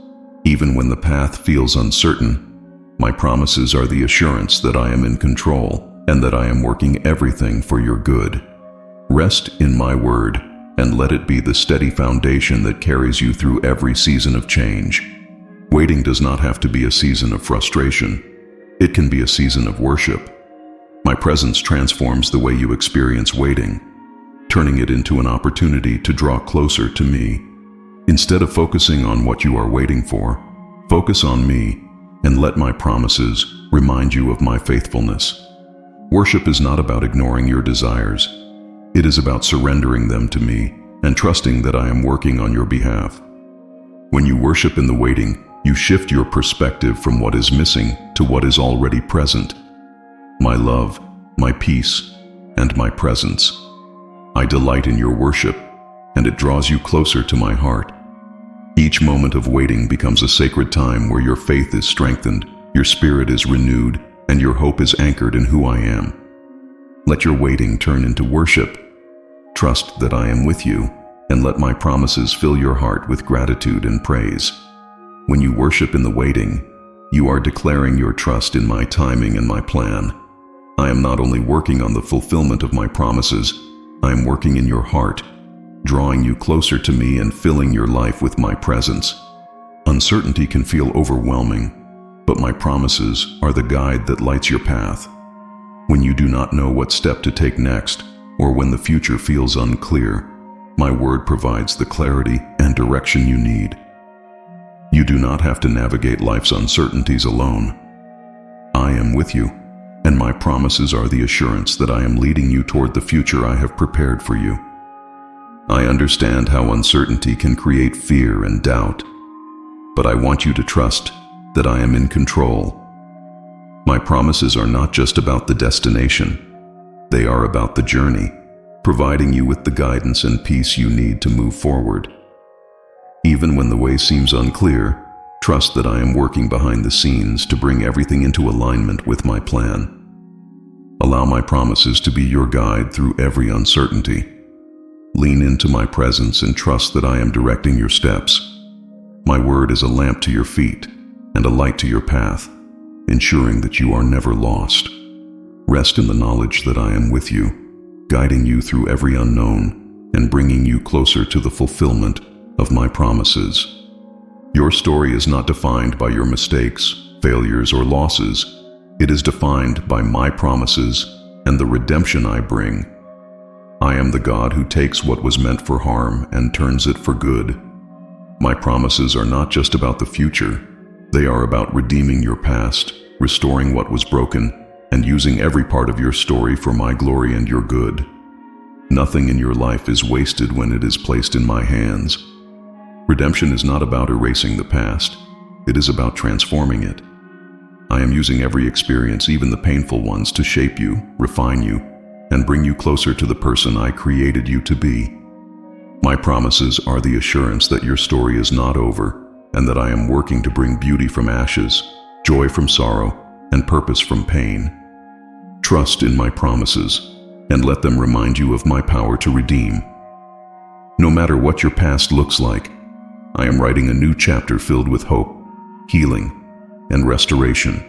Even when the path feels uncertain, my promises are the assurance that I am in control and that I am working everything for your good. Rest in my word and let it be the steady foundation that carries you through every season of change. Waiting does not have to be a season of frustration. It can be a season of worship. My presence transforms the way you experience waiting, turning it into an opportunity to draw closer to me. Instead of focusing on what you are waiting for, focus on me and let my promises remind you of my faithfulness. Worship is not about ignoring your desires. It is about surrendering them to me and trusting that I am working on your behalf. When you worship in the waiting, you shift your perspective from what is missing to what is already present. My love, my peace, and my presence. I delight in your worship, and it draws you closer to my heart. Each moment of waiting becomes a sacred time where your faith is strengthened, your spirit is renewed, and your hope is anchored in who I am. Let your waiting turn into worship. Trust that I am with you, and let my promises fill your heart with gratitude and praise. When you worship in the waiting, you are declaring your trust in my timing and my plan. I am not only working on the fulfillment of my promises, I am working in your heart, drawing you closer to me and filling your life with my presence. Uncertainty can feel overwhelming, but my promises are the guide that lights your path. When you do not know what step to take next, or when the future feels unclear, my word provides the clarity and direction you need. You do not have to navigate life's uncertainties alone. I am with you, and my promises are the assurance that I am leading you toward the future I have prepared for you. I understand how uncertainty can create fear and doubt, but I want you to trust that I am in control. My promises are not just about the destination. They are about the journey, providing you with the guidance and peace you need to move forward. Even when the way seems unclear, trust that I am working behind the scenes to bring everything into alignment with my plan. Allow my promises to be your guide through every uncertainty. Lean into my presence and trust that I am directing your steps. My word is a lamp to your feet and a light to your path, ensuring that you are never lost. Rest in the knowledge that I am with you, guiding you through every unknown and bringing you closer to the fulfillment of my promises. Your story is not defined by your mistakes, failures, or losses. It is defined by my promises and the redemption I bring. I am the God who takes what was meant for harm and turns it for good. My promises are not just about the future. They are about redeeming your past, restoring what was broken, and using every part of your story for my glory and your good. Nothing in your life is wasted when it is placed in my hands. Redemption is not about erasing the past. It is about transforming it. I am using every experience, even the painful ones, to shape you, refine you, and bring you closer to the person I created you to be. My promises are the assurance that your story is not over, and that I am working to bring beauty from ashes, joy from sorrow, and purpose from pain. Trust in my promises, and let them remind you of my power to redeem. No matter what your past looks like, I am writing a new chapter filled with hope, healing, and restoration.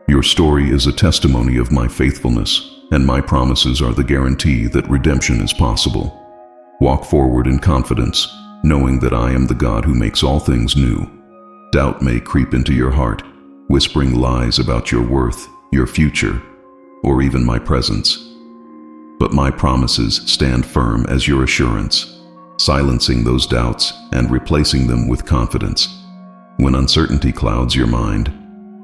Your story is a testimony of my faithfulness, and my promises are the guarantee that redemption is possible. Walk forward in confidence, knowing that I am the God who makes all things new. Doubt may creep into your heart, whispering lies about your worth, your future, or even my presence. But my promises stand firm as your assurance, silencing those doubts and replacing them with confidence. When uncertainty clouds your mind,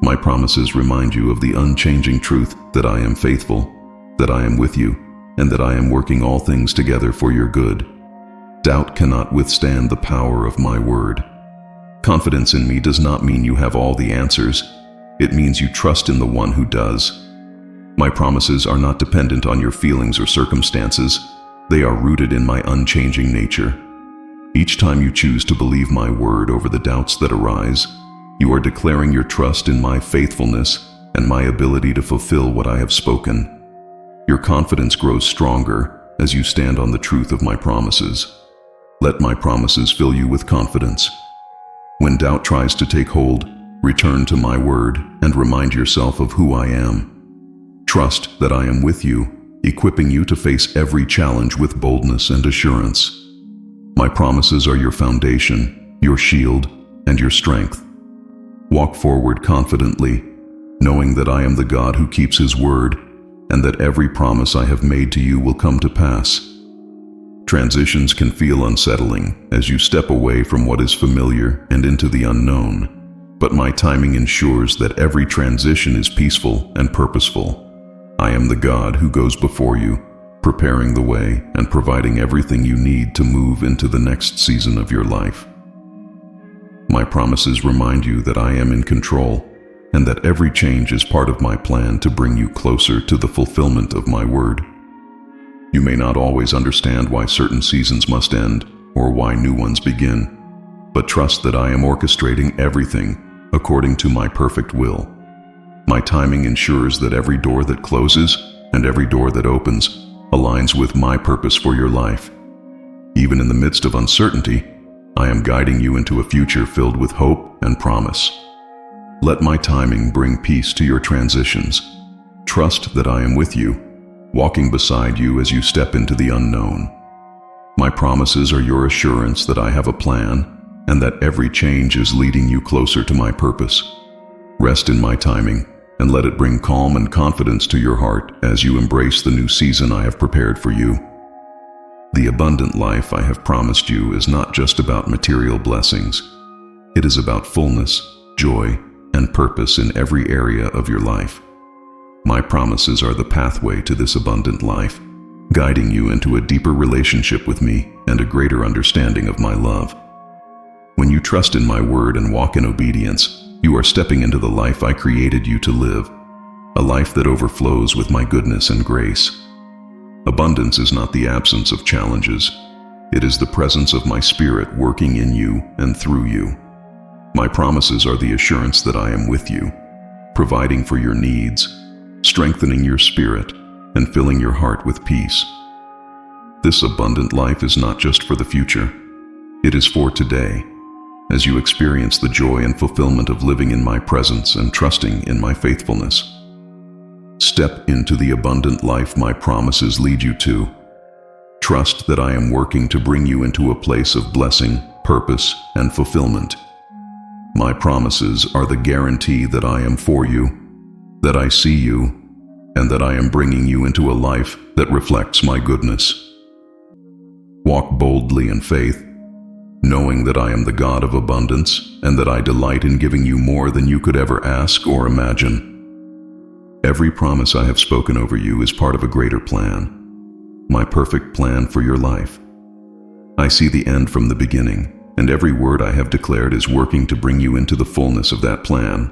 my promises remind you of the unchanging truth that I am faithful, that I am with you, and that I am working all things together for your good. Doubt cannot withstand the power of my word. Confidence in me does not mean you have all the answers. It means you trust in the one who does. My promises are not dependent on your feelings or circumstances. They are rooted in my unchanging nature. Each time you choose to believe my word over the doubts that arise, you are declaring your trust in my faithfulness and my ability to fulfill what I have spoken. Your confidence grows stronger as you stand on the truth of my promises. Let my promises fill you with confidence. When doubt tries to take hold, return to my word and remind yourself of who I am. Trust that I am with you, equipping you to face every challenge with boldness and assurance. My promises are your foundation, your shield, and your strength. Walk forward confidently, knowing that I am the God who keeps his word, and that every promise I have made to you will come to pass. Transitions can feel unsettling as you step away from what is familiar and into the unknown, but my timing ensures that every transition is peaceful and purposeful. I am the God who goes before you, preparing the way and providing everything you need to move into the next season of your life. My promises remind you that I am in control, and that every change is part of my plan to bring you closer to the fulfillment of my word. You may not always understand why certain seasons must end or why new ones begin, but trust that I am orchestrating everything according to my perfect will. My timing ensures that every door that closes and every door that opens aligns with my purpose for your life. Even in the midst of uncertainty, I am guiding you into a future filled with hope and promise. Let my timing bring peace to your transitions. Trust that I am with you, walking beside you as you step into the unknown. My promises are your assurance that I have a plan and that every change is leading you closer to my purpose. Rest in my timing and let it bring calm and confidence to your heart as you embrace the new season I have prepared for you. The abundant life I have promised you is not just about material blessings. It is about fullness, joy, and purpose in every area of your life. My promises are the pathway to this abundant life, guiding you into a deeper relationship with me and a greater understanding of my love. When you trust in my word and walk in obedience, you are stepping into the life I created you to live, a life that overflows with my goodness and grace. Abundance is not the absence of challenges. It is the presence of my Spirit working in you and through you. My promises are the assurance that I am with you, providing for your needs, strengthening your spirit, and filling your heart with peace. This abundant life is not just for the future. It is for today, as you experience the joy and fulfillment of living in my presence and trusting in my faithfulness. Step into the abundant life my promises lead you to. Trust that I am working to bring you into a place of blessing, purpose, and fulfillment. My promises are the guarantee that I am for you, that I see you, and that I am bringing you into a life that reflects my goodness. Walk boldly in faith, knowing that I am the God of abundance and that I delight in giving you more than you could ever ask or imagine. Every promise I have spoken over you is part of a greater plan, my perfect plan for your life. I see the end from the beginning, and every word I have declared is working to bring you into the fullness of that plan.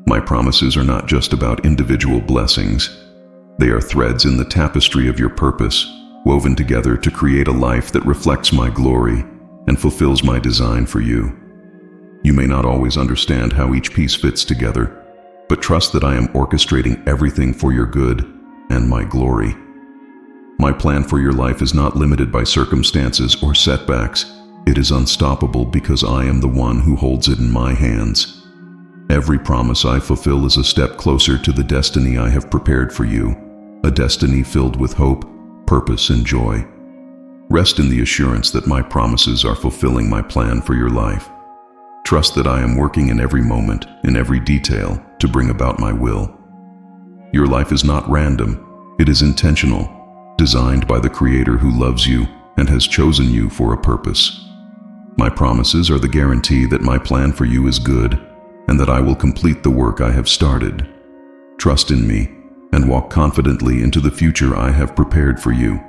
My promises are not just about individual blessings. They are threads in the tapestry of your purpose, woven together to create a life that reflects my glory and fulfills my design for you. You may not always understand how each piece fits together, but trust that I am orchestrating everything for your good and my glory. My plan for your life is not limited by circumstances or setbacks. It is unstoppable because I am the one who holds it in my hands. Every promise I fulfill is a step closer to the destiny I have prepared for you, a destiny filled with hope, purpose, and joy. Rest in the assurance that my promises are fulfilling my plan for your life. Trust that I am working in every moment, in every detail, to bring about my will. Your life is not random, it is intentional, designed by the Creator who loves you and has chosen you for a purpose. My promises are the guarantee that my plan for you is good and that I will complete the work I have started. Trust in me and walk confidently into the future I have prepared for you.